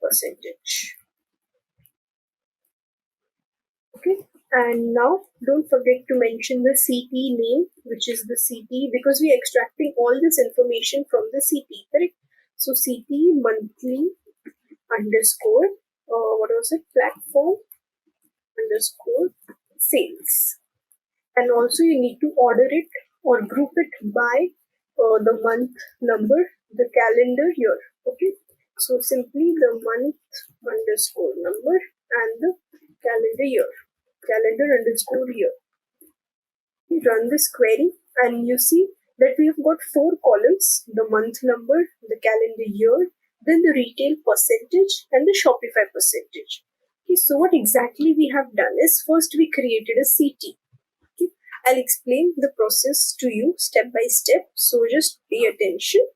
percentage. Okay, and now don't forget to mention the CT name, which is the CT, because we are extracting all this information from the CT, correct? So CT monthly underscore what was it, platform underscore sales. And also you need to order it or group it by the month number, the calendar year. Okay, so simply the month underscore number and the calendar year, calendar underscore year. You run this query and you see that we have got 4 columns: the month number, the calendar year, then the retail percentage and the Shopify percentage. Okay, so what exactly we have done is, first we created a CT. Okay, I'll explain the process to you step by step, so just pay attention.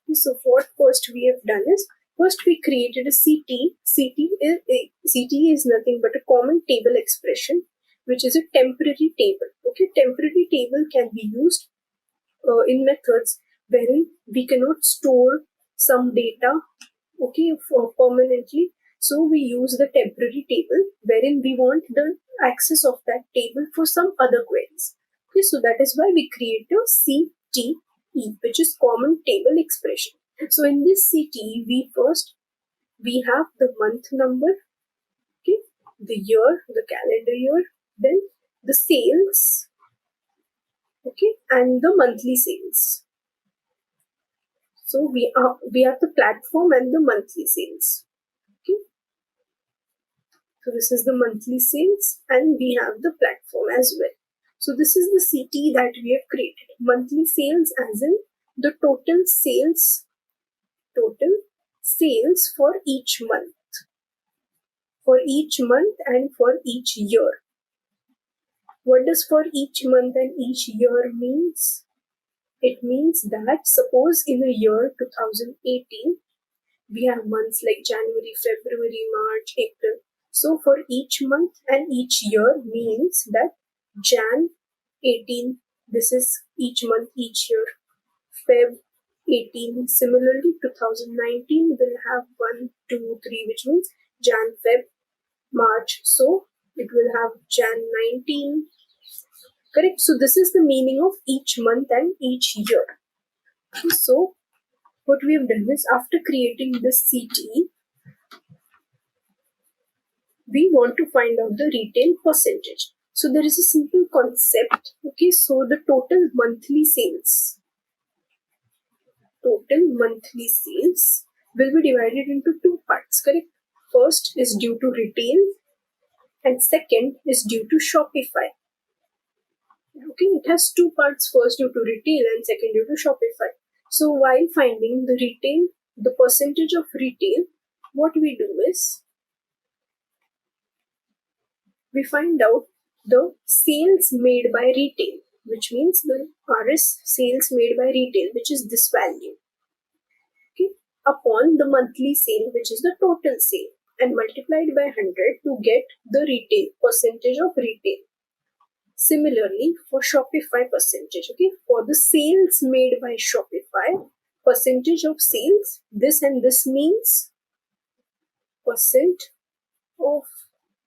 Okay, so what first we have done is, first we created a CT. CT is nothing but a common table expression, which is a temporary table. Okay, temporary table can be used in methods wherein we cannot store some data, okay, for permanently. So we use the temporary table wherein we want the access of that table for some other queries. Okay, so that is why we create a CTE, which is common table expression. So in this CTE, we have the month number, okay, the year, the calendar year, then the sales, okay, and the monthly sales. So we have the platform and the monthly sales. Okay, so this is the monthly sales and we have the platform as well. So this is the CT that we have created. Monthly sales as in the total sales for each month. For each month and for each year. What does for each month and each year means? It means that suppose in the year 2018, we have months like January, February, March, April. So for each month and each year means that Jan 18, this is each month, each year. Feb 18, similarly 2019 will have 1, 2, 3, which means Jan, Feb, March. So it will have Jan 19. Correct. So this is the meaning of each month and each year. So what we have done is, after creating this CT, we want to find out the retail percentage. So there is a simple concept. Okay, so the total monthly sales will be divided into 2 parts, correct? First is due to retail and second is due to Shopify. Okay, it has 2 parts, first due to retail and second due to Shopify. So while finding the retail, the percentage of retail, what we do is, we find out the sales made by retail, which means the RS sales made by retail, which is this value. Okay, upon the monthly sale, which is the total sale, and multiplied by 100 to get the retail percentage of retail. Similarly, for Shopify percentage, okay, for the sales made by Shopify, percentage of sales, this and this means percent of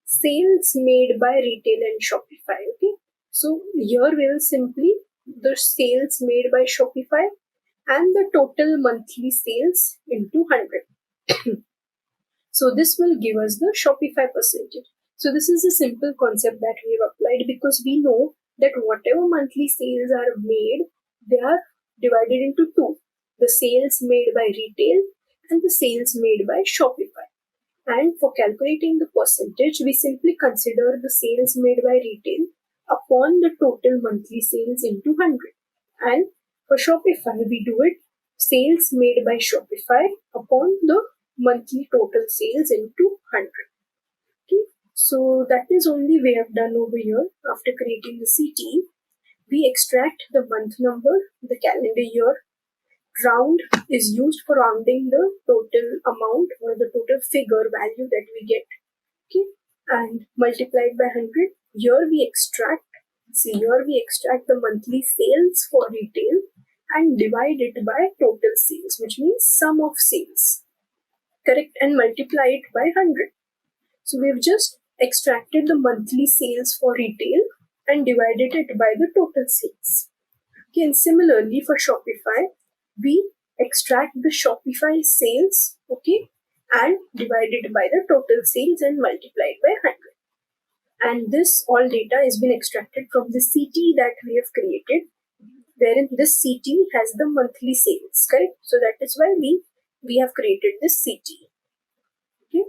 sales made by retail and Shopify, okay. So here we will simply the sales made by Shopify and the total monthly sales into 100. So this will give us the Shopify percentage. So this is a simple concept that we have applied because we know that whatever monthly sales are made, they are divided into two. The sales made by retail and the sales made by Shopify. And for calculating the percentage, we simply consider the sales made by retail upon the total monthly sales into 100. And for Shopify, we do it sales made by Shopify upon the monthly total sales into 100. Okay, so that is only we have done over here. After creating the CT, we extract the month number, the calendar year. Round is used for rounding the total amount or the total figure value that we get. Okay, and multiplied by 100. Here we extract the monthly sales for retail and divide it by total sales, which means sum of sales. Correct, and multiply it by 100. So we've just extracted the monthly sales for retail and divided it by the total sales. Okay, and similarly for Shopify, we extract the Shopify sales, okay, and divide it by the total sales and multiply it by 100. And this all data has been extracted from the CT that we have created, wherein this CT has the monthly sales, correct? So that is why we have created this CT. Okay,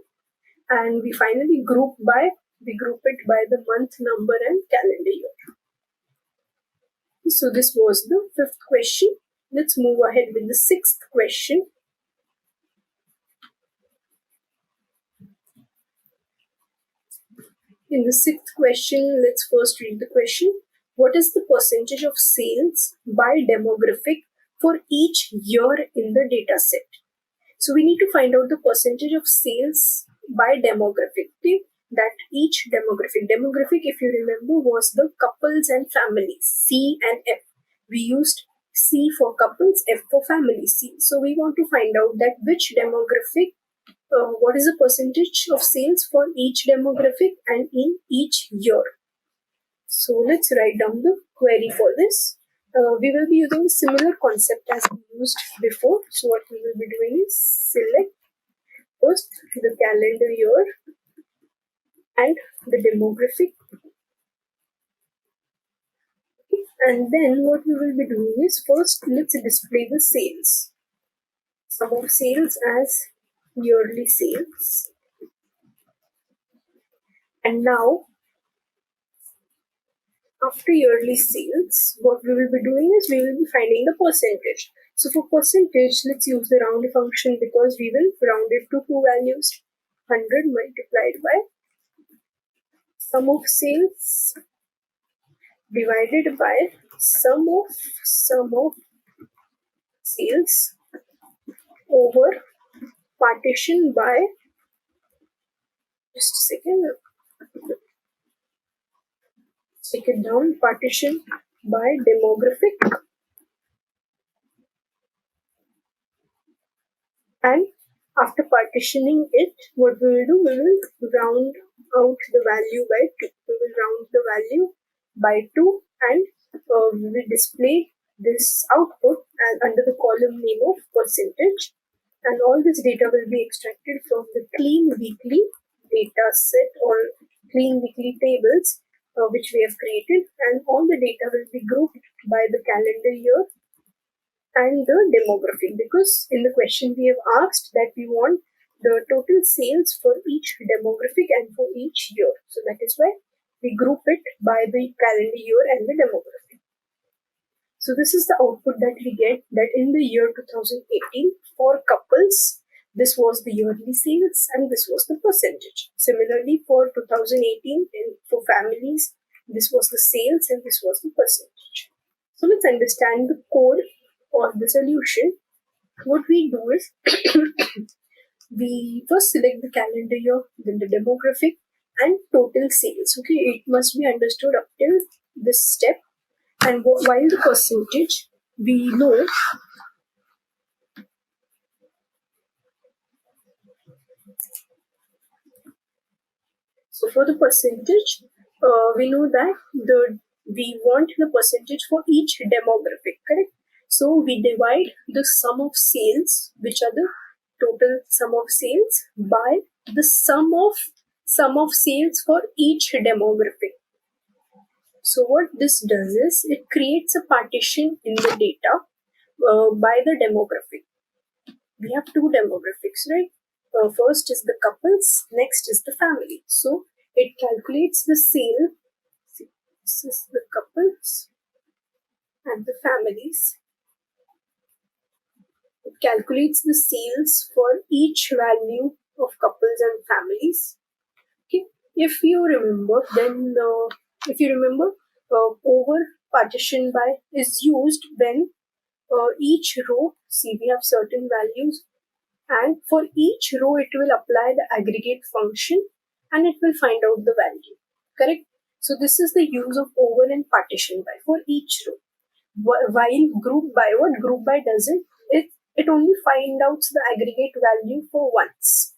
and we finally group it by the month number and calendar year. So this was the 5th question. Let's move ahead with the 6th question. In the 6th question, let's first read the question. What is the percentage of sales by demographic for each year in the data set? So we need to find out the percentage of sales by demographic. Okay? That each demographic, if you remember, was the couples and families, C and F. We used C for couples, F for families, C. So we want to find out that which demographic, what is the percentage of sales for each demographic and in each year. So let's write down the query for this. We will be using a similar concept as we used before. So what we will be doing is select first the calendar year and the demographic. And then what we will be doing is first let's display the sales. Sum of sales as yearly sales. And now after yearly sales, what we will be doing is we will be finding the percentage. So for percentage, let's use the round function because we will round it to two values. 100 multiplied by sum of sales divided by sum of sales over partition by, just a second, take it down, partition by demographic, and after partitioning it, what we will do, we will round out the value by 2. We will round the value by 2 and we will display this output under the column name of percentage, and all this data will be extracted from the clean weekly data set or clean weekly tables which we have created, and all the data will be grouped by the calendar year and the demographic, because in the question we have asked that we want the total sales for each demographic and for each year. So that is why we group it by the calendar year and the demographic. So this is the output that we get, that in the year 2018 for couples, this was the yearly sales and this was the percentage. Similarly for 2018 for families, this was the sales and this was the percentage. So let's understand the code or the solution. what we do is we first select the calendar year, then the demographic and total sales. Okay, it must be understood up till this step. And while the percentage, we know so for the percentage, we know that we want the percentage for each demographic, correct? So we divide the sum of sales, which are the total sum of sales, by the sum of sales for each demographic. So what this does is it creates a partition in the data by the demographic. We have two demographics, right? First is the couples, next is the family. So it calculates the sale. See, this is the couples and the families. It calculates the sales for each value of couples and families. Okay. If you remember, over partition by is used when each row, see, we have certain values, and for each row it will apply the aggregate function and it will find out the value, correct? So this is the use of over and partition by for each row. While group by does it only find out the aggregate value for once.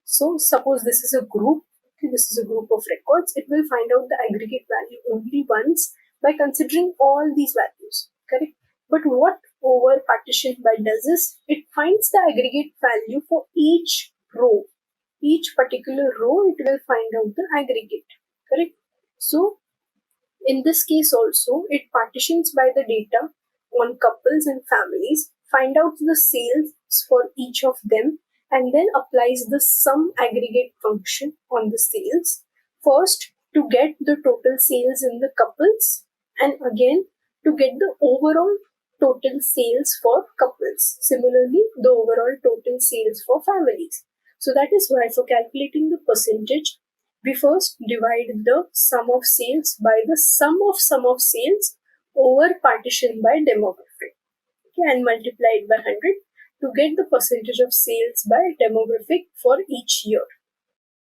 So suppose this is a group, this is a group of records, it will find out the aggregate value only once by considering all these values, correct? But what over partition by does is it finds the aggregate value for each row. Each particular row, it will find out the aggregate, correct? So in this case also, it partitions by the data on couples and families, find out the sales for each of them, and then applies the sum aggregate function on the sales. First, to get the total sales in the couples, and again to get the overall total sales for couples. Similarly, the overall total sales for families. So that is why for calculating the percentage, we first divide the sum of sales by the sum of sales over partition by demographic, okay, and multiply it by 100 to get the percentage of sales by demographic for each year.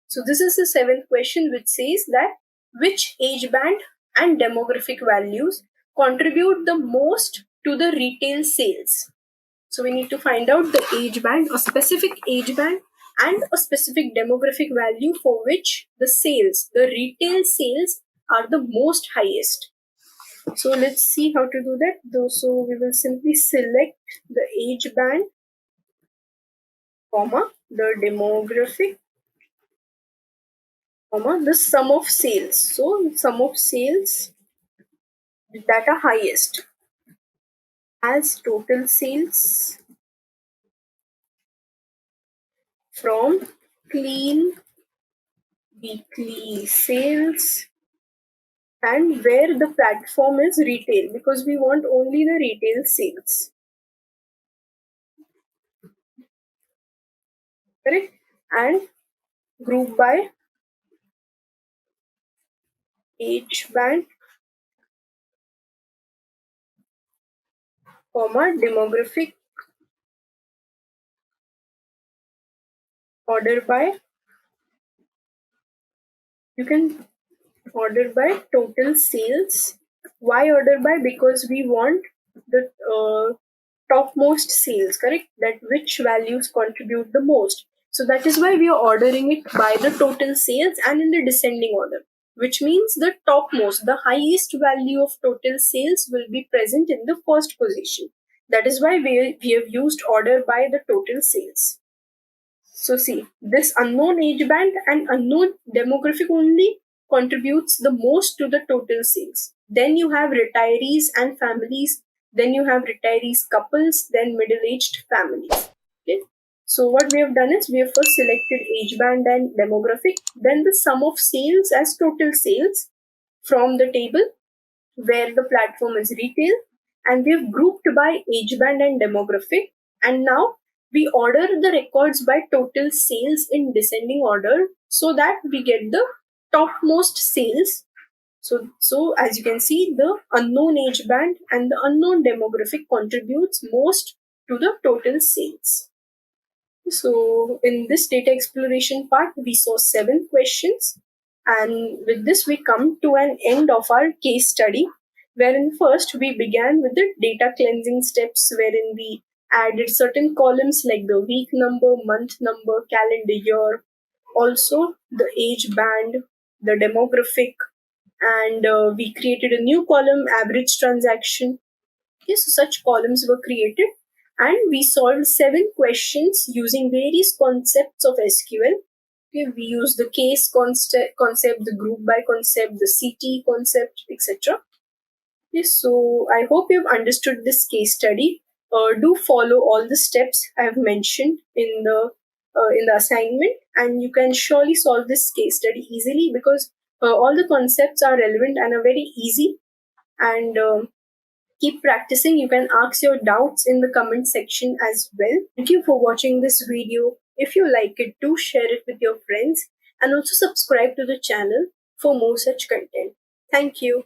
So this is the seventh question, which says that which age band and demographic values contribute the most to the retail sales. So we need to find out the age band, a specific age band and a specific demographic value for which the retail sales are the most highest. So let's see how to do that. So we will simply select the age band, comma, the demographic, comma, the sum of sales. So sum of sales that are highest as total sales from clean weekly sales and where the platform is retail, because we want only the retail sales, correct? And group by age band, comma, demographic, order by, you can order by total sales. Why order by? Because we want the topmost sales, correct? That which values contribute the most. So that is why we are ordering it by the total sales and in the descending order, which means the topmost, the highest value of total sales will be present in the first position. That is why we have used order by the total sales. So see, this unknown age band and unknown demographic only contributes the most to the total sales. Then you have retirees and families, then you have retirees couples, then middle-aged families. Okay. So what we have done is we have first selected age band and demographic, then the sum of sales as total sales from the table where the platform is retail, and we've grouped by age band and demographic, and now we order the records by total sales in descending order so that we get the topmost sales. So as you can see, the unknown age band and the unknown demographic contributes most to the total sales. So in this data exploration part, we saw 7 questions. And with this, we come to an end of our case study, wherein first we began with the data cleansing steps, wherein we added certain columns like the week number, month number, calendar year, also the age band, the demographic, and we created a new column, average transaction. Okay, so such columns were created and we solved 7 questions using various concepts of SQL. Okay, we used the case concept, the group by concept, the CT concept, etc. Yes, so I hope you've understood this case study. Do follow all the steps I have mentioned in the assignment, and you can surely solve this case study easily because all the concepts are relevant and are very easy. And keep practicing. You can ask your doubts in the comment section as well. Thank you for watching this video. If you like it, do share it with your friends and also subscribe to the channel for more such content. Thank you.